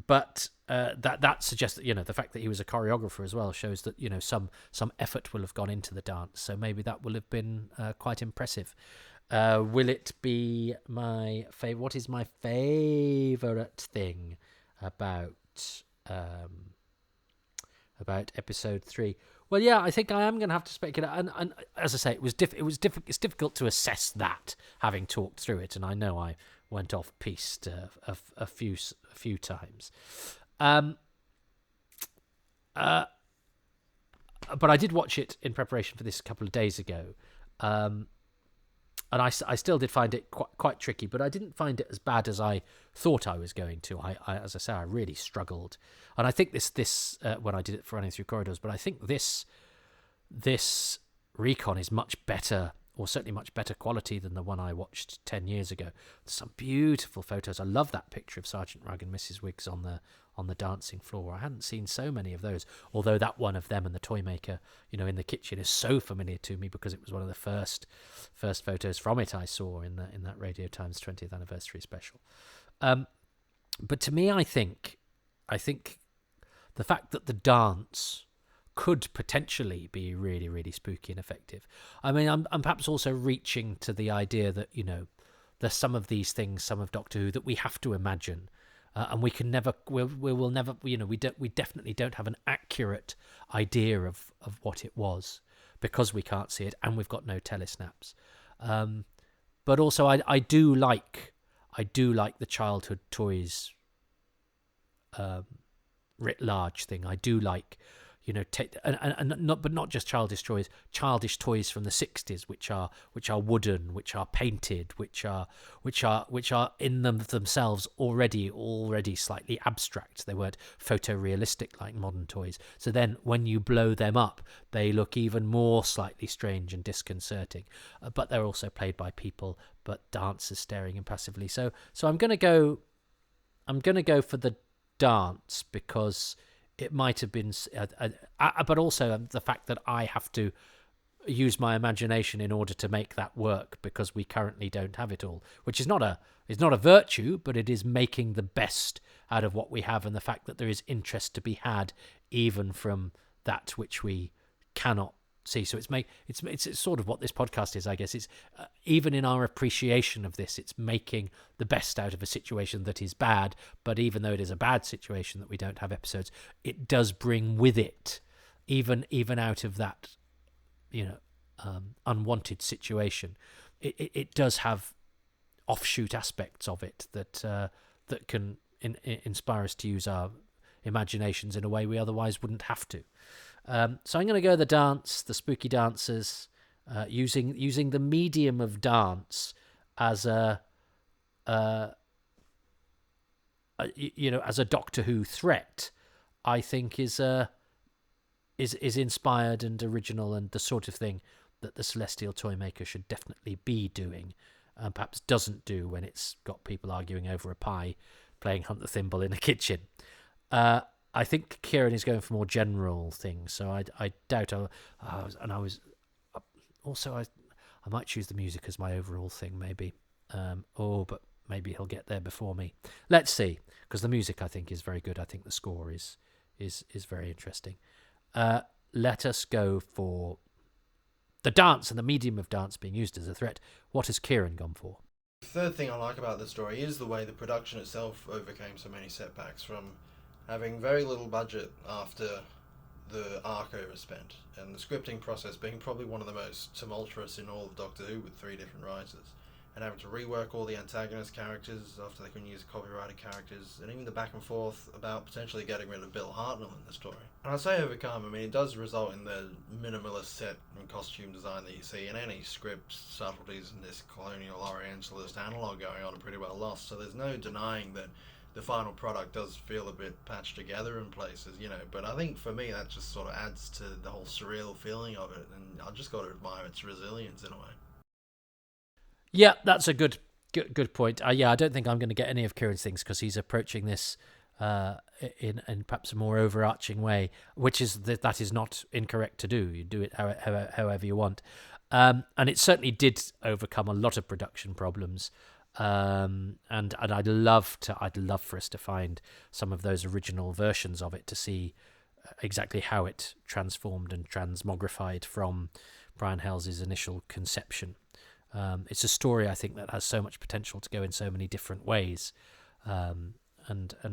But that suggests that the fact that he was a choreographer as well shows that some effort will have gone into the dance. So maybe that will have been quite impressive. Will it be my favorite? What is my favorite thing about episode 3? Well, yeah, I think I am going to have to speculate, and as I say, it's difficult to assess that, having talked through it, and I know I went off piste a few times, but I did watch it in preparation for this a couple of days ago, and I still did find it quite tricky, but I didn't find it as bad as I thought I was going to. I as I say, I really struggled, and I think this when I did it for Running Through Corridors, but I think this recon is much better, or certainly much better quality than the one I watched 10 years ago. There's some beautiful photos. I love that picture of Sergeant Rugg and Mrs. Wiggs on the dancing floor. I hadn't seen so many of those, although that one of them and the Toymaker, in the kitchen is so familiar to me because it was one of the first photos from it I saw in that Radio Times 20th anniversary special. But to me, I think the fact that the dance could potentially be really, really spooky and effective. I mean, I'm perhaps also reaching to the idea that there's some of these things, some of Doctor Who, that we have to imagine, and we can never, we will never, we definitely don't have an accurate idea of what it was because we can't see it and we've got no telesnaps. But also, I do like the childhood toys writ large thing. I do like not just childish toys from the 60s, which are wooden, which are painted, which are in themselves already slightly abstract. They weren't photorealistic like modern toys. So then when you blow them up, they look even more slightly strange and disconcerting. But they're also played by people, but dancers staring impassively. So I'm gonna go for the dance, because it might have been, but also the fact that I have to use my imagination in order to make that work, because we currently don't have it all, which is not a virtue, but it is making the best out of what we have, and the fact that there is interest to be had even from that which we cannot see. So it's sort of what this podcast is, I guess. It's even in our appreciation of this, it's making the best out of a situation that is bad. But even though it is a bad situation that we don't have episodes, it does bring with it, even out of that, unwanted situation, it does have offshoot aspects of it that can inspire us to use our imaginations in a way we otherwise wouldn't have to. So I'm going to go the spooky dancers, using the medium of dance as as a Doctor Who threat. I think is inspired and original, and the sort of thing that the Celestial Toymaker should definitely be doing, and perhaps doesn't do when it's got people arguing over a pie, playing Hunt the Thimble in a kitchen. I think Kieran is going for more general things, so I doubt. I might choose the music as my overall thing, maybe. But maybe he'll get there before me. Let's see, because the music I think is very good. I think the score is very interesting. Let us go for the dance and the medium of dance being used as a threat. What has Kieran gone for? The third thing I like about the story is the way the production itself overcame so many setbacks, from having very little budget after the arc overspent, and the scripting process being probably one of the most tumultuous in all of Doctor Who, with 3 different writers, and having to rework all the antagonist characters after they couldn't use copyrighted characters, and even the back and forth about potentially getting rid of Bill Hartnell in the story. And I say overcome, I mean, it does result in the minimalist set and costume design that you see, and any script subtleties in this colonial orientalist analogue going on are pretty well lost, so there's no denying that the final product does feel a bit patched together in places, but I think for me that just sort of adds to the whole surreal feeling of it, and I've just got to admire its resilience in a way. Yeah, that's a good point. I don't think I'm going to get any of Kieran's things, because he's approaching this in perhaps a more overarching way, which is that is not incorrect to do. You do it however you want, and it certainly did overcome a lot of production problems. And I'd love for us to find some of those original versions of it to see exactly how it transformed and transmogrified from Brian Helles's initial conception. It's a story, I think, that has so much potential to go in so many different ways, and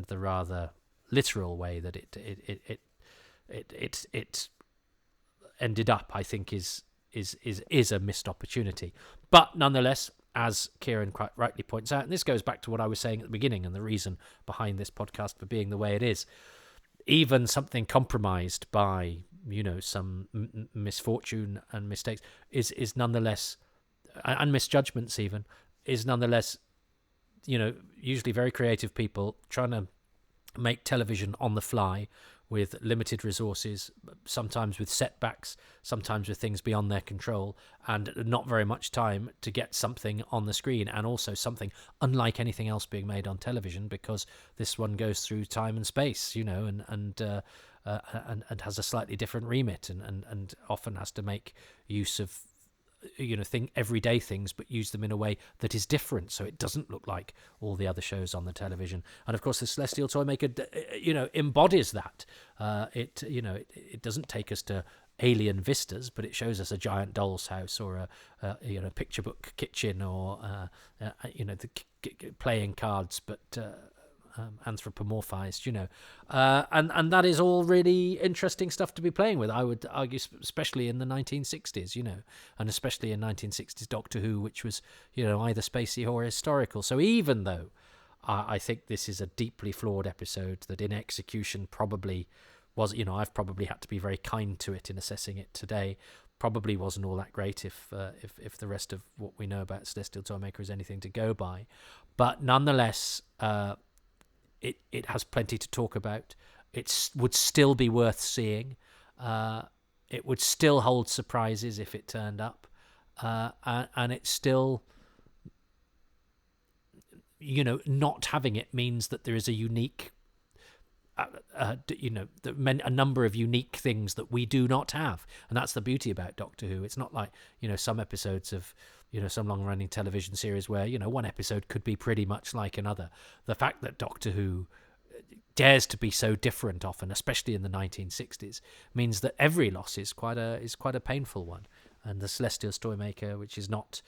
the rather literal way that it ended up, I think, is a missed opportunity. But nonetheless, as Kieran quite rightly points out, and this goes back to what I was saying at the beginning and the reason behind this podcast for being the way it is, even something compromised by, some misfortune and mistakes is nonetheless, and misjudgments even, is nonetheless, usually very creative people trying to make television on the fly with limited resources, sometimes with setbacks, sometimes with things beyond their control, and not very much time to get something on the screen, and also something unlike anything else being made on television, because this one goes through time and space, and has a slightly different remit, and often has to make use of everyday things, but use them in a way that is different, so it doesn't look like all the other shows on the television. And of course, the Celestial Toymaker, embodies that. It doesn't take us to alien vistas, but it shows us a giant doll's house, or a picture book kitchen, or the playing cards, but anthropomorphized, and that is all really interesting stuff to be playing with, I would argue, especially in the 1960s, and especially in 1960s Doctor Who, which was, either spacey or historical. So even though I think this is a deeply flawed episode that in execution probably was, I've probably had to be very kind to it in assessing it today. Probably wasn't all that great if the rest of what we know about Celestial Toymaker is anything to go by. But nonetheless, it has plenty to talk about. It would still be worth seeing. It would still hold surprises if it turned up. And it's still, not having it means that there is a unique, a number of unique things that we do not have. And that's the beauty about Doctor Who. It's not like, some episodes of, some long-running television series where, one episode could be pretty much like another. The fact that Doctor Who dares to be so different often, especially in the 1960s, means that every loss is quite a painful one. And the Celestial Toymaker, which is not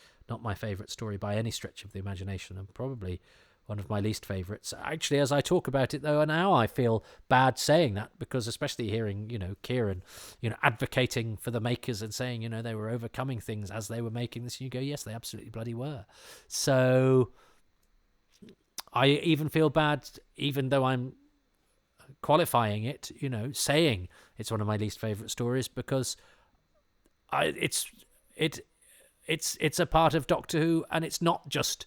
my favourite story by any stretch of the imagination, and probably one of my least favourites. Actually, as I talk about it, though, now I feel bad saying that, because especially hearing, Kieran, advocating for the makers and saying, they were overcoming things as they were making this, and you go, yes, they absolutely bloody were. So I even feel bad, even though I'm qualifying it, saying it's one of my least favourite stories, because it's a part of Doctor Who, and it's not just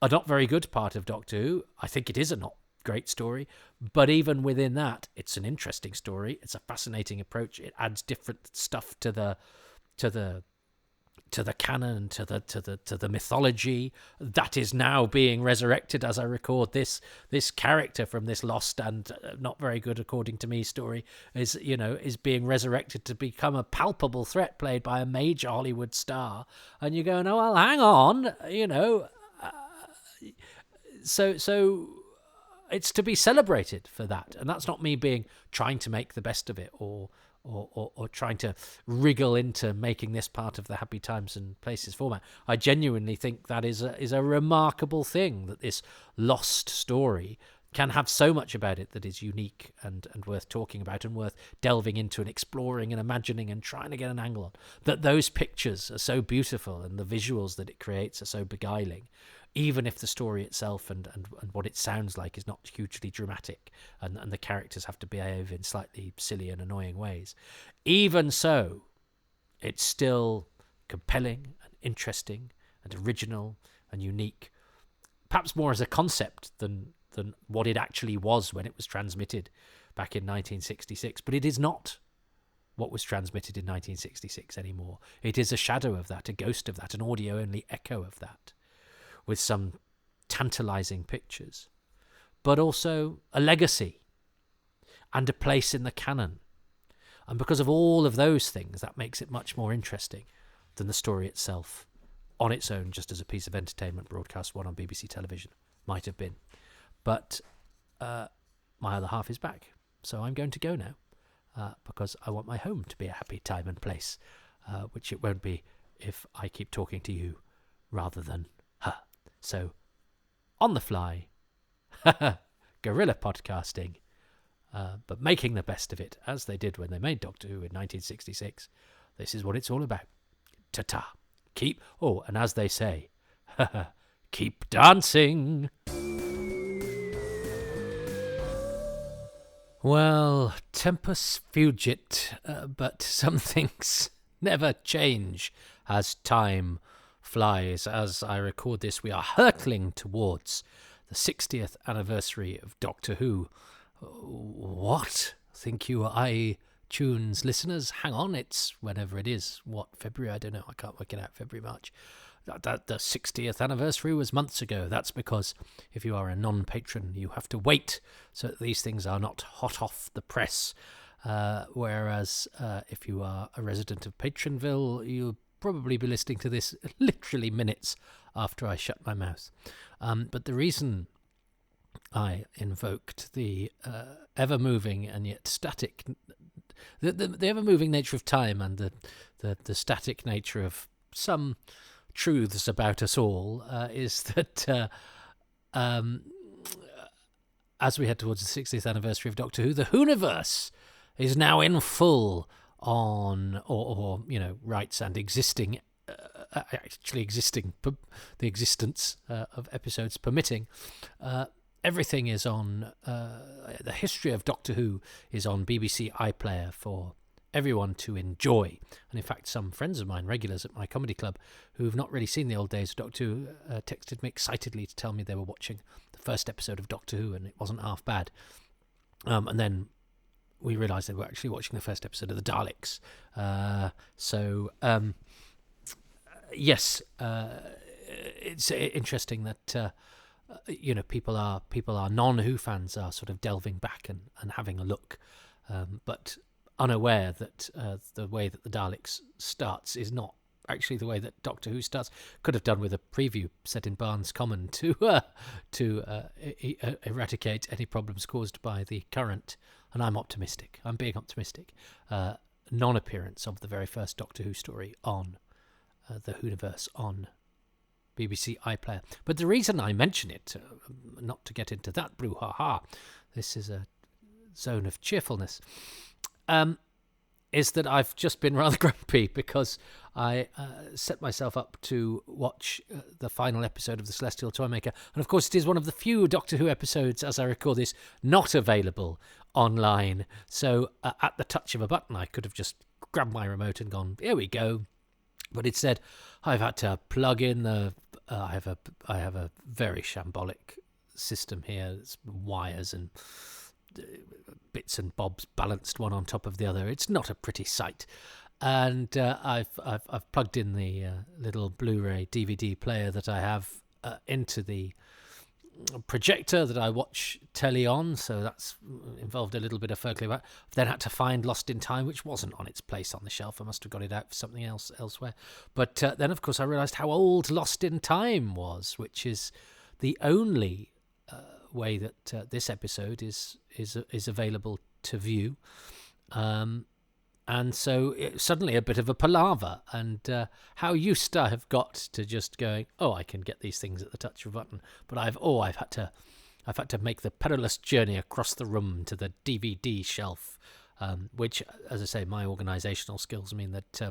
a not very good part of Doctor Who. I think it is a not great story, but even within that, it's an interesting story. It's a fascinating approach. It adds different stuff to the canon, to the mythology that is now being resurrected as I record this character from this lost and not very good, according to me, story is being resurrected to become a palpable threat, played by a major Hollywood star. And you're going, oh well, hang on, so it's to be celebrated for that. And that's not me trying to make the best of it or trying to wriggle into making this part of the Happy Times and Places format. I genuinely think that is a remarkable thing, that this lost story can have so much about it that is unique and worth talking about and worth delving into and exploring and imagining and trying to get an angle on. That those pictures are so beautiful and the visuals that it creates are so beguiling, even if the story itself and what it sounds like is not hugely dramatic, and the characters have to behave in slightly silly and annoying ways. Even so, it's still compelling and interesting and original and unique, perhaps more as a concept than what it actually was when it was transmitted back in 1966. But it is not what was transmitted in 1966 anymore. It is a shadow of that, a ghost of that, an audio-only echo of that, with some tantalizing pictures, but also a legacy and a place in the canon. And because of all of those things, that makes it much more interesting than the story itself on its own, just as a piece of entertainment broadcast one on BBC television might have been. But my other half is back, so I'm going to go now, because I want my home to be a happy time and place, which it won't be if I keep talking to you rather than her. So, on the fly, guerrilla podcasting, but making the best of it, as they did when they made Doctor Who in 1966. This is what it's all about. Ta-ta. And as they say, keep dancing. Well, tempus fugit, but some things never change as time flies. As I record this, we are hurtling towards the 60th anniversary of Doctor Who. What? Think you iTunes listeners? Hang on, it's whenever it is. What, February? I don't know. I can't work it out. February, March. The 60th anniversary was months ago. That's because if you are a non-patron, you have to wait so that these things are not hot off the press. Whereas if you are a resident of Patronville, you'll probably be listening to this literally minutes after I shut my mouth. But the reason I invoked the ever-moving and yet static, the ever-moving nature of time and the static nature of some truths about us all is that as we head towards the 60th anniversary of Doctor Who, the Whoniverse is now in full on, or rights and existing, actually existing, the existence of episodes permitting, everything is on, the history of Doctor Who is on BBC iPlayer for everyone to enjoy. And in fact, some friends of mine, regulars at my comedy club, who've not really seen the old days of Doctor Who, texted me excitedly to tell me they were watching the first episode of Doctor Who, and it wasn't half bad. And then we realised they were actually watching the first episode of the Daleks. Yes, it's interesting that people are non-Who fans are sort of delving back and having a look, but unaware that the way that the Daleks starts is not actually the way that Doctor Who starts. Could have done with a preview set in Barnes Common to eradicate any problems caused by the current, and I'm being optimistic, non-appearance of the very first Doctor Who story on the Whoniverse on BBC iPlayer. But the reason I mention it, not to get into that brouhaha, this is a zone of cheerfulness, is that I've just been rather grumpy because I set myself up to watch the final episode of the Celestial Toymaker. And of course, it is one of the few Doctor Who episodes, as I record this, not available online. So at the touch of a button, I could have just grabbed my remote and gone, here we go. But instead, I've had to plug in the... I have a very shambolic system here. It's wires and bits and bobs balanced one on top of the other. It's not a pretty sight. And I've plugged in the little Blu-ray DVD player that I have into the projector that I watch telly on, so that's involved a little bit of furbly about. I've then had to find Lost in Time, which wasn't on its place on the shelf. I must have got it out for something else elsewhere. But then, of course, I realised how old Lost in Time was, which is the only way that this episode is available to view. And so it, suddenly a bit of a palaver, and how used I have got to just going, oh, I can get these things at the touch of a button, but I've had to make the perilous journey across the room to the DVD shelf, which, as I say, my organisational skills mean that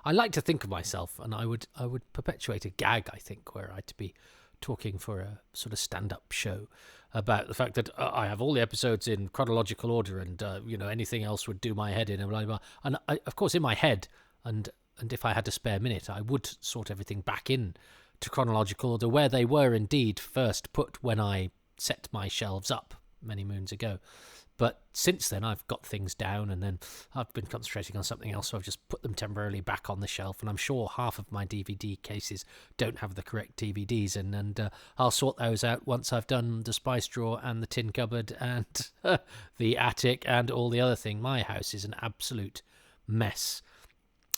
I like to think of myself, and I would perpetuate a gag, I think, were I to be talking for a sort of stand-up show about the fact that I have all the episodes in chronological order, and anything else would do my head in, and blah, blah, blah. And I, of course, in my head, and if I had a spare minute, I would sort everything back in to chronological order where they were indeed first put when I set my shelves up many moons ago. But since then, I've got things down, and then I've been concentrating on something else, so I've just put them temporarily back on the shelf. And I'm sure half of my DVD cases don't have the correct DVDs, and I'll sort those out once I've done the spice drawer and the tin cupboard and the attic and all the other thing. My house is an absolute mess.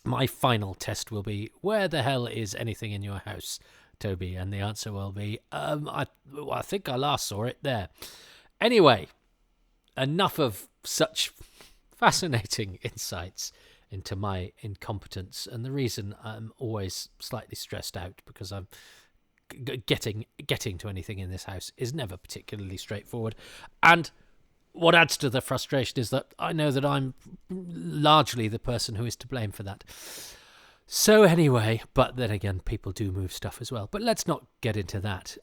My final test will be, where the hell is anything in your house, Toby? And the answer will be, I think I last saw it there. Anyway, enough of such fascinating insights into my incompetence, and the reason I'm always slightly stressed out, because I'm getting to anything in this house is never particularly straightforward. And what adds to the frustration is that I know that I'm largely the person who is to blame for that. So anyway, but then again, people do move stuff as well. But let's not get into that.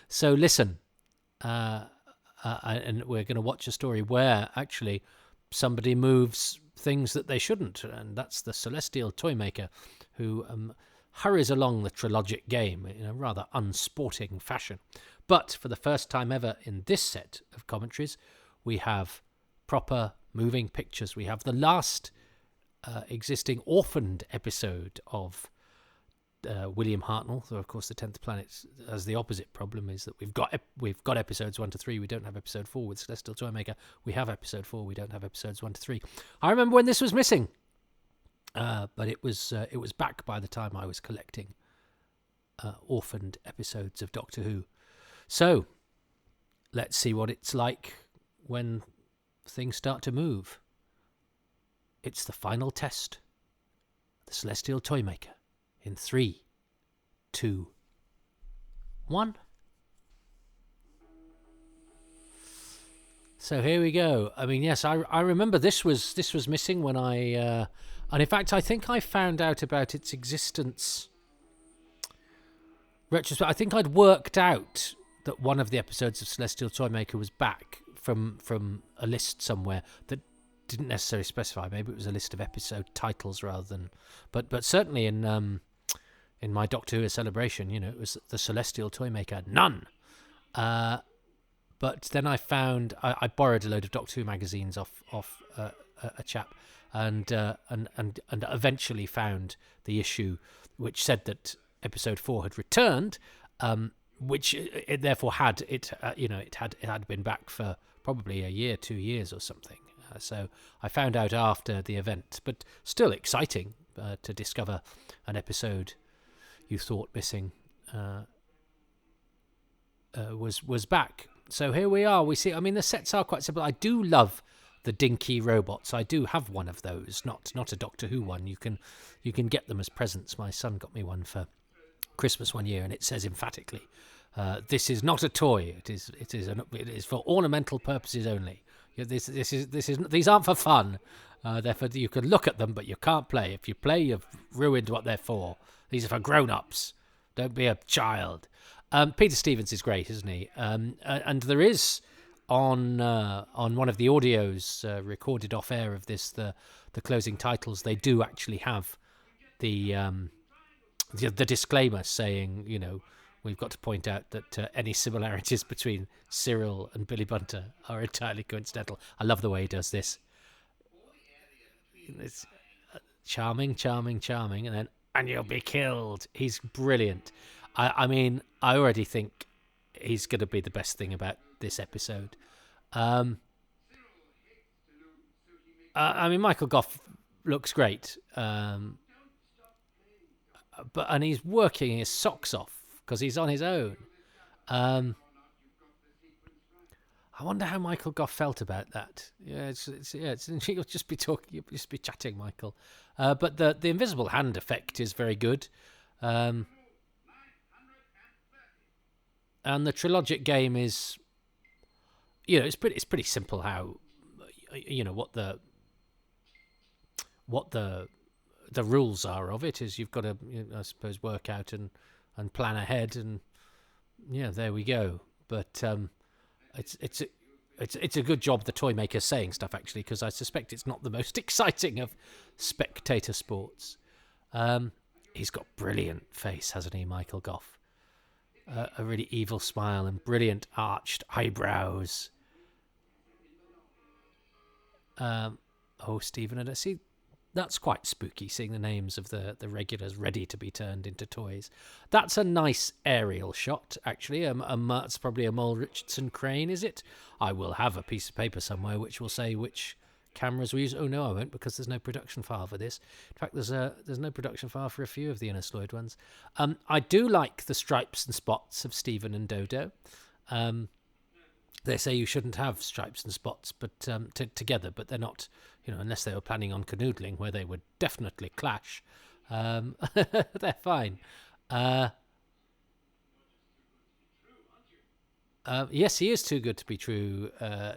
So listen, and we're going to watch a story where actually somebody moves things that they shouldn't, and that's the Celestial Toymaker, who hurries along the trilogic game in a rather unsporting fashion. But for the first time ever in this set of commentaries, we have proper moving pictures. We have the last existing orphaned episode of William Hartnell. So of course the 10th Planet has the opposite problem, is that we've got episodes 1 to 3, we don't have episode 4 with Celestial Toymaker. We have episode 4, we don't have episodes 1 to 3. I remember when this was missing, but it was back by the time I was collecting orphaned episodes of Doctor Who. So let's see what it's like when things start to move. It's the final test, the Celestial Toymaker. In 3, 2, 1. So here we go. I mean, yes, I remember this was missing when I, and in fact, I think I found out about its existence retrospect, I think I'd worked out that one of the episodes of Celestial Toymaker was back from a list somewhere that didn't necessarily specify. Maybe it was a list of episode titles rather than, but certainly in my Doctor Who celebration, it was the Celestial Toymaker, none. But then I found I borrowed a load of Doctor Who magazines off a chap, and eventually found the issue which said that episode 4 had returned, which it therefore had it had been back for probably a year, 2 years or something. So I found out after the event, but still exciting to discover an episode you thought missing was back. So here we are. We see. I mean, the sets are quite simple. I do love the dinky robots. I do have one of those. Not a Doctor Who one. You can get them as presents. My son got me one for Christmas one year, and it says emphatically, "This is not a toy. It is for ornamental purposes only. These aren't for fun. Therefore, you can look at them, but you can't play. If you play, you've ruined what they're for. These are for grown-ups. Don't be a child." Peter Stevens is great, isn't he? And there is on one of the audios recorded off air of this, the closing titles. They do actually have the disclaimer saying, we've got to point out that any similarities between Cyril and Billy Bunter are entirely coincidental. I love the way he does this. It's charming, and you'll be killed. He's brilliant. I mean, I already think he's going to be the best thing about this episode. I mean, Michael Gough looks great, and he's working his socks off because he's on his own. I wonder how Michael Gough felt about that. You'll just be talking, you'll just be chatting, Michael. But the invisible hand effect is very good. And the Trilogic game is, it's pretty simple how, what the rules are of it is you've got to, I suppose, work out and plan ahead, and there we go. But it's a good job the Toymaker's saying stuff, actually, because I suspect it's not the most exciting of spectator sports. He's got brilliant face, hasn't he, Michael Gough? A really evil smile and brilliant arched eyebrows. Stephen, and I see that's quite spooky, seeing the names of the regulars ready to be turned into toys. That's a nice aerial shot, actually. It's probably a Mole Richardson crane, is it? I will have a piece of paper somewhere which will say which cameras we use. Oh no, I won't, because there's no production file for this. In fact, there's no production file for a few of the Inner Sloyd ones. I do like the stripes and spots of Stephen and Dodo. They say you shouldn't have stripes and spots, but together, but they're not, unless they were planning on canoodling, where they would definitely clash. They're fine. Yes, he is too good to be true,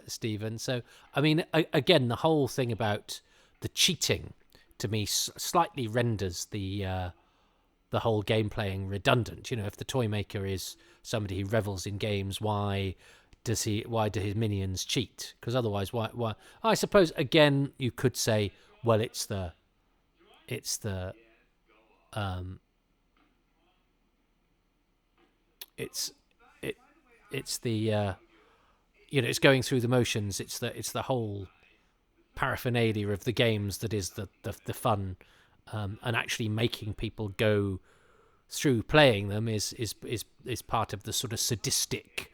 Stephen. So, I mean, again, the whole thing about the cheating, to me, slightly renders the whole game playing redundant. If the Toymaker is somebody who revels in games, why do his minions cheat? Because otherwise, why? I suppose, again, you could say, well, it's the it's going through the motions. It's the whole paraphernalia of the games that is the fun, and actually making people go through playing them is part of the sort of sadistic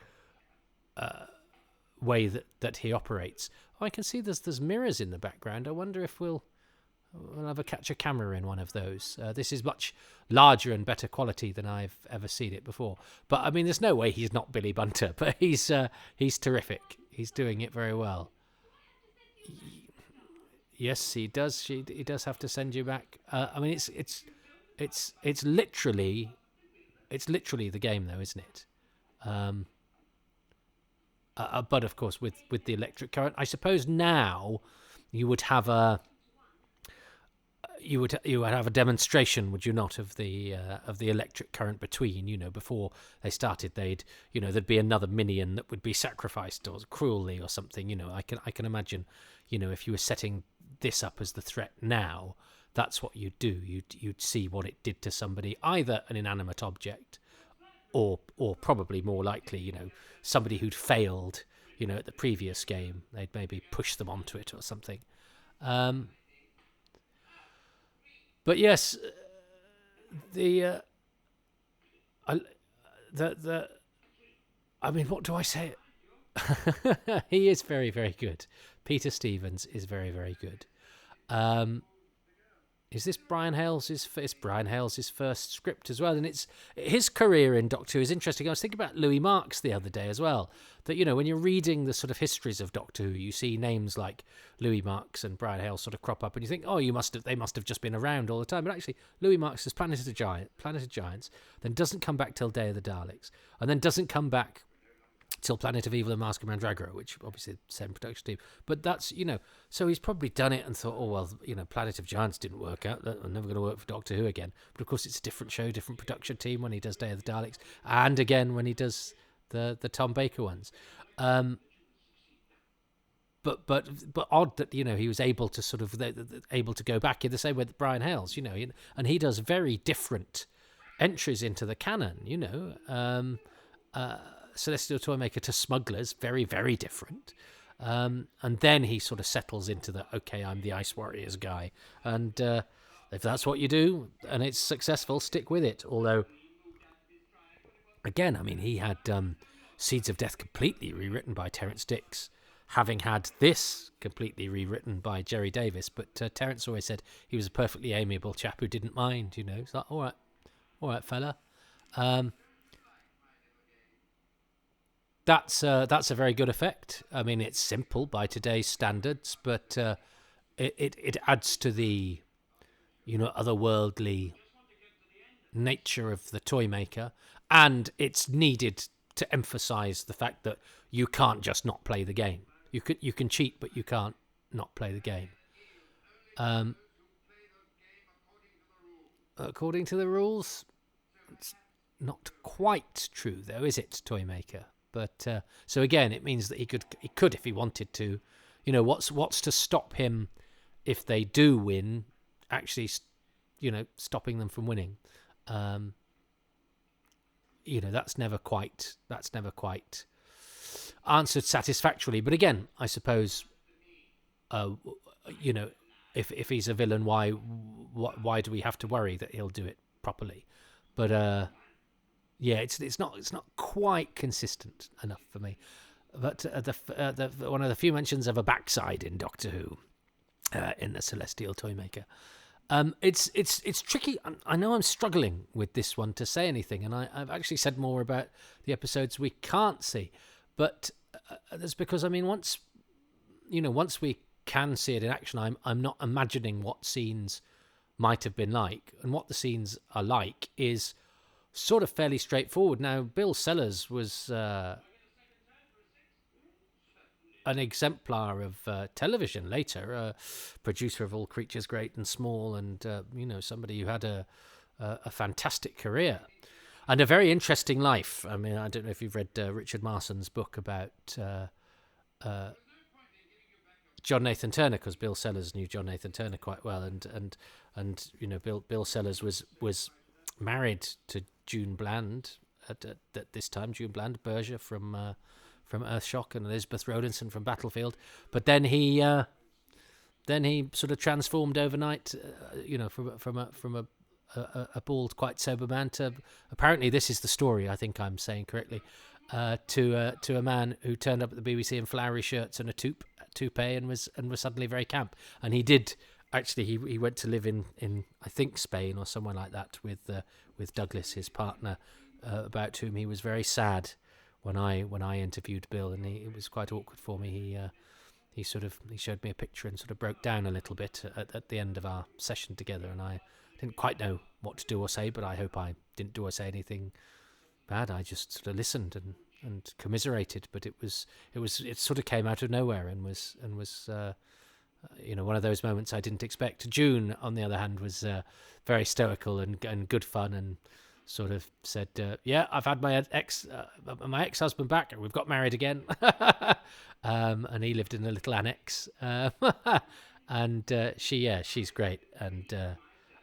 way that he operates. I can see there's mirrors in the background. I wonder if we'll have catch a camera in one of those. This is much larger and better quality than I've ever seen it before. But I mean, there's no way he's not Billy Bunter. But he's terrific. He's doing it very well. Yes, he does. He does have to send you back. I mean, it's literally the game, though, isn't it? But of course, with the electric current, I suppose now you would have you would have a demonstration, would you not, of the electric current between, before they started. There'd be another minion that would be sacrificed or cruelly or something. I can imagine, if you were setting this up as the threat now, that's what you'd do. You'd see what it did to somebody, either an inanimate object, or probably more likely, somebody who'd failed, at the previous game. They'd maybe push them onto it or something. But yes, I mean, what do I say? He is very, very good. Peter Stevens is very, very good. Is this Brian Hales'? It's Brian Hales' first script as well, and it's his career in Doctor Who is interesting. I was thinking about Louis Marks the other day as well. That when you're reading the sort of histories of Doctor Who, you see names like Louis Marks and Brian Hales sort of crop up, and you think, oh, they must have just been around all the time. But actually, Louis Marks is Planet of Giants, then doesn't come back till Day of the Daleks, and then doesn't come back till Planet of Evil and Mask of Mandragora, which obviously the same production team. But that's, so he's probably done it and thought, oh, well, Planet of Giants didn't work out. I'm never going to work for Doctor Who again. But of course, it's a different show, different production team when he does Day of the Daleks, and again when he does the Tom Baker ones. But odd that, he was able to sort of, able to go back in the same way that Brian Hales, and he does very different entries into the canon, Celestial Toymaker to Smugglers, very, very different. And then he sort of settles into the, okay, I'm the Ice Warriors guy. And if that's what you do and it's successful, stick with it. Although, again, I mean, he had Seeds of Death completely rewritten by Terence Dix, having had this completely rewritten by Jerry Davis. But Terence always said he was a perfectly amiable chap who didn't mind, It's like, all right, fella. That's a very good effect. I mean, it's simple by today's standards, but it adds to the, otherworldly nature of the Toymaker, and it's needed to emphasise the fact that you can't just not play the game. You can cheat, but you can't not play the game. According to the rules, it's not quite true, though, is it, Toymaker? But so again, it means that he could, if he wanted to, what's to stop him if they do win, actually, stopping them from winning. That's never quite answered satisfactorily. But again, I suppose, if he's a villain, why do we have to worry that he'll do it properly? But yeah, it's not quite consistent enough for me. But the one of the few mentions of a backside in Doctor Who, in the Celestial Toymaker, it's tricky. I know I'm struggling with this one to say anything, and I've actually said more about the episodes we can't see, but that's because, I mean, once we can see it in action, I'm not imagining what scenes might have been like, and what the scenes are like is sort of fairly straightforward. Now, Bill Sellers was an exemplar of television later, a producer of All Creatures Great and Small, and somebody who had a fantastic career and a very interesting life. I mean, I don't know if you've read Richard Marson's book about John Nathan Turner, because Bill Sellers knew John Nathan Turner quite well, and Bill Sellers was married to June Bland at this time, June Bland, Berger from Earthshock, and Elizabeth Rowlinson from Battlefield. But then he sort of transformed overnight, from a bald, quite sober man to, apparently this is the story, I think I'm saying correctly, to a man who turned up at the BBC in flowery shirts and a toupee and was suddenly very camp. And he did. Actually, he went to live in I think Spain or somewhere like that with Douglas, his partner, about whom he was very sad when I interviewed Bill, and it was quite awkward for me. He showed me a picture and sort of broke down a little bit at the end of our session together, and I didn't quite know what to do or say, but I hope I didn't do or say anything bad. I just sort of listened and commiserated, but it sort of came out of nowhere and was one of those moments I didn't expect. June, on the other hand, was very stoical and good fun, and sort of said, "Yeah, I've had my ex-husband back. We've got married again." And he lived in a little annex. And she's great, and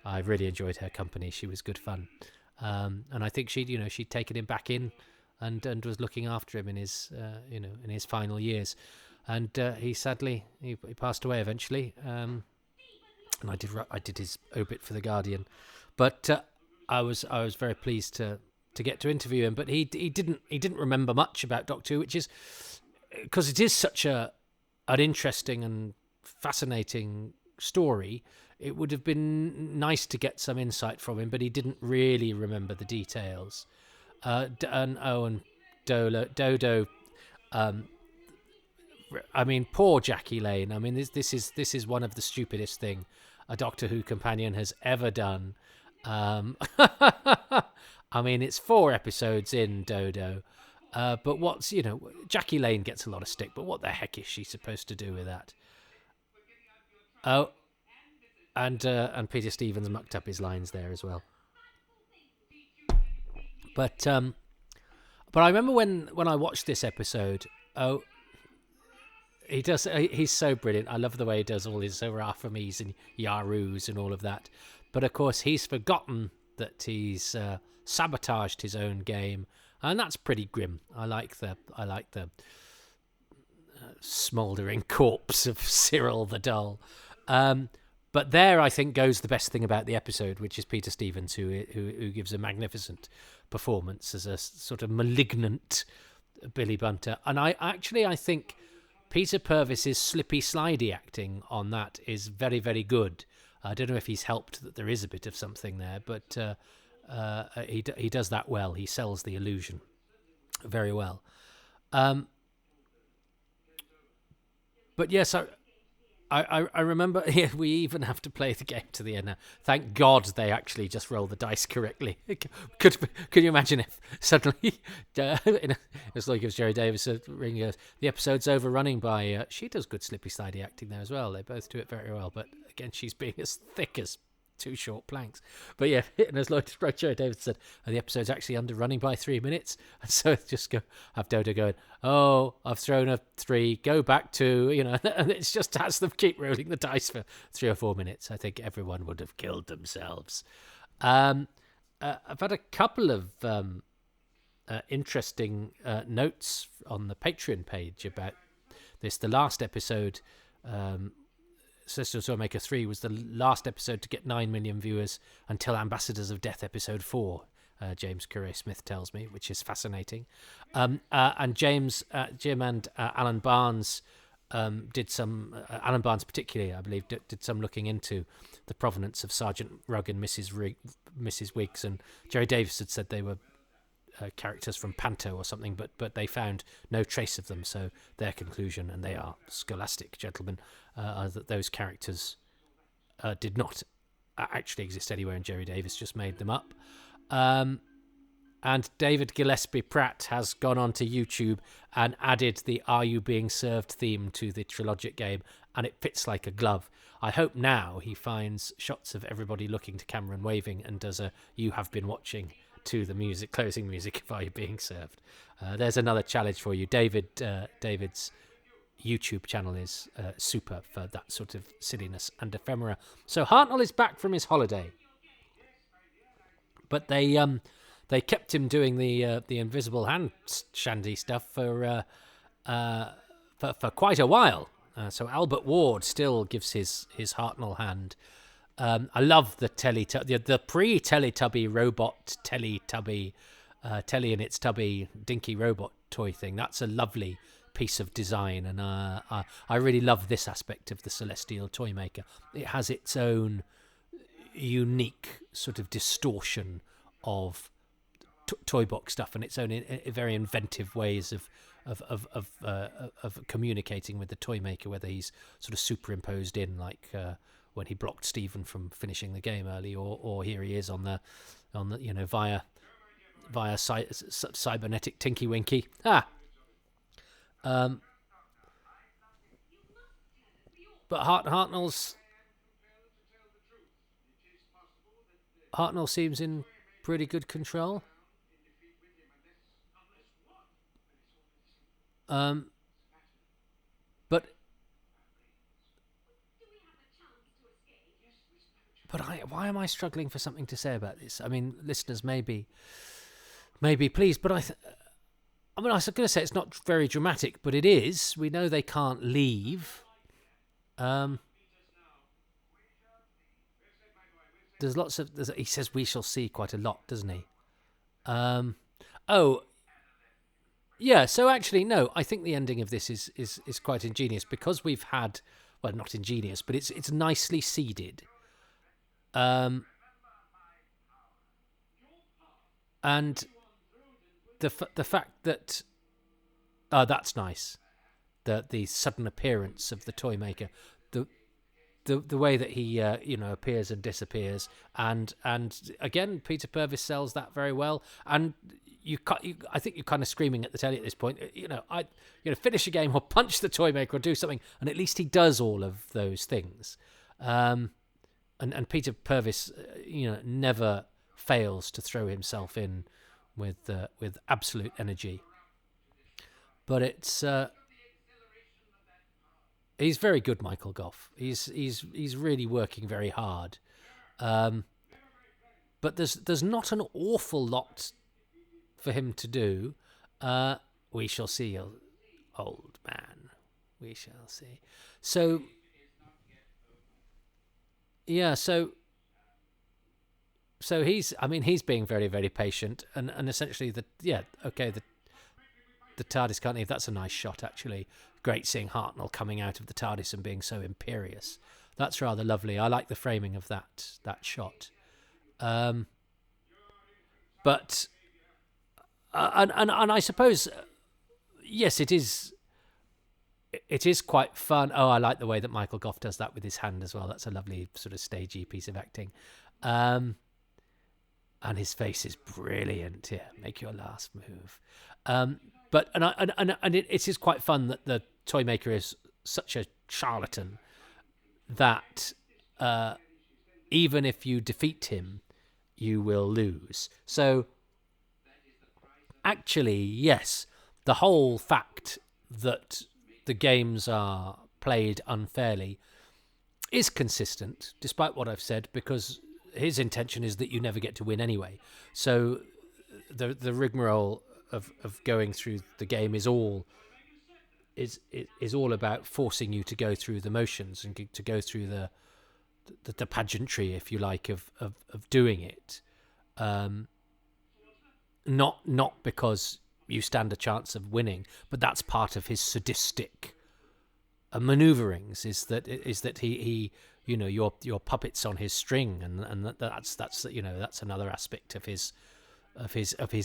I really enjoyed her company. She was good fun, and I think she'd taken him back in, and was looking after him in his in his final years, and he sadly he passed away eventually. And I did his obit for the Guardian, but I was very pleased to get to interview him. But he didn't remember much about Doctor Who, which is because it is such an interesting and fascinating story. It would have been nice to get some insight from him, but he didn't really remember the details. And Dodo. I mean, poor Jackie Lane. I mean, this is one of the stupidest thing a Doctor Who companion has ever done. I mean, it's 4 episodes in, Dodo. But Jackie Lane gets a lot of stick, but what the heck is she supposed to do with that? Oh, and Peter Stevens mucked up his lines there as well. But I remember when I watched this episode. Oh, he's so brilliant. I love the way he does all his Rafamis and Yarus and all of that. But of course, he's forgotten that he's sabotaged his own game, and that's pretty grim. I like the smouldering corpse of Cyril the Dull. But there, I think, goes the best thing about the episode, which is Peter Stevens, who gives a magnificent performance as a sort of malignant Billy Bunter. And I think Peter Purvis's slippy slidey acting on that is very, very good. I don't know if he's helped that there is a bit of something there, but he does that well. He sells the illusion very well. But yes, I remember. Yeah, we even have to play the game to the end now. Thank God they actually just roll the dice correctly. Could you imagine if suddenly it's like if Jerry Davis ring the episode's overrunning by she does good slippy slidey acting there as well. They both do it very well, but again she's being as thick as 2 short planks. But yeah, and as Jerry Davis said, the episode's actually underrunning by 3 minutes, and so just have Dodo going, "Oh, I've thrown a 3, go back 2," and it's just has them keep rolling the dice for 3 or 4 minutes. I think everyone would have killed themselves. I've had a couple of interesting notes on the Patreon page about this. The last episode, Celestial Toymaker 3, was the last episode to get 9 million viewers until Ambassadors of Death episode 4, James Curray Smith tells me, which is fascinating. And Jim and Alan Barnes did some, Alan Barnes particularly, I believe, did some looking into the provenance of Sergeant Rugg and Mrs. Wiggs, and Jerry Davis had said they were characters from Panto or something, but they found no trace of them, so their conclusion, and they are scholastic gentlemen, that those characters did not actually exist anywhere, and Jerry Davis just made them up. And David Gillespie Pratt has gone onto YouTube and added the "Are You Being Served" theme to the Trilogic game, and it fits like a glove. I hope now he finds shots of everybody looking to camera and waving and does a "You Have Been Watching" to the music, closing music of "Are You Being Served." There's another challenge for you. David's YouTube channel is super for that sort of silliness and ephemera. So Hartnell is back from his holiday, but they kept him doing the invisible hand shandy stuff for quite a while. So Albert Ward still gives his Hartnell hand. I love the the pre-Teletubby robot Teletubby, Telly and its Tubby dinky robot toy thing. That's a lovely piece of design, and I really love this aspect of the Celestial Toymaker. It has its own unique sort of distortion of toy box stuff, and its own very inventive ways of communicating with the Toymaker, whether he's sort of superimposed in, like when he blocked Stephen from finishing the game early, or here he is on the via cybernetic Tinky Winky. But Hartnell seems in pretty good control. But why am I struggling for something to say about this? I mean, listeners, maybe please. But I was going to say it's not very dramatic, but it is. We know they can't leave. There's lots of. He says we shall see quite a lot, doesn't he? Yeah. So actually, no. I think the ending of this is quite ingenious because we've had, well, not ingenious, but it's nicely seeded. And the fact that that's nice. The sudden appearance of the Toymaker, the way that he appears and disappears, and again Peter Purves sells that very well. And I think you're kind of screaming at the telly at this point. Finish a game or punch the Toymaker or do something, and at least he does all of those things. And Peter Purves, never fails to throw himself in with absolute energy. But it's he's very good, Michael Gough. He's really working very hard. But there's not an awful lot for him to do. We shall see, old man. We shall see. So yeah, so he's being very, very patient, and essentially the TARDIS can't leave. That's a nice shot, actually. Great seeing Hartnell coming out of the TARDIS and being so imperious. That's rather lovely. I like the framing of that shot. But I suppose yes, it is quite fun. Oh, I like the way that Michael Gough does that with his hand as well. That's a lovely sort of stagey piece of acting. And his face is brilliant. Yeah, make your last move. But it is quite fun that the Toymaker is such a charlatan that even if you defeat him, you will lose. So actually, yes, the whole fact that the games are played unfairly is consistent, despite what I've said, because his intention is that you never get to win anyway. So the rigmarole of going through the game is all about forcing you to go through the motions and to go through the pageantry, if you like, of doing it. Not because you stand a chance of winning, but that's part of his sadistic maneuverings. Is that he you're puppets on his string, and that's another aspect of his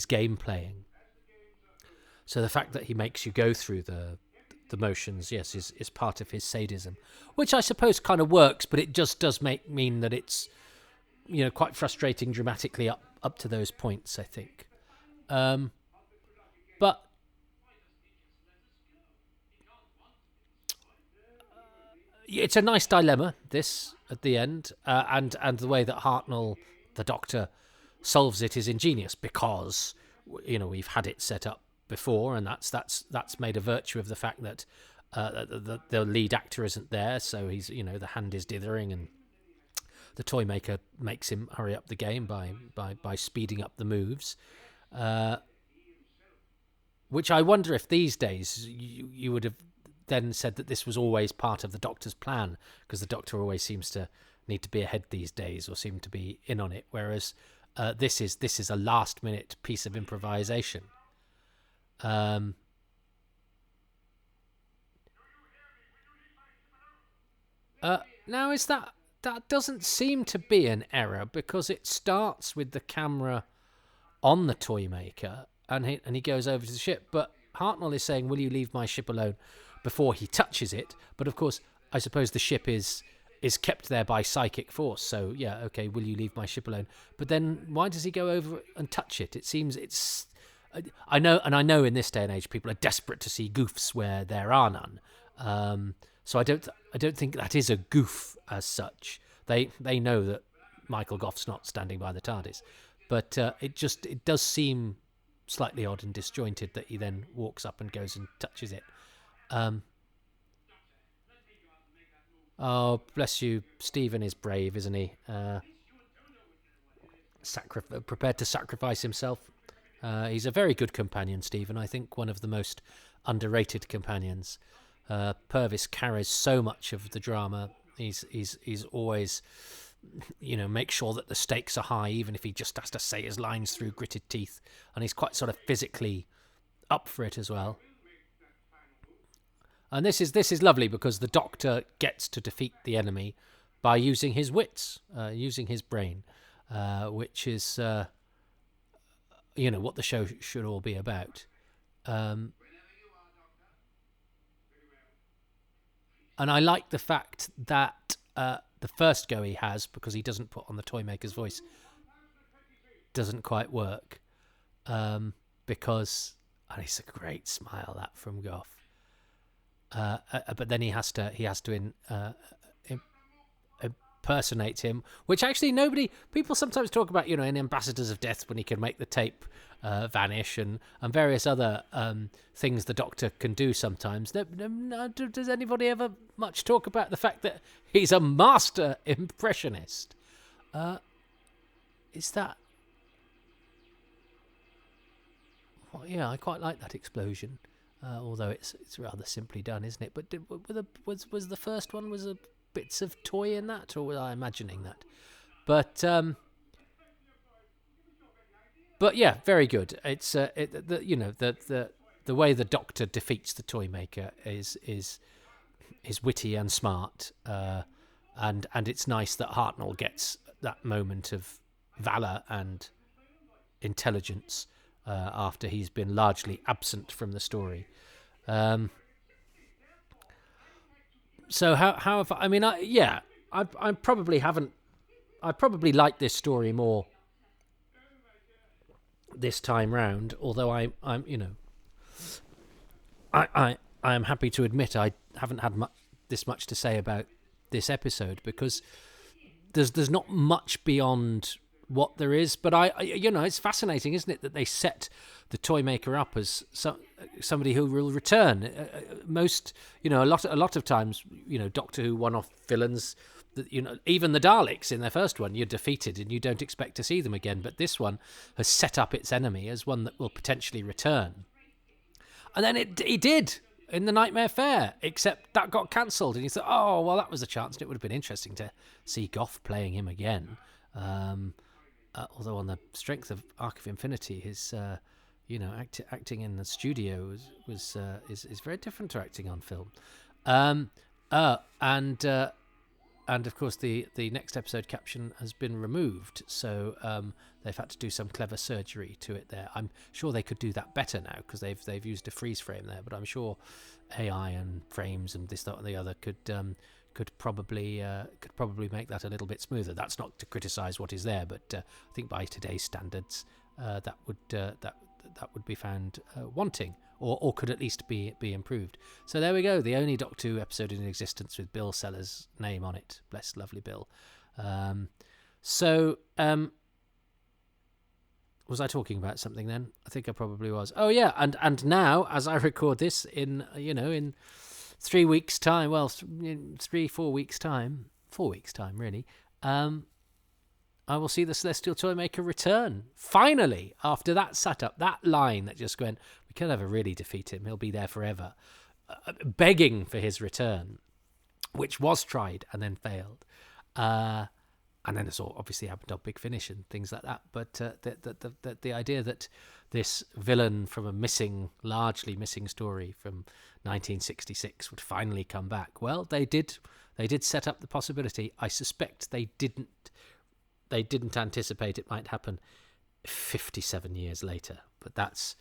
game playing. So the fact that he makes you go through the motions, yes, is part of his sadism, which I suppose kind of works, but it just does mean that it's quite frustrating dramatically up to those points, I think. But it's a nice dilemma, this, at the end, and the way that Hartnell, the Doctor, solves it is ingenious, because we've had it set up before, and that's made a virtue of the fact that the lead actor isn't there, so he's the hand is dithering, and the Toymaker makes him hurry up the game by speeding up the moves, which I wonder if these days you would have then said that this was always part of the Doctor's plan, because the Doctor always seems to need to be ahead these days, or seem to be in on it, whereas this is a last minute piece of improvisation. Now is that doesn't seem to be an error, because it starts with the camera on the Toymaker and he goes over to the ship, but Hartnell is saying, "Will you leave my ship alone?" before he touches it. But of course, I suppose the ship is kept there by psychic force. So yeah, okay, will you leave my ship alone? But then why does he go over and touch it? It seems it's. I know in this day and age, people are desperate to see goofs where there are none. So I don't think that is a goof as such. They know that Michael Gough's not standing by the TARDIS, but it does seem slightly odd and disjointed that he then walks up and goes and touches it. Oh, bless you. Stephen is brave, isn't he? Prepared to sacrifice himself. He's a very good companion, Stephen. I think one of the most underrated companions. Purvis carries so much of the drama. He's always, make sure that the stakes are high, even if he just has to say his lines through gritted teeth. And he's quite sort of physically up for it as well. And this is lovely because the Doctor gets to defeat the enemy by using his wits, using his brain, which is, what the show should all be about. And I like the fact that the first go he has, because he doesn't put on the Toymaker's voice, doesn't quite work. Because, and it's a great smile, that from Gough. But then he has to impersonate him, which actually people sometimes talk about, in Ambassadors of Death, when he can make the tape vanish and various other things the Doctor can do sometimes. Does anybody ever much talk about the fact that he's a master impressionist? Is that... Well, yeah, I quite like that explosion. Although it's rather simply done, isn't it? But was the first one bits of toy in that, or was I imagining that? But yeah, very good. It's the way the Doctor defeats the Toymaker is witty and smart, and it's nice that Hartnell gets that moment of valor and intelligence after he's been largely absent from the story. So how have I mean? I probably haven't. I probably like this story more this time round. Although I am happy to admit I haven't had this much to say about this episode, because there's not much beyond what there is, but it's fascinating, isn't it, that they set the Toymaker up as somebody who will return. A lot of times, Doctor Who one-off villains, even the Daleks in their first one, you're defeated and you don't expect to see them again. But this one has set up its enemy as one that will potentially return, and then he did in the Nightmare Fair, except that got cancelled, and you thought, oh well, that was a chance, and it would have been interesting to see Gough playing him again. Although on the strength of Arc of Infinity, his acting in the studio is very different to acting on film. And of course the next episode caption has been removed, so they've had to do some clever surgery to it there. I'm sure they could do that better now, because they've used a freeze frame there, but I'm sure AI and frames and this, that, and the other could probably make that a little bit smoother. That's not to criticise what is there, but I think by today's standards, that would be found wanting, or could at least be improved. So there we go, the only Doctor Who episode in existence with Bill Sellers' name on it. Bless lovely Bill. Was I talking about something then? I think I probably was. Oh yeah, and now as I record this in 3 weeks' time, well, 4 weeks' time, 4 weeks' time, really, I will see the Celestial Toymaker return. Finally, after that setup, that line that just went, we can never really defeat him, he'll be there forever, begging for his return, which was tried and then failed. And then it's all obviously happened on Big Finish and things like that. But the idea that this villain from a largely missing story from 1966 would finally come back, well, they did set up the possibility. I suspect they didn't anticipate it might happen 57 years later. But that's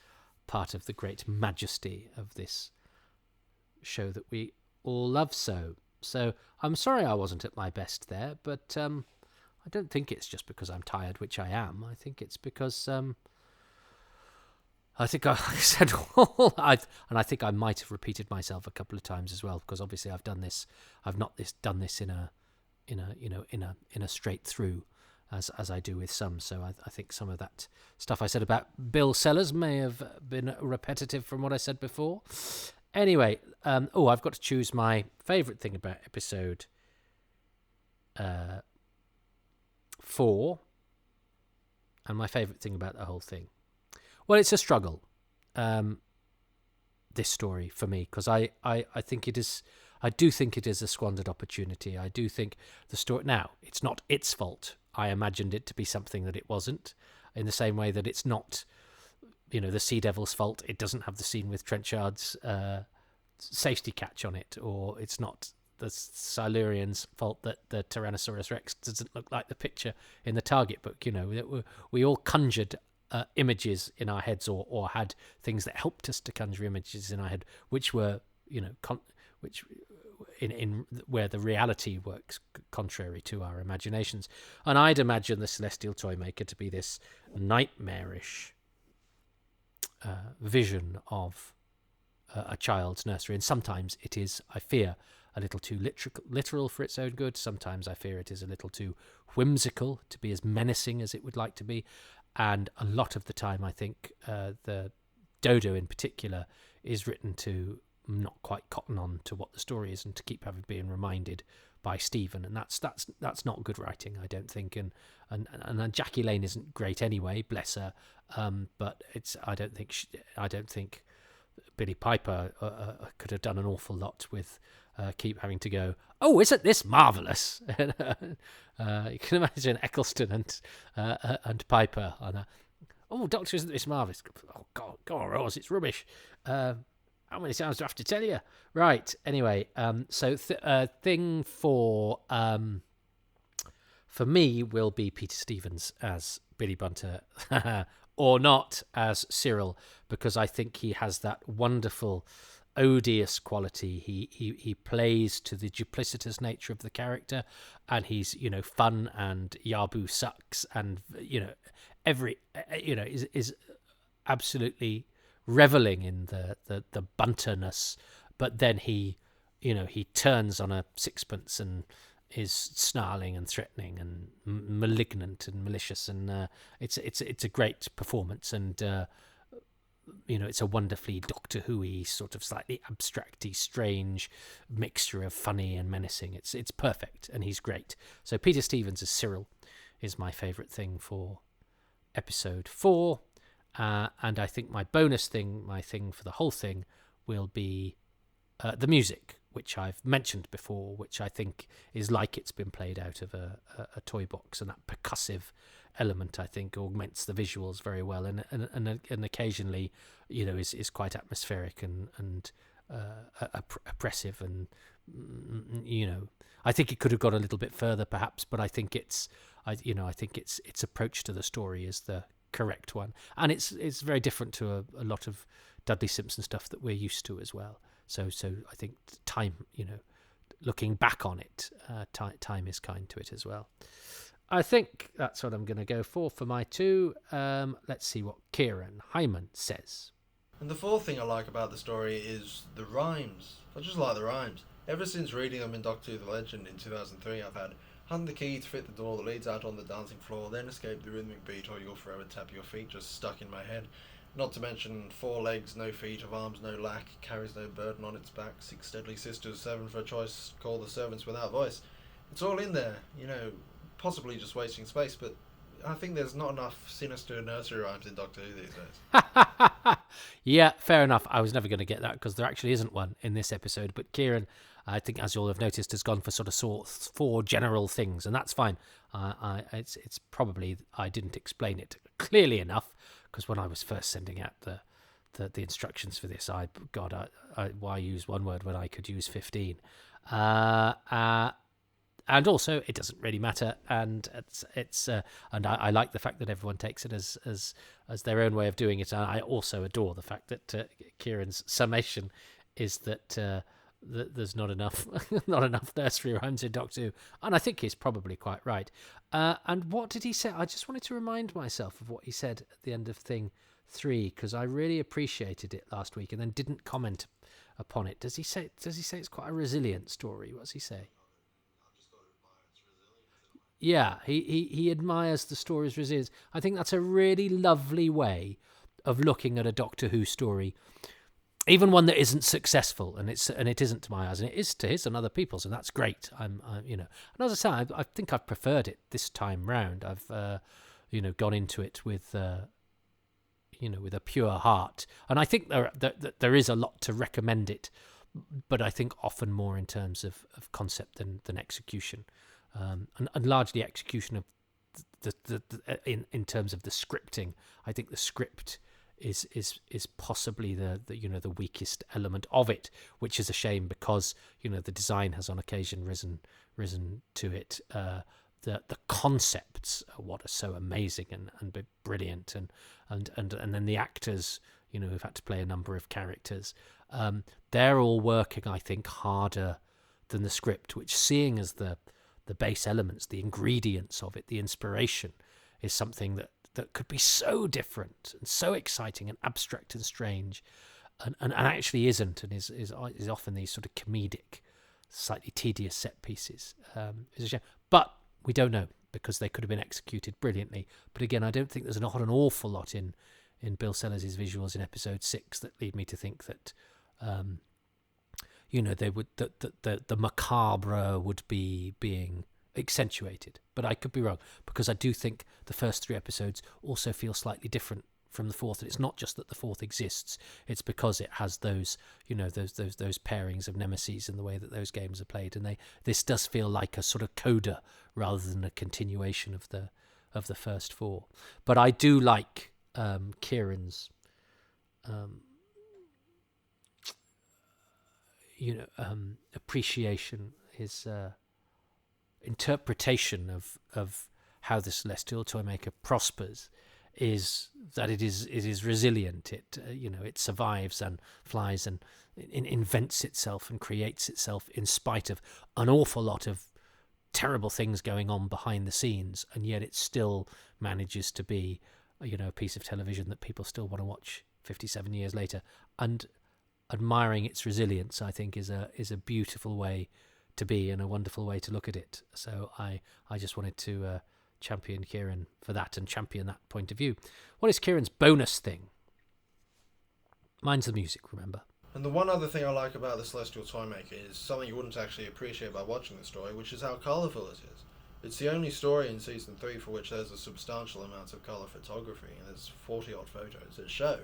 part of the great majesty of this show that we all love so. So I'm sorry I wasn't at my best there, but I don't think it's just because I'm tired, which I am. I think it's because I think I said, and I think I might have repeated myself a couple of times as well, because obviously I've done this. I've not done this in a straight through, as I do with some. So I think some of that stuff I said about Bill Sellers may have been repetitive from what I said before. Anyway, I've got to choose my favourite thing about episode 4, and my favourite thing about the whole thing. Well, it's a struggle, this story for me, because I think it is. I do think it is a squandered opportunity. I do think the story. Now, it's not its fault. I imagined it to be something that it wasn't, in the same way that it's not, the Sea Devil's fault. It doesn't have the scene with Trenchard's safety catch on it, or it's not the Silurians' fault that the Tyrannosaurus Rex doesn't look like the picture in the Target book. We all conjured images in our heads, or had things that helped us to conjure images in our head, which were, which in where the reality works contrary to our imaginations. And I'd imagine the Celestial Toymaker to be this nightmarish vision of a child's nursery, and sometimes it is, I fear, a little too literal for its own good. Sometimes I fear it is a little too whimsical to be as menacing as it would like to be. And a lot of the time, I think the Dodo in particular is written to not quite cotton on to what the story is, and to keep being reminded by Stephen, and that's not good writing, I don't think. And Jackie Lane isn't great anyway, bless her. But I don't think Billy Piper could have done an awful lot with keep having to go, oh, isn't this marvellous? You can imagine Eccleston and Piper on oh, Doctor, isn't this marvellous? Oh, God, Ross, it's rubbish. How many times do I have to tell you? Right, anyway, so thing for me will be Peter Stevens as Billy Bunter, or not as Cyril, because I think he has that wonderful odious quality. He plays to the duplicitous nature of the character, and he's fun, and Yabu sucks, and is absolutely reveling in the bunterness, but then he turns on a sixpence and is snarling and threatening and malignant and malicious, and it's a great performance, and it's a wonderfully Doctor Who-y, sort of slightly abstracty, strange mixture of funny and menacing. It's perfect, and he's great. So Peter Stevens as Cyril is my favourite thing for episode 4. And I think my thing for the whole thing will be the music, which I've mentioned before, which I think is like it's been played out of a toy box, and that percussive element, I think, augments the visuals very well, and occasionally, is quite atmospheric and oppressive, and I think it could have gone a little bit further, perhaps, but I think its approach to the story is the correct one, and it's very different to a lot of Dudley Simpson stuff that we're used to as well. So I think time, looking back on it, time is kind to it as well. I think that's what I'm going to go for my 2. Let's see what Kieran Highman says. And the 4th thing I like about the story is the rhymes. I just like the rhymes. Ever since reading them in Doctor Who The Legend in 2003, I've had hand the key to fit the door that leads out on the dancing floor, then escape the rhythmic beat, or you'll forever tap your feet, just stuck in my head. Not to mention 4 legs, no feet, of arms no lack, carries no burden on its back, 6 deadly sisters, 7 for a choice, call the servants without voice. It's all in there, possibly just wasting space, but I think there's not enough sinister nursery rhymes in Doctor Who these days. Yeah, fair enough. I was never going to get that, because there actually isn't one in this episode, but Kieran, I think, as you all have noticed, has gone for sort of 4 general things, and that's fine. It's probably I didn't explain it clearly enough, because when I was first sending out the instructions for this, I why use one word when I could use 15? And also, it doesn't really matter, and and I like the fact that everyone takes it as their own way of doing it. And I also adore the fact that Kieran's summation is that there's not enough nursery rhymes in Doctor Who, and I think he's probably quite right. And what did he say? I just wanted to remind myself of what he said at the end of thing 3 because I really appreciated it last week and then didn't comment upon it. Does he say it's quite a resilient story? What's he say? Yeah, he admires the story's resilience. I think that's a really lovely way of looking at a Doctor Who story, even one that isn't successful, and it isn't to my eyes, and it is to his and other people's, and that's great. And as I say, I think I've preferred it this time round. I've gone into it with with a pure heart, and I think there is a lot to recommend it, but I think often more in terms of concept than execution. And largely execution of in terms of the scripting. I think the script is possibly the weakest element of it, which is a shame because the design has on occasion risen to it. The concepts are what are so amazing and brilliant, and then the actors who've had to play a number of characters, they're all working, I think, harder than the script, which, seeing as the base elements, the ingredients of it, the inspiration, is something that could be so different and so exciting and abstract and strange, and actually isn't, and is often these sort of comedic, slightly tedious set pieces. Is a shame. But we don't know, because they could have been executed brilliantly. But again, I don't think there's not an awful lot in Bill Sellers' visuals in episode 6 that lead me to think that they would the macabre would be being accentuated. But I could be wrong, because I do think the first 3 episodes also feel slightly different from the 4th, and it's not just that the 4th exists, it's because it has those those pairings of nemesis and the way that those games are played, and this does feel like a sort of coda rather than a continuation of the first 4. But I do like Kieran's appreciation, his interpretation of how the Celestial Toymaker prospers is that it is resilient. It survives and flies and invents itself and creates itself in spite of an awful lot of terrible things going on behind the scenes, and yet it still manages to be a piece of television that people still want to watch 57 years later. And admiring its resilience, I think, is a beautiful way to be and a wonderful way to look at it. So I just wanted to champion Kieran for that and champion that point of view. What is Kieran's bonus thing? Mine's the music, remember. And the one other thing I like about the Celestial Toymaker is something you wouldn't actually appreciate by watching the story, which is how colourful it is. It's the only story in Season 3 for which there's a substantial amount of colour photography, and there's 40-odd photos that show.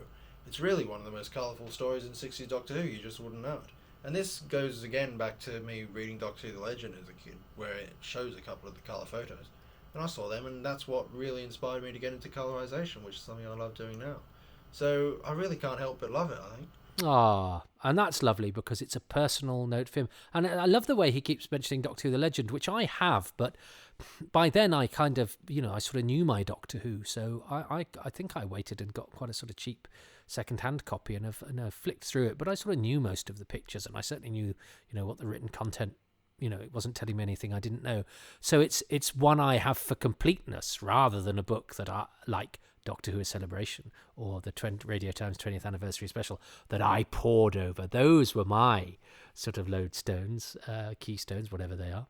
It's really one of the most colourful stories in 60s Doctor Who, you just wouldn't know it. And this goes again back to me reading Doctor Who The Legend as a kid, where it shows a couple of the colour photos. And I saw them, and that's what really inspired me to get into colorization, which is something I love doing now. So I really can't help but love it, I think. Ah, and that's lovely because it's a personal note for him. And I love the way he keeps mentioning Doctor Who The Legend, which I have, but by then I kind of, I sort of knew my Doctor Who, so I think I waited and got quite a sort of cheap second-hand copy and have flicked through it, but I sort of knew most of the pictures, and I certainly knew, what the written content, it wasn't telling me anything I didn't know. So it's one I have for completeness rather than a book that I like, Doctor Who: A Celebration or the Radio Times 20th Anniversary Special, that I pored over. Those were my sort of lodestones, keystones, whatever they are.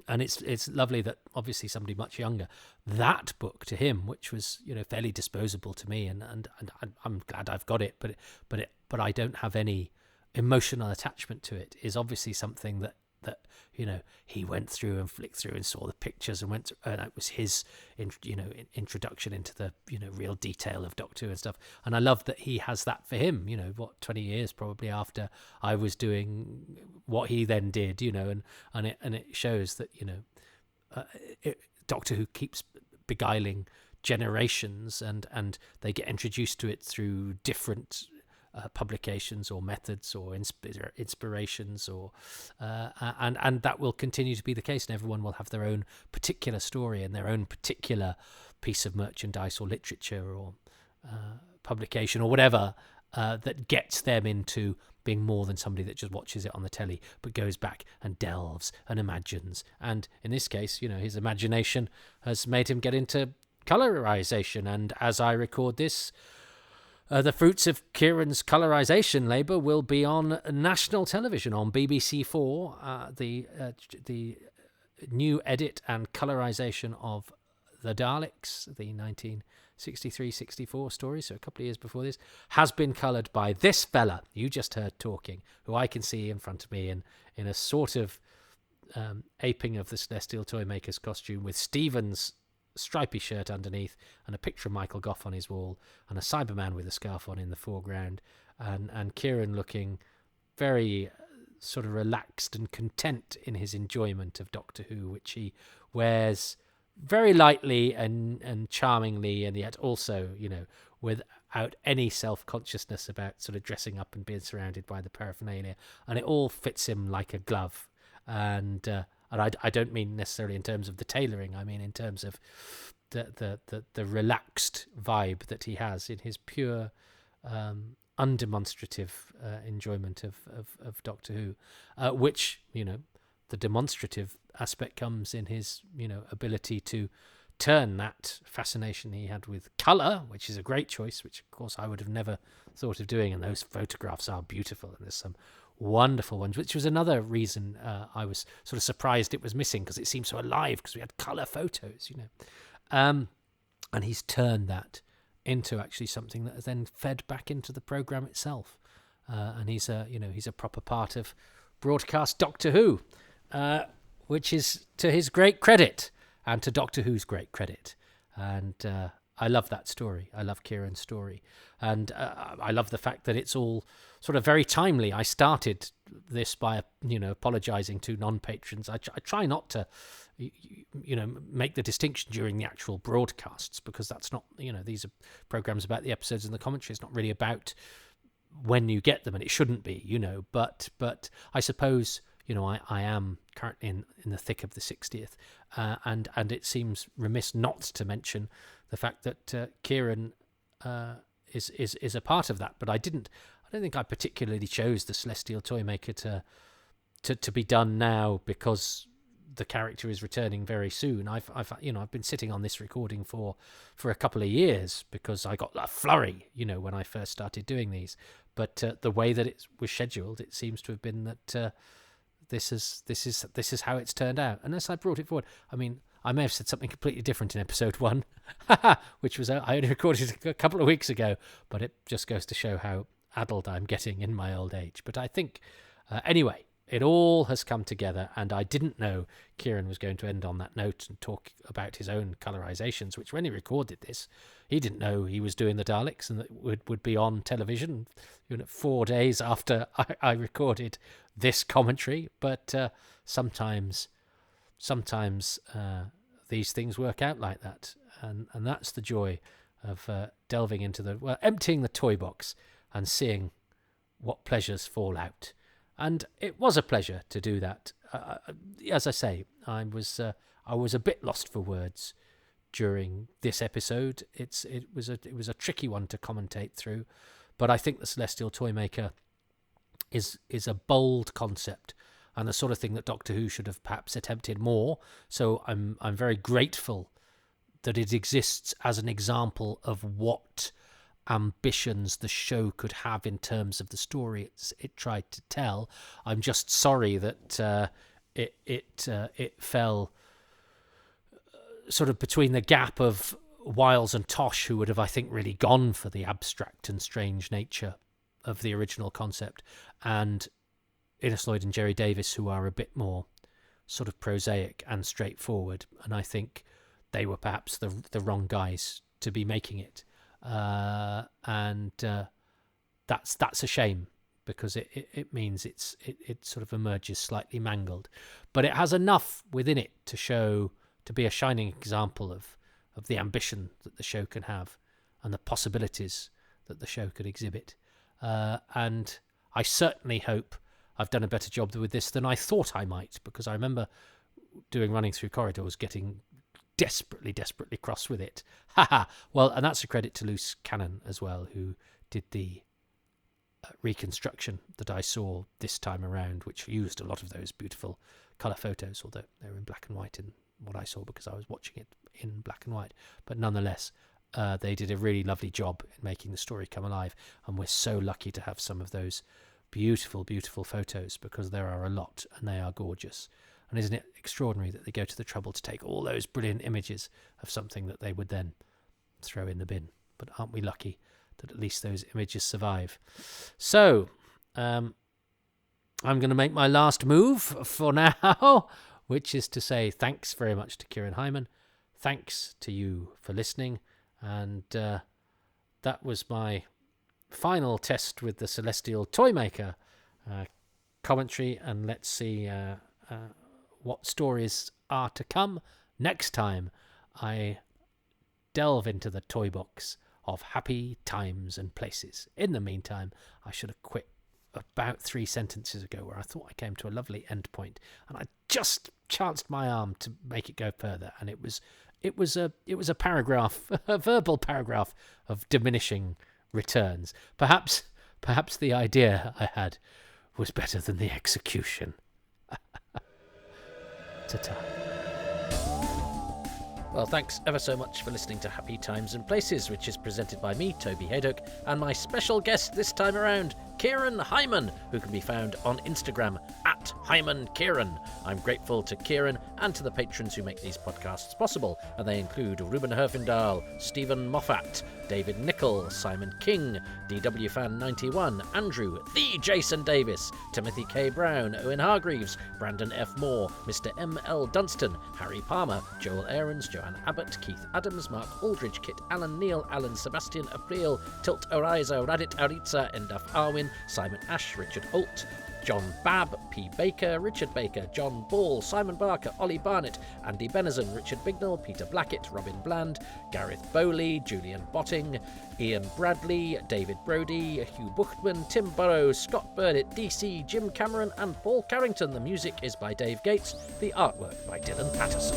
And it's lovely that obviously somebody much younger, that book to him, which was fairly disposable to me, and I'm glad I've got it, but I don't have any emotional attachment to it, is obviously something that he went through and flicked through and saw the pictures and went through, and it was his introduction into the real detail of Doctor Who and stuff. And I love that he has that for him, 20 years probably after I was doing what he then did, and it shows that Doctor Who keeps beguiling generations, and they get introduced to it through different publications or methods or inspirations, or and that will continue to be the case, and everyone will have their own particular story and their own particular piece of merchandise or literature or publication or whatever that gets them into being more than somebody that just watches it on the telly, but goes back and delves and imagines. And in this case, his imagination has made him get into colorization. And as I record this, the fruits of Kieran's colorization labour will be on national television on BBC4. The new edit and colorization of the Daleks, the 1963-64 story, so a couple of years before this, has been coloured by this fella you just heard talking, who I can see in front of me in a sort of aping of the Celestial Toymaker's costume, with Stephen's stripy shirt underneath and a picture of Michael Gough on his wall and a Cyberman with a scarf on in the foreground, and Kieran looking very sort of relaxed and content in his enjoyment of Doctor Who, which he wears very lightly and charmingly, and yet also, without any self-consciousness about sort of dressing up and being surrounded by the paraphernalia, and it all fits him like a glove. And I don't mean necessarily in terms of the tailoring. I mean in terms of the relaxed vibe that he has in his pure, undemonstrative enjoyment of Doctor Who, which, the demonstrative aspect comes in his, ability to turn that fascination he had with colour, which is a great choice, which of course I would have never thought of doing, and those photographs are beautiful, and there's some wonderful ones, which was another reason I was sort of surprised it was missing, because it seemed so alive, because we had colour photos, and he's turned that into actually something that has then fed back into the programme itself, and he's a proper part of broadcast Doctor Who, which is to his great credit and to Doctor Who's great credit. And I love that story. I love Kieran's story. And I love the fact that it's all sort of very timely. I started this by, apologising to non-patrons. I try not to, make the distinction during the actual broadcasts, because that's not, these are programmes about the episodes and the commentary. It's not really about when you get them, and it shouldn't be, But I suppose, I am currently in the thick of the 60th, and it seems remiss not to mention the fact that Kieran is a part of that. But I don't think I particularly chose the Celestial Toymaker to be done now, because the character is returning very soon. I've been sitting on this recording for a couple of years, because I got a flurry, when I first started doing these. But the way that it was scheduled, it seems to have been that this is how it's turned out. Unless I brought it forward, I mean, I may have said something completely different in episode 1, which was I only recorded it a couple of weeks ago, but it just goes to show how addled I'm getting in my old age. But I think, anyway, it all has come together, and I didn't know Kieran was going to end on that note and talk about his own colorizations, which when he recorded this, he didn't know he was doing the Daleks and that would be on television 4 days after I recorded this commentary. But sometimes these things work out like that, and that's the joy of delving into emptying the toy box and seeing what pleasures fall out. And it was a pleasure to do that. As I say, I was a bit lost for words during this episode. It was a tricky one to commentate through, but I think the Celestial Toymaker is a bold concept, and the sort of thing that Doctor Who should have perhaps attempted more. So I'm very grateful that it exists as an example of what ambitions the show could have in terms of the story it tried to tell. I'm just sorry that it fell sort of between the gap of Wiles and Tosh, who would have, I think, really gone for the abstract and strange nature of the original concept, and Innes Lloyd and Jerry Davis, who are a bit more sort of prosaic and straightforward. And I think they were perhaps the wrong guys to be making it. And that's a shame, because it means it sort of emerges slightly mangled, but it has enough within it to be a shining example of the ambition that the show can have and the possibilities that the show could exhibit. And I certainly hope I've done a better job with this than I thought I might, because I remember doing Running Through Corridors getting desperately cross with it. Well, and that's a credit to Loose Cannon as well, who did the reconstruction that I saw this time around, which used a lot of those beautiful colour photos, although they were in black and white in what I saw, because I was watching it in black and white. But nonetheless, they did a really lovely job in making the story come alive, and we're so lucky to have some of those beautiful, beautiful photos, because there are a lot and they are gorgeous. And isn't it extraordinary that they go to the trouble to take all those brilliant images of something that they would then throw in the bin? But aren't we lucky that at least those images survive? So, I'm going to make my last move for now, which is to say thanks very much to Kieran Highman. Thanks to you for listening. And that was my final test with the Celestial Toymaker commentary. And let's see what stories are to come next time I delve into the toy box of Happy Times and Places. In the meantime, I should have quit about 3 sentences ago, where I thought I came to a lovely end point, and I just chanced my arm to make it go further, and it was a paragraph, a verbal paragraph of diminishing returns. Perhaps the idea I had was better than the execution. Ta-ta. Well, thanks ever so much for listening to Happy Times and Places, which is presented by me, Toby Hadoke, and my special guest this time around, Kieran Highman, who can be found on Instagram at HymanKieran. I'm grateful to Kieran and to the patrons who make these podcasts possible, and they include Ruben Herfindahl, Stephen Moffat, David Nichol, Simon King, DWFan91, Andrew, the Jason Davis, Timothy K. Brown, Owen Hargreaves, Brandon F. Moore, Mr. M. L. Dunstan, Harry Palmer, Joel Aarons, Joanne Abbott, Keith Adams, Mark Aldridge, Kit Allen, Neil Allen, Sebastian April, Tilt Oriza, Radit Aritza, Endaf Arwin, Simon Ash, Richard Holt, John Babb, P. Baker, Richard Baker, John Ball, Simon Barker, Ollie Barnett, Andy Benison, Richard Bignell, Peter Blackett, Robin Bland, Gareth Bowley, Julian Botting, Ian Bradley, David Brody, Hugh Buchtman, Tim Burrows, Scott Burnett, DC, Jim Cameron and Paul Carrington. The music is by Dave Gates, the artwork by Dylan Patterson.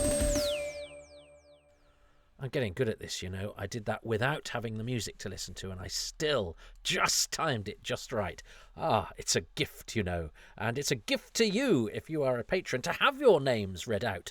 I'm getting good at this, you know. I did that without having the music to listen to, and I still just timed it just right. It's a gift, you know. And it's a gift to you, if you are a patron, to have your names read out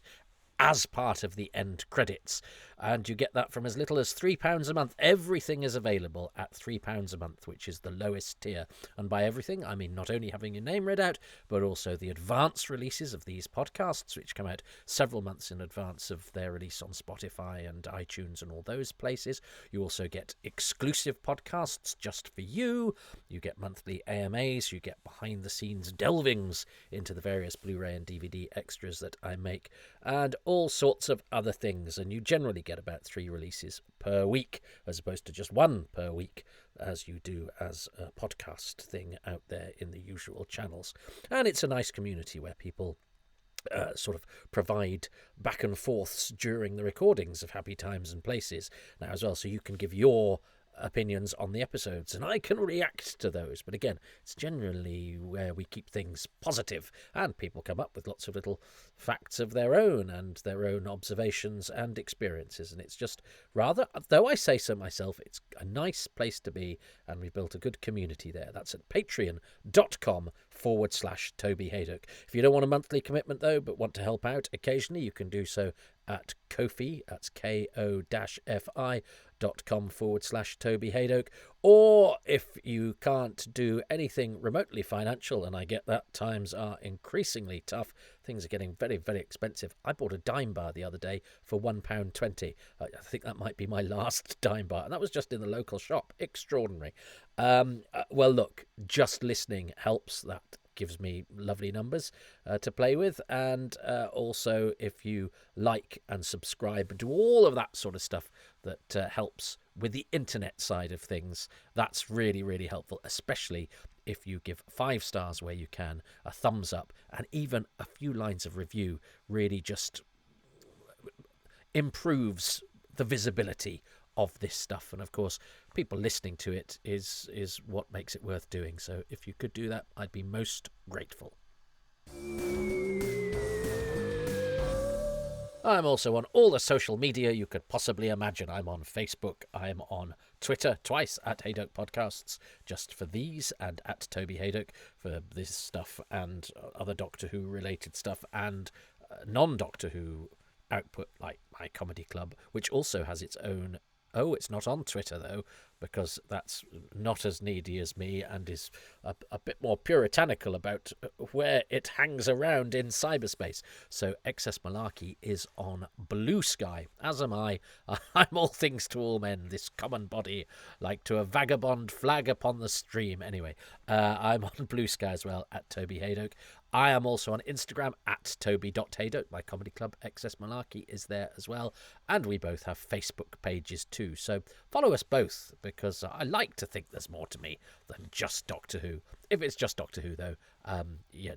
as part of the end credits. And you get that from as little as £3 a month. Everything is available at £3 a month, which is the lowest tier. And by everything, I mean not only having your name read out, but also the advance releases of these podcasts, which come out several months in advance of their release on Spotify and iTunes and all those places. You also get exclusive podcasts just for you. You get monthly AMAs. You get behind-the-scenes delvings into the various Blu-ray and DVD extras that I make, and all sorts of other things. And you generally get about 3 releases per week, as opposed to just 1 per week, as you do as a podcast thing out there in the usual channels. And it's a nice community where people sort of provide back and forths during the recordings of Happy Times and Places now as well, so you can give your opinions on the episodes and I can react to those. But again, it's generally where we keep things positive, and people come up with lots of little facts of their own and their own observations and experiences, and it's just rather, though I say so myself, it's a nice place to be, and we built a good community there. That's at patreon.com/Toby Hadoke. If you don't want a monthly commitment though, but want to help out occasionally, you can do so at Ko-fi, that's ko-fi.com/Toby Hadoke. Or if you can't do anything remotely financial, and I get that, times are increasingly tough, things are getting very, very expensive. I bought a dime bar the other day for £1.20. I think that might be my last dime bar, and that was just in the local shop. Extraordinary. Well, look, just listening helps. That gives me lovely numbers to play with, and also if you like and subscribe and do all of that sort of stuff that helps with the internet side of things, that's really, really helpful, especially if you give 5 stars where you can, a thumbs up, and even a few lines of review really just improves the visibility of this stuff. And of course, people listening to it is what makes it worth doing. So if you could do that, I'd be most grateful. I'm also on all the social media you could possibly imagine. I'm on Facebook, I'm on Twitter twice at Hadoke Podcasts, just for these, and at Toby Hadoke for this stuff and other Doctor Who related stuff, and non-Doctor Who output like my comedy club, which also has its own. Oh, it's not on Twitter, though, because that's not as needy as me and is a bit more puritanical about where it hangs around in cyberspace. So Excess Malarkey is on Blue Sky, as am I. I'm all things to all men, this common body, like to a vagabond flag upon the stream. Anyway, I'm on Blue Sky as well, at Toby Hadoke. I am also on Instagram at toby.hadoke. My comedy club, Excess Malarkey, is there as well. And we both have Facebook pages too. So follow us both, because I like to think there's more to me than just Doctor Who. If it's just Doctor Who, though,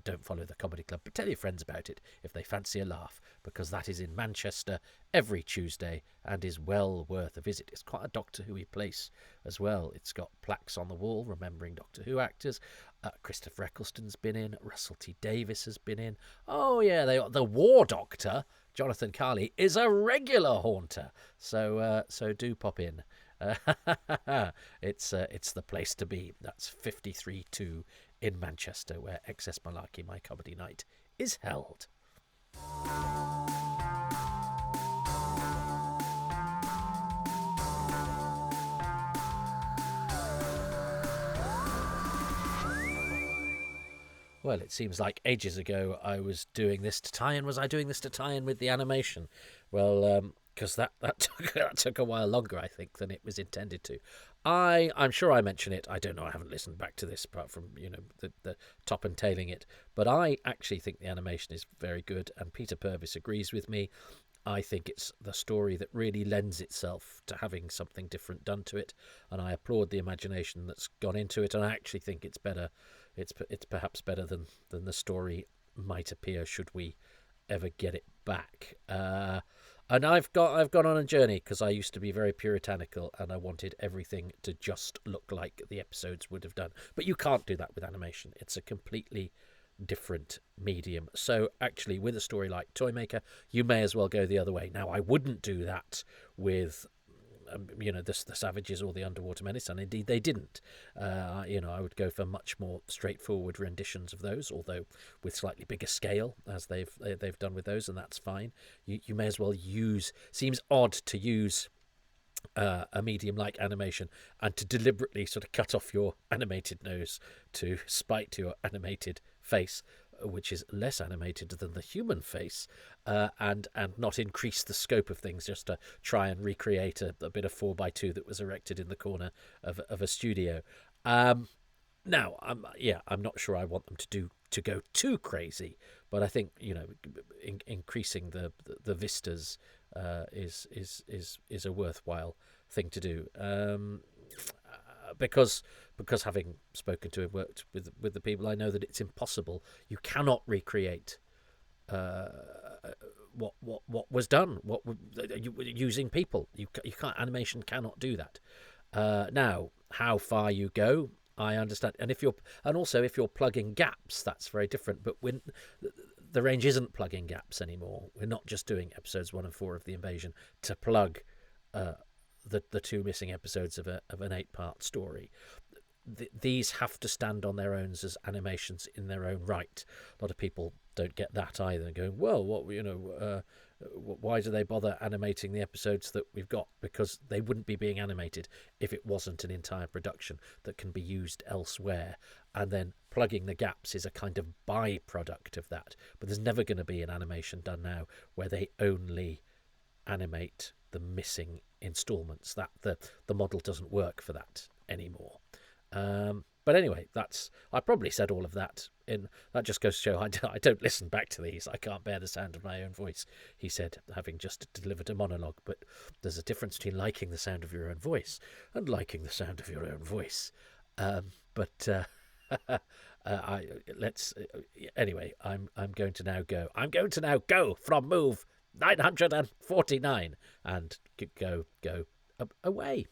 don't follow the comedy club. But tell your friends about it if they fancy a laugh, because that is in Manchester every Tuesday and is well worth a visit. It's quite a Doctor Who-y place as well. It's got plaques on the wall remembering Doctor Who actors. Christopher Eccleston's been in. Russell T Davies has been in. Oh, yeah, the War Doctor, Jonathan Carley, is a regular haunter. So do pop in. It's the place to be. That's 53-2 in Manchester, where Excess Malarkey, my comedy night, is held. Well, it seems like ages ago I was doing this to tie in. Was I doing this to tie in with the animation? Well, because that took a while longer, I think, than it was intended to. I'm sure I mention it. I don't know. I haven't listened back to this apart from the top and tailing it. But I actually think the animation is very good, and Peter Purvis agrees with me. I think it's the story that really lends itself to having something different done to it, and I applaud the imagination that's gone into it. And I actually think it's better. It's perhaps better than the story might appear should we ever get it back. And I've gone on a journey, because I used to be very puritanical and I wanted everything to just look like the episodes would have done. But you can't do that with animation. It's a completely different medium. So actually, with a story like Toymaker, you may as well go the other way. Now, I wouldn't do that with the Savages or the Underwater Menace, and indeed they didn't. I would go for much more straightforward renditions of those, although with slightly bigger scale, as they've done with those, and that's fine. You may as well use. Seems odd to use a medium like animation and to deliberately sort of cut off your animated nose to spite your animated face, which is less animated than the human face, and not increase the scope of things just to try and recreate a bit of 4x2 that was erected in the corner of a studio. Now, I'm not sure I want them to go too crazy, but I think increasing the vistas is a worthwhile thing to do. Because having spoken to and worked with the people, I know that it's impossible. You cannot recreate what was done. Using people, you can't. Animation cannot do that. Now, how far you go, I understand. And if you're plugging gaps, that's very different. But when the range isn't plugging gaps anymore, we're not just doing episodes 1 and 4 of The Invasion to plug the 2 missing episodes of an 8-part story. These have to stand on their own as animations in their own right. A lot of people don't get that either, going, well, why do they bother animating the episodes that we've got? Because they wouldn't be being animated if it wasn't an entire production that can be used elsewhere. And then plugging the gaps is a kind of byproduct of that. But there's never going to be an animation done now where they only animate the missing installments. That the model doesn't work for that anymore. But anyway, I probably said all of that. That just goes to show I don't listen back to these. I can't bear the sound of my own voice, he said, having just delivered a monologue. But there's a difference between liking the sound of your own voice and liking the sound of your own voice. Anyway, I'm going to now go. I'm going to now go from move 949 and go away.